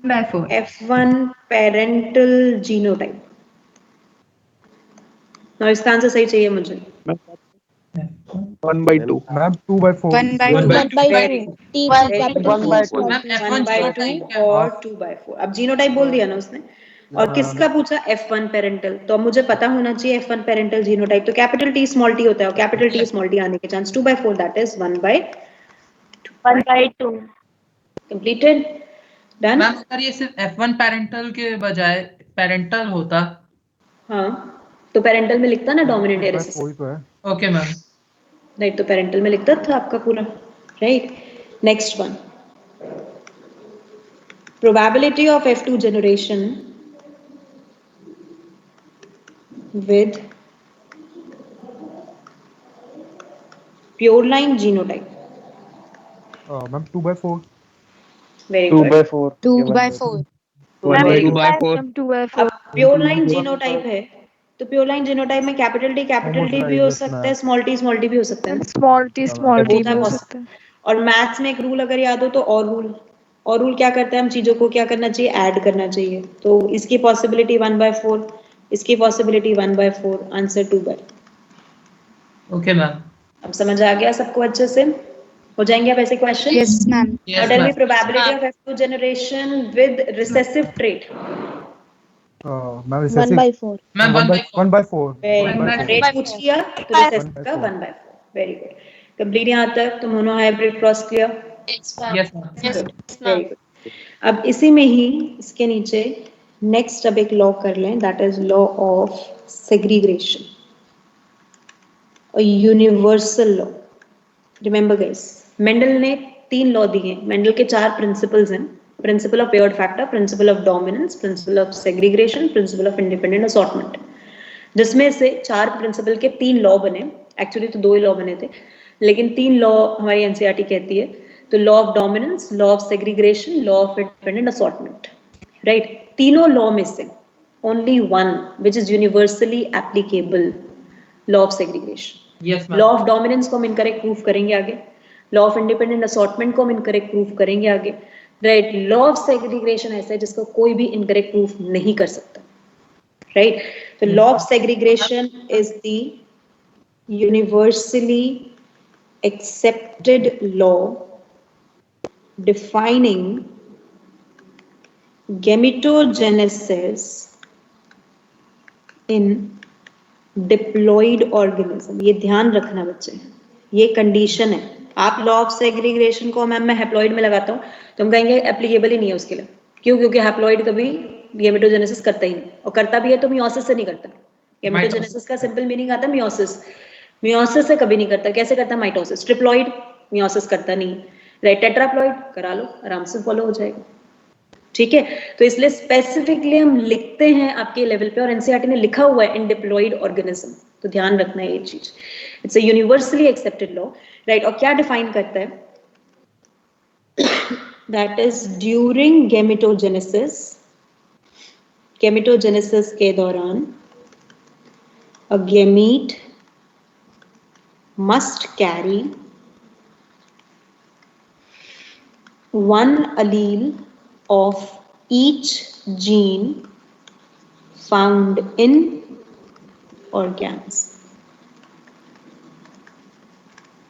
1/4. F1 parental genotype. now इसका आंसर सही चाहिए मुझे. 1/2. मैम 2/4. 1/2 और 2/4. अब जीनोटाइप बोल दिया ना उसने. और किसका पूछा? F1 parental. तो अब मुझे पता होना चाहिए F1 पेरेंटल जीनोटाइप. तो कैपिटल T स्मॉल t होता है और कैपिटल T स्मॉल t आने के chance 2/4. That is 1/2. Completed. Done. Ma'am अगर ये सिर्फ F1 पेरेंटल के बजाय पेरेंटल होता, हाँ, तो पेरेंटल में लिखता ना डोमिनेंट एरिस. Okay ma'am. राइट, तो पेरेंटल में लिखता था आपका पूरा. Right. Next one, probability of F2 generation with pure line genotype. Ma'am 2/4. Very good. 2/4. 2/4. 2/4. अब प्योर लाइन जीनोटाइप है तो प्योर लाइन जीनोटाइप में कैपिटल टी भी हो सकता है, स्मॉल टी भी हो सकता है. स्मॉल टी भी हो सकता है. और मैथ्स में एक रूल अगर याद हो तो और रूल क्या करता है? हम चीजों को क्या करना चाहिए? ऐड करना चाहिए. तो इसकी पॉसिबिलिटी 1/4, इसकी पॉसिबिलिटी 1/4. आंसर 2/4. Okay ma'am. अब समझ आ गया सबको अच्छे से? हो जाएंगे अब ऐसे question? Yes ma'am. Now tell me probability of F2 generation with recessive trait. Ma'am recessive 1/4. Ma'am 1/4. Trait पूछ लिया तो recessive का 1/4. Very good. कंप्लीट यहाँ तक. तो mono hybrid cross clear? Yes ma'am. Very good. अब इसी में ही इसके नीचे नेक्स्ट अब एक लॉ कर लें. That is law of segregation, और universal law. Remember guys, Mendel ने 3 लॉ दिए. मेंडल के 4 प्रिंसिपल्स हैं. Principle of paired factor, principle of dominance, principle of segregation, principle of independent assortment. जिसमें से 4 प्रिंसिपल के 3 लॉ बने. एक्चुअली तो 2 ही लॉ बने थे, लेकिन 3 लॉ हमारी एनसीईआरटी कहती है. तो law of dominance, law of segregation, law of independent assortment. Right. तीनों लॉ में से only one which is universally applicable, law of segregation. Law of dominance को हम इनकरेक्ट प्रूफ करेंगे आगे. लॉ ऑफ इंडिपेंडेंट असॉर्टमेंट को हम इनकरेक्ट प्रूफ करेंगे आगे. राइट. लॉ ऑफ सेग्रीगेशन ऐसा है जिसको कोई भी इनकरेक्ट प्रूफ नहीं कर सकता. राइट. तो law of segregation is the universally accepted law defining gametogenesis in diploid organism। ये ध्यान रखना बच्चे, ये कंडीशन है। आप लॉ ऑफ सेग्रीगेशन को मैम मैं हैप्लॉइड में लगाता हूँ तो हम कहेंगे एप्लीकेबल ही नहीं है उसके लिए। क्यों? क्योंकि हैप्लॉइड कभी गैमेटोजेनेसिस करता ही नहीं, और करता भी है तो मियोसिस से नहीं करता। गैमेटोजेनेसिस का सिंपल मीनिंग आता है मियोसिस, मियोसिस से कभी नहीं करता। कैसे करता है? माइटोसिस। ट्रिप्लॉइड मियोसिस करता नहीं, राइट। टेट्राप्लॉइड करा लो, आराम से फॉलो हो जाएगा, ठीक है। तो इसलिए स्पेसिफिकली हम लिखते हैं आपके लेवल पे, और एनसीईआरटी ने लिखा हुआ है इन डिप्लॉइड ऑर्गेनिज्म, तो ध्यान रखना है ये चीज। It's a universally accepted law, right. और क्या डिफाइन करता है? That is during gametogenesis, gametogenesis के दौरान अ gamete must carry one allele of each gene found in organism।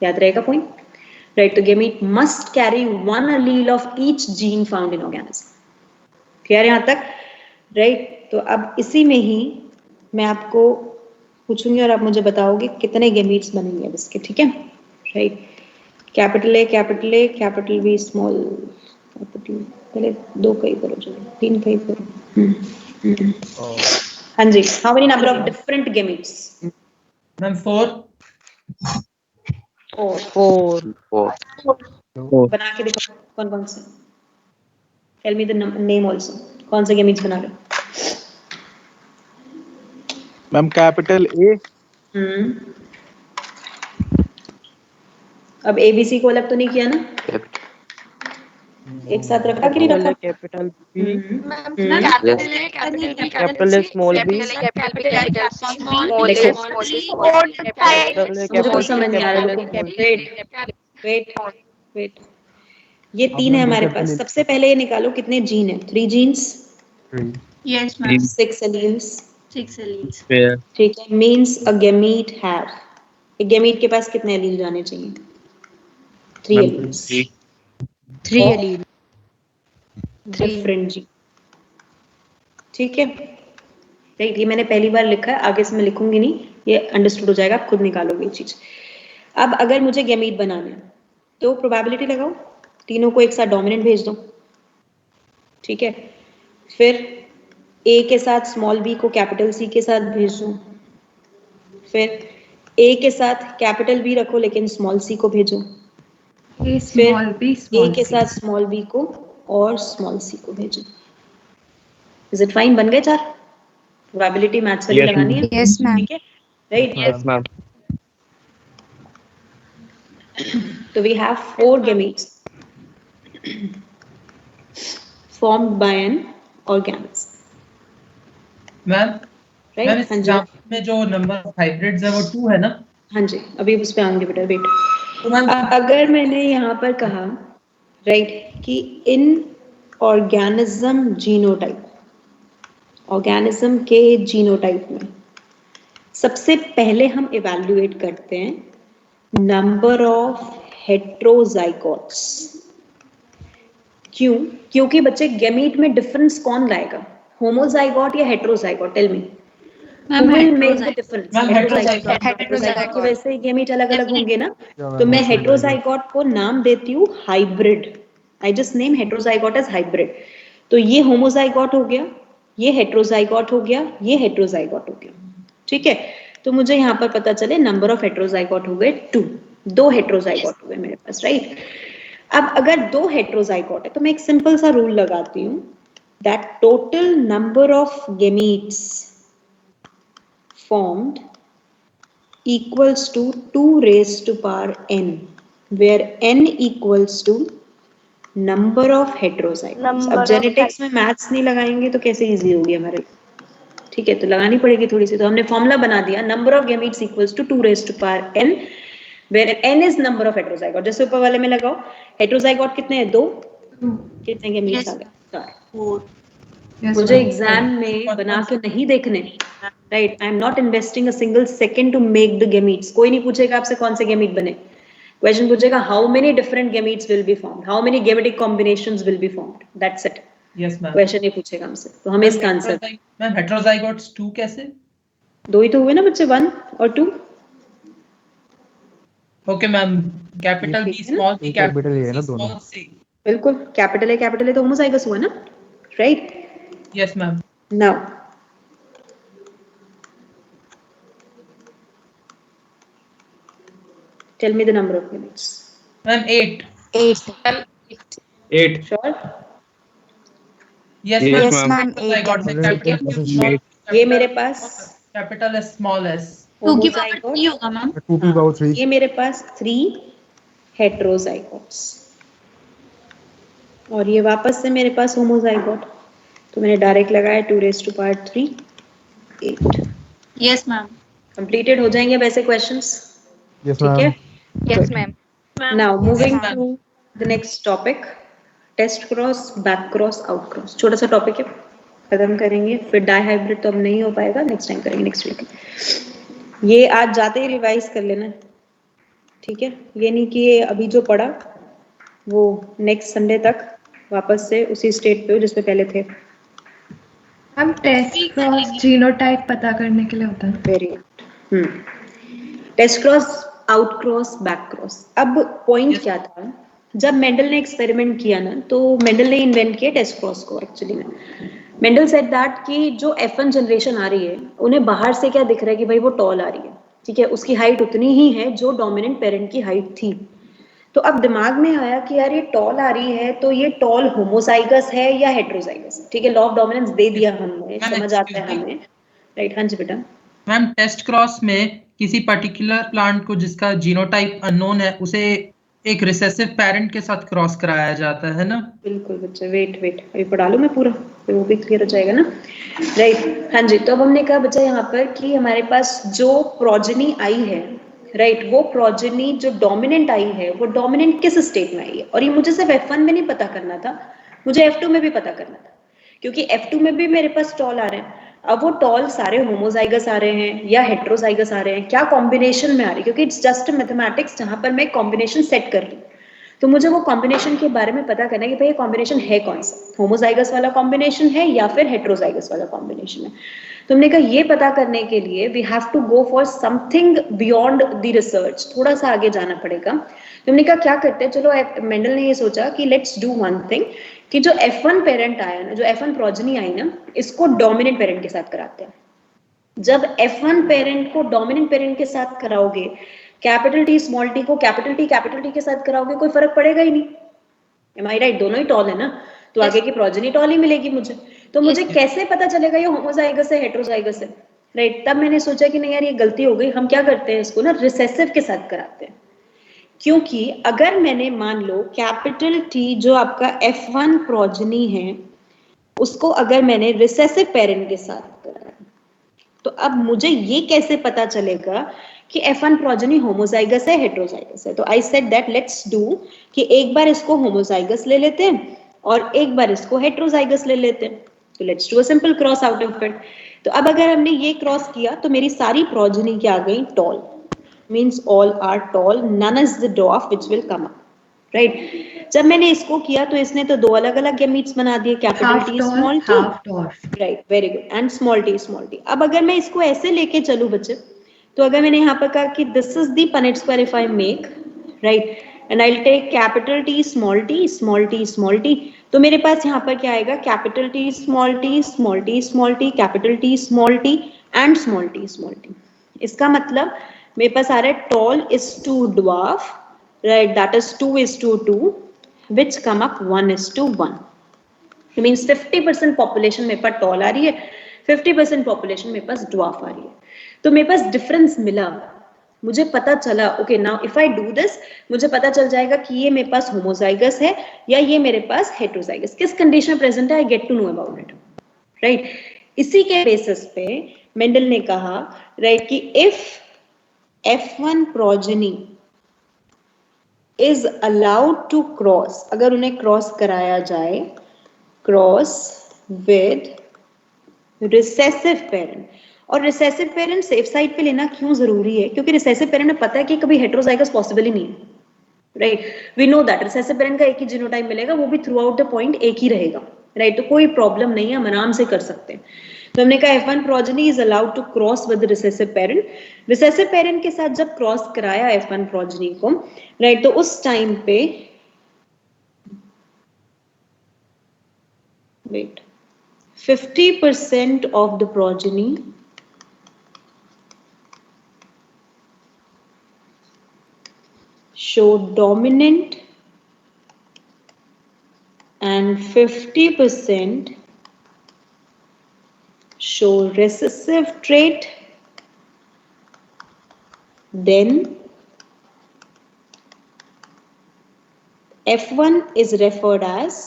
याद रहेगा पॉइंट, राइट। तो gamete must carry one allele of each gene found in organism। Clear यहाँ तक, right. तो अब इसी में ही मैं आपको पूछूंगी और आप मुझे बताओगे कितने गैमीट्स बनेंगे अब इसके, ठीक है, right. Capital A, capital A, capital B, small capital, पहले 2 कहीं करो, चलो 3 कहीं करो। हाँ जी, how many number of different gametes? Ma'am 4। बना के दिखाओ कौन कौन से। Tell me the name also, कौन से गैमीट्स बना रहे हो? Ma'am capital A. अब एबीसी को अलग तो नहीं किया ना, एक साथ रखा कि नहीं रखा? Capital B, capital A, small B, मुझे कुछ समझ नहीं आ रहा। वेट, ये 3 है हमारे पास। सबसे पहले ये निकालो कितने जीन है। 3 genes, yes ma'am, 6 alleles, 6 alleles, ठीक है। मींस अ गैमीट हैव, एक गैमीट के पास कितने एलील जाने चाहिए? 3 एलील्स, 3 एलील डिफरेंट जीन, ठीक है, राइट। ये मैंने पहली बार लिखा है, आगे से मैं लिखूंगी नहीं, ये अंडरस्टूड हो जाएगा, आप खुद निकालोगे ये चीज। अब अगर मुझे गैमीट बनाना है तो प्रोबेबिलिटी लगाओ, तीनों को एक साथ डोमिनेंट भेज दो, ठीक है। फिर ए के साथ स्मॉल बी को कैपिटल सी के साथ भेज दो, फिर ए के साथ कैपिटल बी रखो लेकिन स्मॉल सी को भेजो, फिर ए के साथ स्मॉल बी को और स्मॉल सी को भेजो। Is it fine? बन गए 4? प्रोबेबिलिटी मैथ्स वाली लगानी है, यस मैम, ठीक है, right. Yes ma'am. So we have 4 gametes formed by an organism, ma'am, right? हाँ जी, में जो नंबर ऑफ हाइब्रिड्स है वो 2 है ना? हाँ जी, अभी उस पे आऊंगी बेटा, वेट। अगर मैंने यहाँ पर कहा, राइट, कि इन ऑर्गेनिज्म जीनोटाइप, ऑर्गेनिज्म के जीनोटाइप में सबसे पहले हम इवैल्यूएट करते हैं नंबर ऑफ हेट्रोजाइगोट्स। क्यों? क्योंकि बच्चे गैमीट में डिफरेंस कौन लाएगा, होमोजाइगोट या heterozygote? Tell me, who will make the difference? Heterozygote की वजह से गैमीट अलग अलग होंगे ना, तो मैं हेट्रोजाइगोट को नाम देती हूँ hybrid. I just name heterozygote as hybrid. तो ये होमोजाइगोट हो गया, ये हेट्रोजाइगोट हो गया, ये हेट्रोजाइगोट हो गया, ठीक है। तो मुझे यहाँ पर पता चले नंबर ऑफ हेट्रोजाइगोट हो गए 2 हेट्रोजाइगोट हो गए मेरे पास, राइट। अब अगर 2 हेट्रोजाइगोट है तो मैं एक सिंपल सा रूल लगाती हूँ, that total number of gametes formed equals to 2 raised to power n, where n equals to number of heterozygotes। अब जेनेटिक्स में मैथ्स नहीं लगाएंगे तो कैसे इजी होगी हमारे, ठीक है, तो लगानी पड़ेगी थोड़ी सी। तो हमने फॉर्मूला बना दिया, number of gametes equals to 2 raised to power n, where n is number of heterozygote। जैसे ऊपर वाले में लगाओ, हेट्रोजाइगोट कितने हैं? 2। कितने गैमीट्स आ गए? 4। मुझे एग्जाम में बना के नहीं देखने, right. I am not investing a single second to make the gametes. कोई नहीं पूछेगा आपसे कौन से गैमीट बने, क्वेश्चन पूछेगा how many different gametes will be formed, how many gametic combinations will be formed, that's it. Yes ma'am. Question ये पूछेगा हमसे, तो हमें इसका आंसर। मैम हेटेरोजाइगोट्स 2 कैसे? 2 ही तो हुए ना बच्चे, 1 और 2। Okay ma'am, capital B small C capital A है ना दोनों। बिल्कुल, कैपिटल ए तो होमोजाइगस हुआ ना, right? Yes ma'am. Now tell me the number of gametes. Ma'am 8। 8 Sure? Yes Yes, ma'am. ma'am. ये मेरे पास कैपिटल एस स्मॉल एस। 2 की पावर 3 होगा मैम। 2 की पावर 3। ये मेरे पास 3 हेटेरोजाइगोट्स और ये वापस से मेरे पास होमोजाइगोट, तो मैंने डायरेक्ट लगाया 2 raised to power 3 8। Yes ma'am. Completed हो जाएंगे वैसे क्वेश्चंस, ठीक है? Yes ma'am. Now moving to the next topic, test cross, back cross, out cross. छोटा सा टॉपिक है, खत्म करेंगे, फिर डाई हाइब्रिड तो अब नहीं हो पाएगा, नेक्स्ट टाइम करेंगे, नेक्स्ट वीक। ये आज जाते ही रिवाइज कर लेना, ठीक है? ये नहीं कि ये अभी जो पढ़ा वो नेक्स्ट संडे तक वापस से उसी स्टेट पे हो जिसमें पहले थे। हम टेस्ट क्रॉस जीनोटाइप पता करने के लिए होता है। Very good. Test cross, out cross, back cross. अब पॉइंट क्या था, जब मेंडल ने एक्सपेरिमेंट किया ना, तो मेंडल ने इन्वेंट किया टेस्ट क्रॉस को। एक्चुअली में मेंडल सेड दैट कि जो F1 जनरेशन आ रही है, उन्हें बाहर से क्या दिख रहा है कि भाई वो टॉल आ रही है, ठीक है? उसकी हाइट उतनी ही है जो डोमिनेंट पेरेंट की हाइट थी। तो अब दिमाग में आया कि यार ये टॉल आ रही है, तो ये टॉल होमोजाइगस है या हेटेरोजाइगस, ठीक है? लॉ ऑफ डोमिनेंस दे दिया हमने, समझ आता है हमें, राइट? हाँ जी बेटा। मैम टेस्ट क्रॉस में किसी पर्टिकुलर प्लांट को जिसका जीनोटाइप अननोन है, उसे एक रिसेसिव पेरेंट के साथ क्रॉस कराया जाता है ना? बिल्कुल बच्चे, वेट अभी पढ़ा लूं मैं पूरा, फिर वो भी क्लियर हो जाएगा ना, राइट? हाँ जी। तो अब हमने कहा बच्चा यहाँ पर कि हमारे पास जो प्रोजेनी आई है, राइट, वो प्रोजेनी जो डोमिनेंट आई है, वो डोमिनेंट किस स्टेट में आई है? और ये मुझे सिर्फ F1 में नहीं पता करना था, मुझे F2 में भी पता करना था, क्योंकि F2 में भी मेरे पास टॉल आ रहे हैं। अब वो टॉल सारे होमोजाइगस आ रहे हैं या हेटेरोजाइगस आ रहे हैं, क्या कॉम्बिनेशन में आ रही है? क्योंकि इट्स जस्ट मैथमेटिक्स जहां पर मैं कॉम्बिनेशन सेट कर रही हूँ, तो मुझे वो कॉम्बिनेशन के बारे में पता करना है कि भाई ये कॉम्बिनेशन है कौन सा, होमोजाइगस वाला कॉम्बिनेशन है या फिर हेटेरोजाइगस वाला कॉम्बिनेशन है। तो हमने कहा ये पता करने के लिए we have to go for something beyond the research, थोड़ा सा आगे जाना पड़ेगा। तो हमने कहा क्या करते हैं, चलो मेंडल ने ये सोचा कि लेट्स डू वन थिंग, कि जो F1 पेरेंट आया ना, जो F1 प्रोजेनी आई ना, इसको डोमिनेंट पेरेंट के साथ कराते हैं। जब F1 पेरेंट को डोमिनेंट पेरेंट के साथ कराओगे, कैपिटल टी स्मॉल टी को कैपिटल टी के साथ कराओगे, कोई फर्क पड़ेगा ही नहीं। M I right? दोनों ही टॉल है ना, तो आगे की प्रोजेनी टॉल ही मिलेगी मुझे। तो मुझे कैसे पता चलेगा ये होमोजाइगस है हेटेरोजाइगस है, राइट? तब मैंने सोचा कि नहीं यार ये गलती हो गई, हम क्या करते हैं, इसको ना रिसेसिव के साथ कराते हैं। क्योंकि अगर मैंने मान लो कैपिटल टी जो आपका F1 प्रोजेनी है, उसको अगर मैंने रिसेसिव पेरेंट के साथ कराया, तो अब मुझे ये कैसे पता चलेगा कि F1 प्रोजेनी होमोजाइगस है हेटेरोजाइगस है? तो I said that let's do कि एक बार इसको होमोजाइगस ले लेते हैं और एक बार इसको हेटेरोजाइगस ले लेते हैं। तो let's do a simple cross out of it. तो अब अगर हमने ये क्रॉस किया तो मेरी सारी प्रोजेनी क्या आ गई, tall, means all are tall, none is the dwarf which will come up, right? जब मैंने इसको किया तो इसने तो 2 अलग अलग गैमीट्स बना दिए, capital T small T, right, very good, and small T. अब अगर मैं इसको ऐसे लेके चलूं बच्चे, तो अगर मैंने यहाँ पर कहा कि this is the Punnett square if I make, right, and I will take capital T small t small t small t, तो मेरे पास यहाँ पर क्या आएगा, capital T small t small t small t, capital T small T and small t. इसका मतलब मेरे पास आ रहा है tall is to dwarf, right, that is 2:2, which come up 1:1. It means 50% population मेरे पास टॉल आ रही है, 50% पॉपुलेशन मेरे पास ड्वार्फ आ रही है। तो मेरे पास डिफरेंस मिला, मुझे पता चला, okay now if I do this, मुझे पता चल जाएगा कि ये मेरे पास होमोजाइगस है या ये मेरे पास हेटेरोजाइगस, किस कंडीशन में प्रेजेंट है, I get to know about it, right? इसी के बेसिस पे मेंडल ने कहा, राइट, कि if F1 progeny is allowed to cross, अगर उन्हें क्रॉस कराया जाए, क्रॉस विद रिसेसिव पेरेंट, और रिसेसिव पेरेंट सेफ साइड पे लेना क्यों जरूरी है, क्योंकि रिसेसिव पेरेंट में पता है कि कभी हेटेरोजाइगस पॉसिबल ही नहीं है, right, we know that recessive parent का एक ही जीनोटाइप मिलेगा, वो भी थ्रू आउट द पॉइंट एक ही रहेगा, राइट, तो कोई प्रॉब्लम नहीं है, हम आराम से कर सकते हैं। तो हमने कहा F1 progeny is allowed to cross with recessive parent. Recessive parent के साथ जब क्रॉस कराया F1 प्रोजेनी को, राइट, तो उस टाइम पे wait 50% of the progeny show dominant and 50% show recessive trait. Then F1 is referred as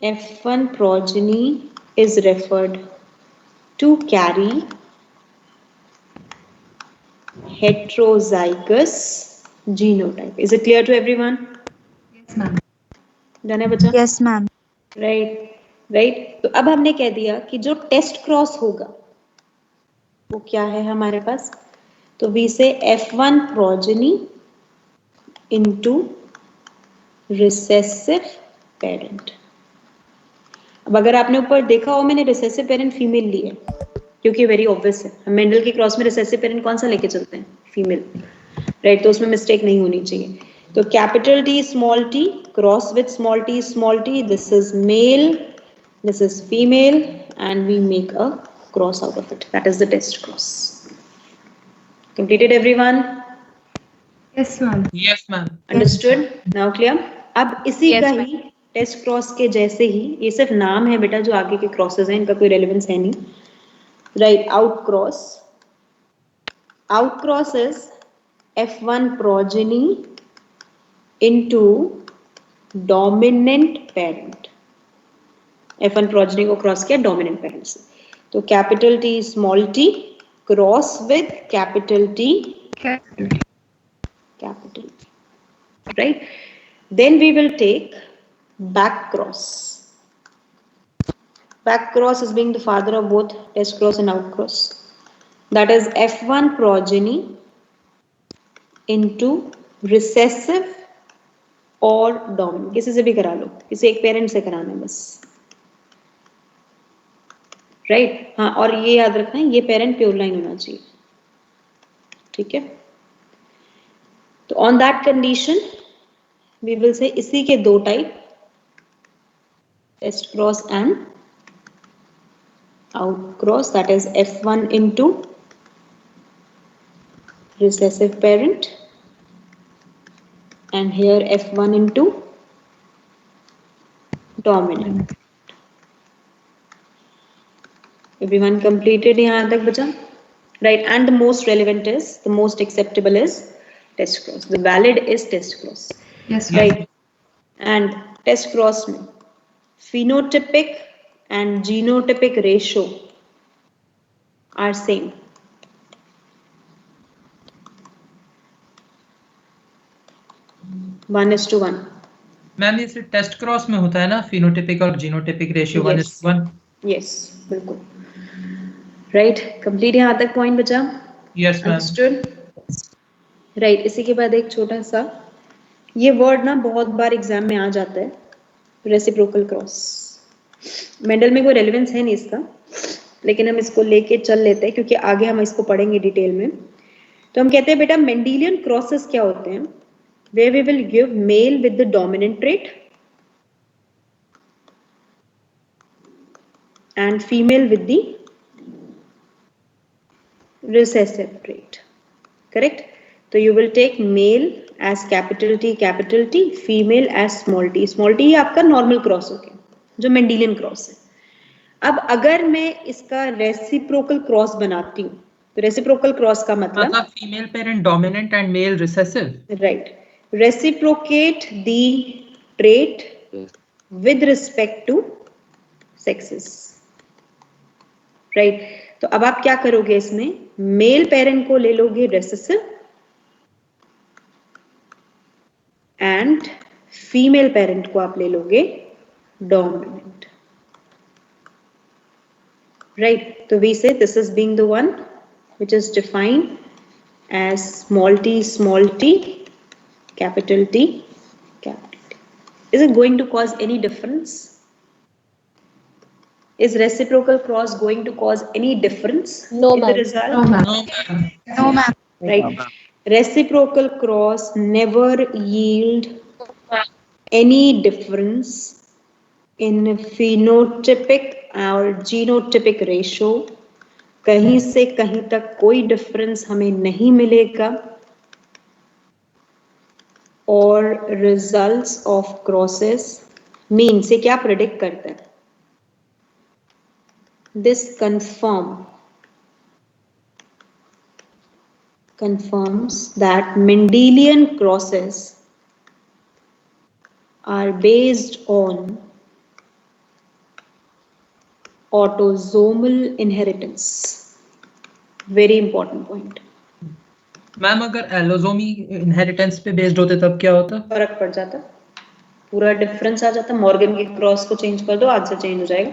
F1 progeny is referred to carry heterozygous genotype. Is it clear to everyone? Yes, ma'am. Done है बच्चा? Yes, ma'am. Right. तो अब हमने कह दिया कि जो test cross होगा वो क्या है हमारे पास, तो we say F1 progeny into recessive parent। अब अगर आपने ऊपर देखा हो, मैंने रिसेसिव पेरेंट फीमेल ली है क्योंकि वेरी ऑब्वियस है, हम मेंडल के क्रॉस में रिसेसिव पेरेंट कौन सा लेके चलते हैं, फीमेल, राइट, तो उसमें मिस्टेक नहीं होनी चाहिए। तो capital T small t cross with small t, this is male, this is female, and we make a cross out of it, that is the test cross. Completed everyone? Yes, ma'am. Yes, ma'am. Understood, now clear? अब इसी Yes, का ma'am. ही test cross के जैसे ही, ये सिर्फ नाम है बेटा, जो आगे के क्रॉसेस हैं इनका कोई रेलेवेंस है नहीं, right, out cross is F1 progeny into dominant parent। F1 progeny को क्रॉस किया डोमिनेंट पेरेंट से, तो capital T small t cross with capital T capital, right, then we will take back cross is being the father of both test cross and out cross, that is F1 progeny into recessive और dominant, किसी से भी करा लो, किसी एक parent से कराना है बस, राइट, हाँ, और ये याद रखना है ये पेरेंट प्योर लाइन होना चाहिए, ठीक है। तो on that condition we will say इसी के दो type, test cross and out cross, that is F1 into recessive parent and here F1 into dominant। Everyone completed यहाँ तक बचा, right, and the most relevant is, the most acceptable is test cross, the valid is test cross, Yes, right, and test cross में phenotypic and genotypic ratio are same, 1:1। Ma'am ये सिर्फ test cross में होता है ना, phenotypic और genotypic ratio 1:1? Yes, बिल्कुल, right, complete यहाँ तक पॉइंट बचा? Yes ma'am. Understood, right. इसी के बाद एक छोटा सा, ये वर्ड ना बहुत बार एग्जाम में आ जाता है, रेसिप्रोकल क्रॉस। मेंडल में कोई रेलेवेंस है नहीं इसका, लेकिन हम इसको लेके चल लेते हैं क्योंकि आगे हम इसको पढ़ेंगे डिटेल में। तो हम कहते हैं बेटा मेंडेलियन क्रॉसेस क्या होते हैं, where we will give male with the dominant trait and female with the recessive trait, correct? So you will take male as capital T, female as small t। small t आपका normal cross हो गया जो Mendelian cross है। अब अगर मैं इसका reciprocal cross बनाती हूँ तो रेसिप्रोकल क्रॉस का मतलब female parent dominant and male recessive, right, reciprocate the trait with respect to sexes, right? तो अब आप क्या करोगे, इसमें मेल पेरेंट को ले लोगे रेसेसिव एंड फीमेल पेरेंट को आप ले लोगे डोमिनेंट, राइट? तो वी से this is being the one which is defined as small t, capital T, capital T. Is it going to cause any difference? Is reciprocal cross going to cause any difference in the result? No, ma'am. No, ma'am. Right. Reciprocal cross never yield any difference in phenotypic और genotypic ratio. कहीं से कहीं तक कोई difference हमें नहीं मिलेगा और रिजल्ट्स ऑफ क्रॉसेस मीन से क्या प्रेडिक्ट करता है? This confirms that Mendelian crosses are based on autosomal inheritance. Very important point. Ma'am अगर एलोसोमी इनहेरिटेंस पे बेस्ड होते तब क्या होता? फर्क पड़ जाता, पूरा डिफरेंस आ जाता। मॉर्गन की क्रॉस को चेंज कर दो, आंसर चेंज हो जाएगा।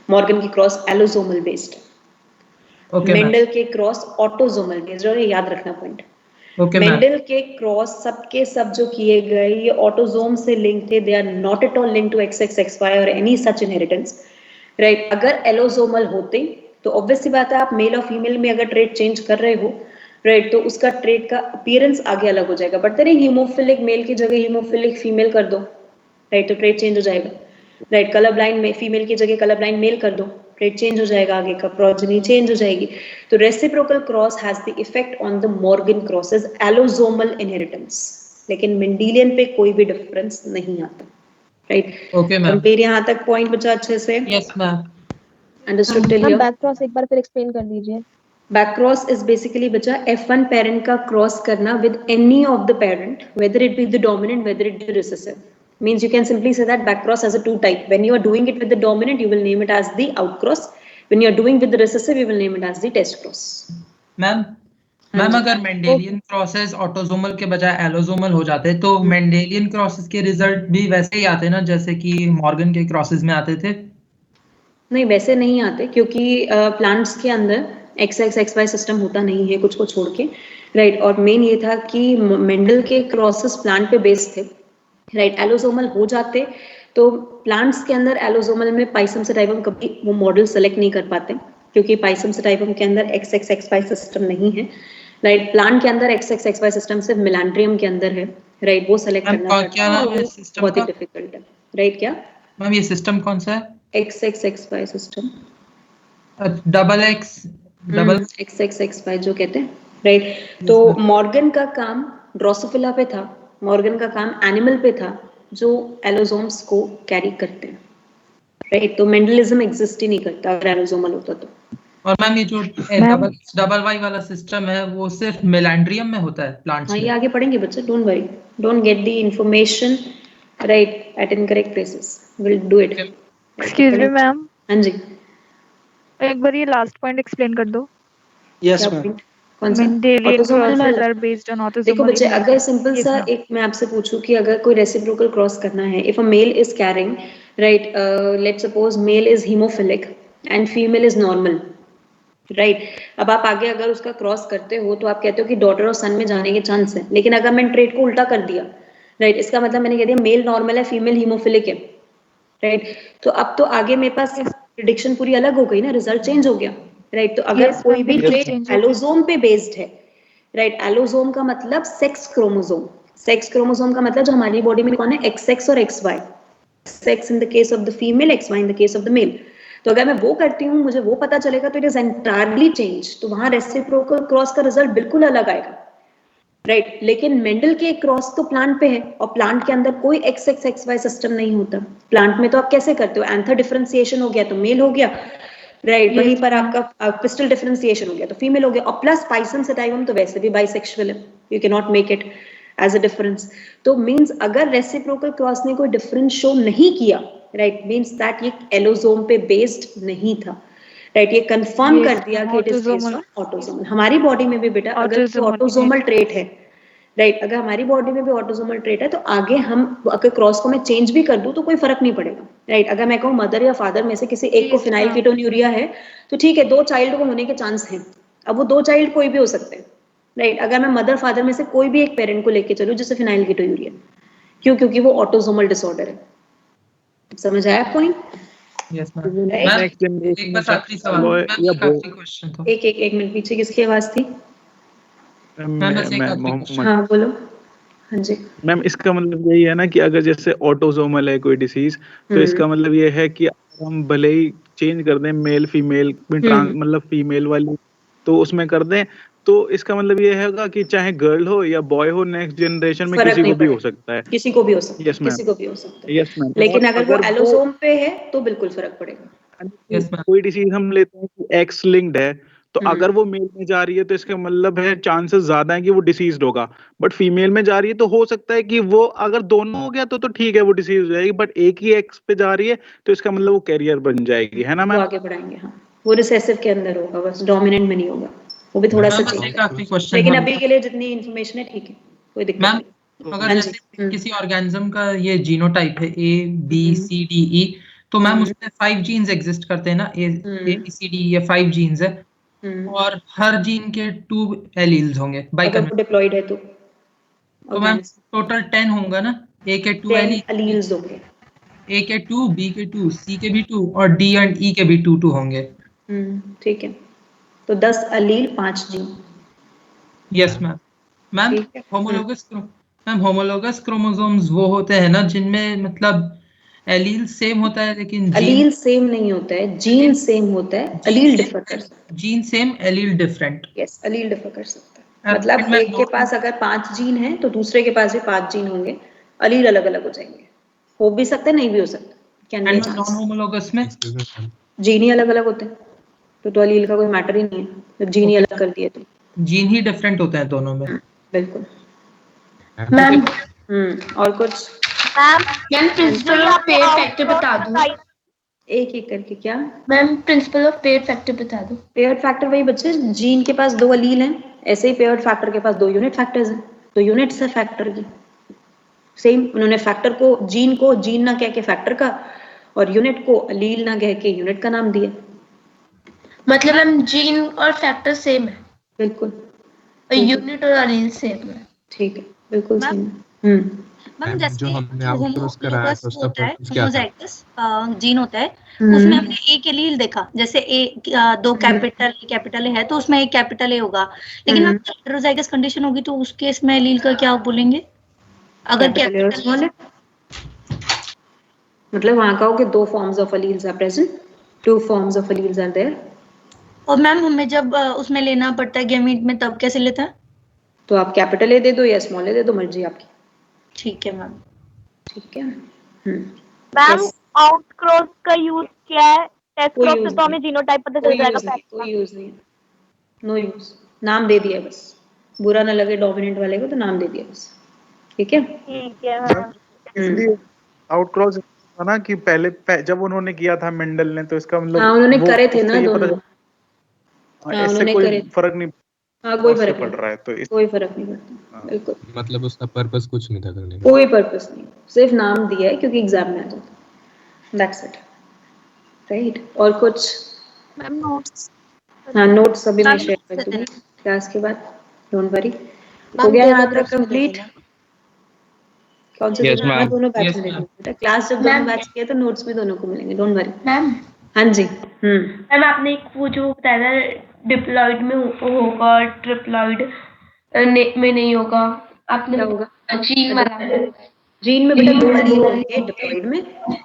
मॉर्गन की क्रॉस एलोसोमल बेस्ड है, मेंडल के क्रॉस ऑटोसोमल बेस्ड है, याद रखना पॉइंट। मेंडल के क्रॉस सबके सब जो किए गए ये ऑटोसोम से लिंक थे, they are not at all link to XXXY और एनी सच इनहेरिटेंस, राइट। अगर एलोसोमल होते तो ऑब्वियस सी बात है, आप मेल और फीमेल में अगर ट्रेट चेंज कर रहे हो, राइट, तो उसका ट्रेट का अपीयरेंस आगे अलग हो जाएगा। बट तेरे हीमोफिलिक मेल की जगह हीमोफिलिक फीमेल कर दो, राइट, तो ट्रेट चेंज हो जाएगा, राइट। कलर ब्लाइंड में फीमेल की जगह कलर ब्लाइंड मेल कर दो, ट्रेट चेंज हो जाएगा, आगे का प्रोजेनी चेंज हो जाएगी। तो reciprocal cross has the effect on the Morgan crosses allosomal inheritance, लेकिन मेंडेलियन पे कोई भी डिफरेंस नहीं आता, राइट। ओके मैम, फिर यहाँ तक पॉइंट बचा अच्छे से? Yes ma'am, understood till here? Back cross एक बार फिर एक्सप्लेन कर दीजिए। बैक क्रॉस इज बेसिकली बचा F1 पेरेंट का क्रॉस करना with any of the parent, whether it be the dominant, whether it be recessive. Means you can simply say that back cross has a two type. When you are doing it with the dominant, you will name it as the outcross. When you are doing with the recessive, you will name it as the test cross. Ma'am अगर Mendelian crosses autosomal के बजाय एलोसोमल हो जाते तो Mendelian crosses के result भी वैसे ही आते ना जैसे कि मॉर्गन के क्रॉसेस में आते थे? नहीं, वैसे नहीं आते, क्योंकि प्लांट्स के अंदर XXXY सिस्टम होता नहीं है, कुछ को छोड़ के, राइट। और मेन ये था कि मेंडल के क्रॉसेस प्लांट पे बेस्ड थे, राइट। एलोसोमल हो जाते तो प्लांट्स के अंदर एलोसोमल में पाइसम सेटाइवम कभी वो मॉडल सेलेक्ट नहीं कर पाते, क्योंकि पाइसम सेटाइवम के अंदर XXXY सिस्टम नहीं है, राइट। प्लांट के अंदर XXXY सिस्टम सिर्फ मिलांड्रियम के अंदर है, राइट। वो सेलेक्ट करना बहुत ही डिफिकल्ट है, राइट। क्या मैम ये सिस्टम कौन सा है? XXXY सिस्टम, XXXY जो कहते हैं, राइट। तो मॉर्गन का काम ड्रोसोफिला पे था, मॉर्गन का काम एनिमल पे था जो एलोसोम्स को कैरी करते हैं, राइट। तो मेंडलिज्म एग्जिस्ट ही नहीं करता अगर एलोसोमल होता तो। और मैम ये जो डबल वाई वाला सिस्टम है वो सिर्फ मेलांड्रियम में होता है प्लांट्स में? ये आगे पढ़ेंगे बच्चे, don't worry, don't get the information right at incorrect places, will do it. Excuse me ma'am. हाँ जी, एक बार ये लास्ट पॉइंट एक्सप्लेन कर दो। Yes ma'am. कौन सा? Autosomal are based on autosomal. देखो बच्चे, अगर सिंपल सा एक मैं आपसे पूछूं कि अगर कोई रेसिप्रोकल क्रॉस करना है, if a male is carrying, right, let's suppose male is hemophilic and female is normal, right. अब आप आगे अगर उसका क्रॉस करते हो तो आप कहते हो कि डॉटर और सन में जाने के चांस है, लेकिन अगर मैंने ट्रेट को उल्टा कर दिया, राइट, इसका मतलब मैंने कह दिया मेल नॉर्मल है, फीमेल हीमोफिलिक है, राइट। तो अब तो आगे मेरे पास प्रेडिक्शन पूरी अलग हो गई ना, रिजल्ट चेंज हो गया, राइट। तो अगर कोई भी ट्रेट एलोसोम पे बेस्ड है, राइट, एलोसोम का मतलब सेक्स क्रोमोसोम, सेक्स क्रोमोसोम का मतलब जो हमारी बॉडी में कौन है, XX और XY, sex in the case of the female, XY in the case of the male. तो अगर मैं वो करती हूँ, मुझे वो पता चलेगा, तो इट इज एंटायरली चेंज, तो वहां रेसिप्रोकल क्रॉस का रिजल्ट बिल्कुल अलग आएगा, राइट। लेकिन मेंडल के क्रॉस तो प्लांट पे है, और प्लांट के अंदर कोई XXXY सिस्टम नहीं होता। प्लांट में तो आप कैसे करते हो, एंथर डिफरेंशिएशन हो गया तो मेल हो गया, राइट, वहीं पर आपका पिस्टल डिफरेंशिएशन हो गया तो फीमेल हो गया, और प्लस पाइसम सेटाइवम तो वैसे भी बाइसेक्सुअल है, you can not make it as a difference. तो मींस अगर रेसिप्रोकल क्रॉस ने कोई डिफरेंस शो नहीं किया, राइट, मींस दैट ये एलोसोम पे बेस्ड नहीं था, राइट। ये कंफर्म कर दिया कि it is based on autosomal. हमारी बॉडी में भी बेटा अगर ऑटोसोमल ट्रेट है, राइट, अगर हमारी बॉडी में भी ऑटोसोमल ट्रेट है, तो आगे हम अगर क्रॉस को मैं चेंज भी कर दूं तो कोई फर्क नहीं पड़ेगा, राइट। अगर मैं कहूँ मदर या फादर में से किसी एक को फिनाइल कीटोन्यूरिया है, तो ठीक है, 2 चाइल्ड को होने के चांस हैं, अब वो 2 चाइल्ड कोई भी हो सकते हैं, राइट। अगर मैं मदर फादर में से कोई भी एक पेरेंट को लेके चलूं, जैसे फिनाइलकीटोयूरिया, क्यों? क्योंकि वो ऑटोसोमल डिसऑर्डर है। समझ आया point? Yes ma'am. Next generation एक बस आखिरी सवाल, मैम एक आखिरी क्वेश्चन था। एक मिनट, पीछे किसकी आवाज थी? मोहम्मद। हाँ बोलो। हाँ जी मैम, इसका मतलब यही है ना कि अगर जैसे ऑटोसोमल है कोई डिसीज, तो इसका मतलब ये है कि हम भले ही चेंज कर दें मेल फीमेल में, मतलब फीमेल वाली तो उसमें कर दें, तो इसका मतलब ये होगा कि चाहे गर्ल हो या बॉय हो, नेक्स्ट जनरेशन में किसी को भी हो सकता है। किसी को भी हो सकता है। Yes ma'am. किसी को भी हो सकता है। Yes ma'am. लेकिन अगर वो एलोसोम पे है तो बिल्कुल फर्क पड़ेगा। कोई डिसीज हम लेते हैं कि एक्स लिंक्ड है, तो अगर वो मेल में जा रही है तो इसका मतलब है चांसेस ज्यादा है कि वो डिसीज्ड होगा। बट फीमेल में जा रही है तो हो सकता है कि वो, अगर दोनों हो गया तो ठीक है, वो डिसीज हो जाएगी। बट एक ही एक्स पे जा रही है तो इसका मतलब वो कैरियर बन जाएगी, है ना मैम? वो आगे बढ़ाएंगे। हाँ, वो रिसेसिव के अंदर होगा, बस डोमिनेंट में नहीं होगा। वो भी थोड़ा सा चेंज, लेकिन अभी के लिए जितनी इन्फॉर्मेशन है ठीक है, कोई दिक्कत नहीं। अगर जैसे किसी ऑर्गेनिज्म का ये जीनोटाइप है ABCDE, तो मैम उसमें 5 जीन्स एग्जिस्ट करते हैं ना, ABCD, ये 5 जीन्स है, और हर जीन के 2 एलील्स होंगे अगर डिप्लॉयड है तो मैम टोटल 10 होंगे ना। A के 2 एलील्स होंगे, A के 2, B के 2, C के भी 2 और D एंड E के भी 2 होंगे। ठीक है, तो 10 allele 5 gene. Yes ma'am. Ma'am homologous chromosomes वो होते हैं ना जिनमें मतलब एलील सेम होता है लेकिन एलील सेम नहीं होता है, जीन सेम होता है, एलील डिफर कर सकता है। Gene same, allele different. Yes, allele differ कर सकता है। मतलब एक के पास अगर 5 जीन है तो दूसरे के पास भी 5 जीन होंगे, एलील अलग अलग हो जाएंगे। हो भी सकता है, नहीं भी हो सकता। कैन बी नॉन होमोलोगस में जीन ही अलग अलग होते हैं, तो एलील का कोई मैटर ही नहीं है जब जीन ही अलग कर दिए तो। जीन ही डिफरेंट होते हैं दोनों में। बिल्कुल मैम। और कुछ? Ma'am principle of pair factor बता दो। एक एक करके। क्या ma'am? Principle of pair factor बता दो। पेयर फैक्टर वही बच्चे, जीन के पास 2 एलील हैं, ऐसे ही पेयर फैक्टर के पास 2 यूनिट फैक्टर्स हैं। तो यूनिट्स है फैक्टर की। सेम उन्होंने फैक्टर को, जीन को जीन ना कह के फैक्टर का, और यूनिट को एलील ना कह के यूनिट का नाम दिया। मतलब मैम जीन और फैक्टर सेम है? बिल्कुल। और यूनिट और एलील सेम है? ठीक है, बिल्कुल सेम है। मैम जैसे जो हमने आउटक्रॉस कराया था उसका पर्पस क्या था? होमोजाइगस जीन होता है, उसमें हमने एक एलील देखा, जैसे दो कैपिटल है तो उसमें एक कैपिटल ए होगा, लेकिन हम हेटेरोजाइगस कंडीशन होगी तो उस केस में एलील का क्या बोलेंगे? अगर कैपिटल है मतलब वहां कहोगे 2 forms of alleles are present, 2 forms of alleles are there. और मैम हमें जब उसमें लेना पड़ता है गैमीट में, तब कैसे लेता है? तो आप कैपिटल ए दे दो या स्मॉल ए दे दो, मर्जी आपकी। ठीक है मैम। ठीक है। मैम आउटक्रॉस का यूज क्या है? टेस्ट क्रॉस से तो हमें जीनोटाइप पता चल जाएगा। कोई यूज नहीं, नो यूज। नाम दे दिया बस, बुरा ना लगे डोमिनेंट वाले को, तो नाम दे दिया बस। ठीक है। ठीक है मैम। इसलिए आउटक्रॉस ना कि पहले जब उन्होंने किया था मेंडल ने, तो इसका मतलब उन्होंने करे थे ना दोनों। इससे कोई फर्क नहीं। कोई फर्क पड़ रहा है तो कोई फर्क नहीं पड़ता। बिल्कुल, मतलब उसका पर्पस कुछ नहीं था करने में? कोई पर्पस नहीं, सिर्फ नाम दिया है क्योंकि एग्जाम में आ जाता है। That's it, right. और कुछ? Ma'am notes. हाँ, नोट्स अभी मैं शेयर कर दूंगी क्लास के बाद, डोंट वरी। हो गया यहाँ तक कंप्लीट? कौन से दोनों बैच में देंगे क्लास, जब दोनों बैच किया तो नोट्स भी दोनों को मिलेंगे, डोंट वरी। मैम। हाँ जी। मैम आपने एक वो जो बताया डिप्लॉइड में होगा, ट्रिप्लॉइड में नहीं होगा, आपने होगा जीन वाला। जीन में बेटा 2 एलील होंगे डिप्लॉइड में,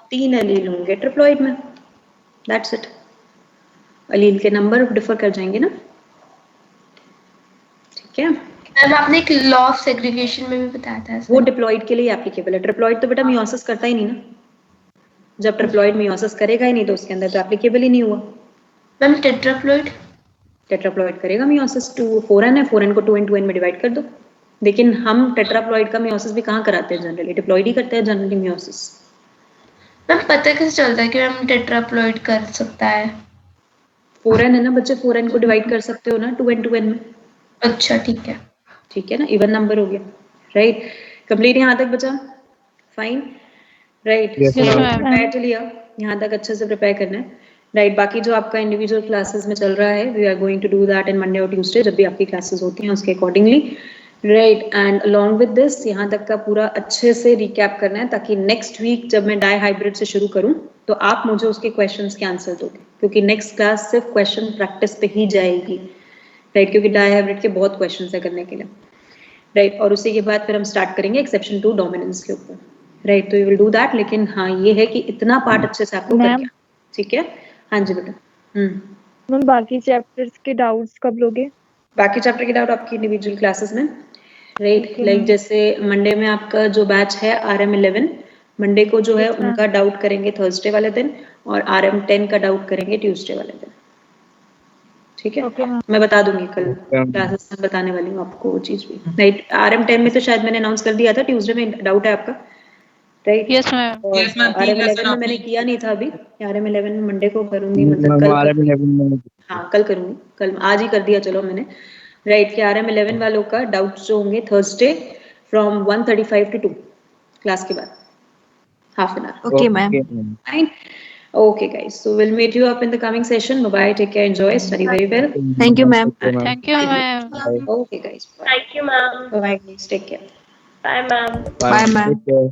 3 एलील होंगे ट्रिप्लॉइड में। That's it. एलील के नंबर डिफर कर जाएंगे ना। ठीक है मैम, आपने एक लॉ ऑफ सेग्रीगेशन में भी बताया था, वो डिप्लॉइड के लिए एप्लीकेबल है। ट्रिप्लॉइड तो बेटा मियोसिस करता ही नहीं ना, जब ट्रिप्लॉइड मियोसिस करेगा ही नहीं तो उसके अंदर तो एप्लीकेबल ही नहीं हुआ। Ma'am tetraploid? टेट्राप्लॉइड करेगा मियोसिस। 4n है, 4n को 2n में डिवाइड कर दो। लेकिन हम टेट्राप्लॉइड का मियोसिस भी कहाँ कराते हैं जनरली? डिप्लॉइड ही करते हैं जनरली मियोसिस। मैम पता कैसे चलता है कि हम टेट्राप्लॉइड कर सकता है? 4n है ना बच्चे, 4n को डिवाइड कर सकते हो ना 2n में। अच्छा ठीक है। ठीक है ना, इवन नंबर हो गया, राइट। कंप्लीट यहाँ तक बचा? Fine, right. प्रिपेयर लिया यहाँ तक, अच्छे से प्रिपेयर करना है। राइट बाकी जो आपका इंडिविजुअल क्लासेस में चल रहा है we are going to do that in Monday और ट्यूसडे जब भी आपकी क्लासेस होती हैं उसके accordingly right and along with this यहाँ तक का पूरा अच्छे से रिकैप करना है ताकि नेक्स्ट वीक जब मैं डाई हाइब्रिड से शुरू करूँ तो आप मुझे उसके क्वेश्चंस के आंसर दोगे क्योंकि नेक्स्ट क्लास सिर्फ क्वेश्चन प्रैक्टिस पे ही जाएगी राइट क्योंकि डाई हाइब्रिड के बहुत क्वेश्चन है करने के लिए राइट और उसी के बाद फिर हम स्टार्ट करेंगे एक्सेप्शन टू डोमिनेंस के ऊपर राइट तो यू विल डू दैट लेकिन हाँ ये है कि इतना पार्ट अच्छे से आपको करके ठीक है हाँ जी बेटा मैम बाकी चैप्टर्स के डाउट्स कब लोगे बाकी चैप्टर के डाउट आपकी इंडिविजुअल क्लासेस में राइट लाइक जैसे मंडे में आपका जो बैच है RM11 मंडे को जो है उनका डाउट करेंगे थर्सडे वाले दिन और RM10 का डाउट करेंगे ट्यूसडे वाले दिन ठीक है मैं बता दूंगी कल क्लासेस में बताने वाली हूँ आपको वो चीज भी राइट RM10 में तो शायद मैंने अनाउंस कर दिया था ट्यूसडे में डाउट है आपका राइट यस मैम RM11 में मैंने किया नहीं था अभी RM11 में मंडे को करूंगी मतलब कल हाँ कल करूंगी कल आज ही कर दिया चलो मैंने राइट कि RM11 वालों का डाउट्स जो होंगे थर्सडे फ्रॉम 1:35 to 2 क्लास के बाद half an hour Okay, ma'am. fine okay guys so we'll meet you up in the coming session bye bye take care enjoy study very well Thank you, ma'am. Thank you ma'am okay guys bye Thank you, ma'am. bye guys take care Bye, ma'am. Bye, ma'am. Take care.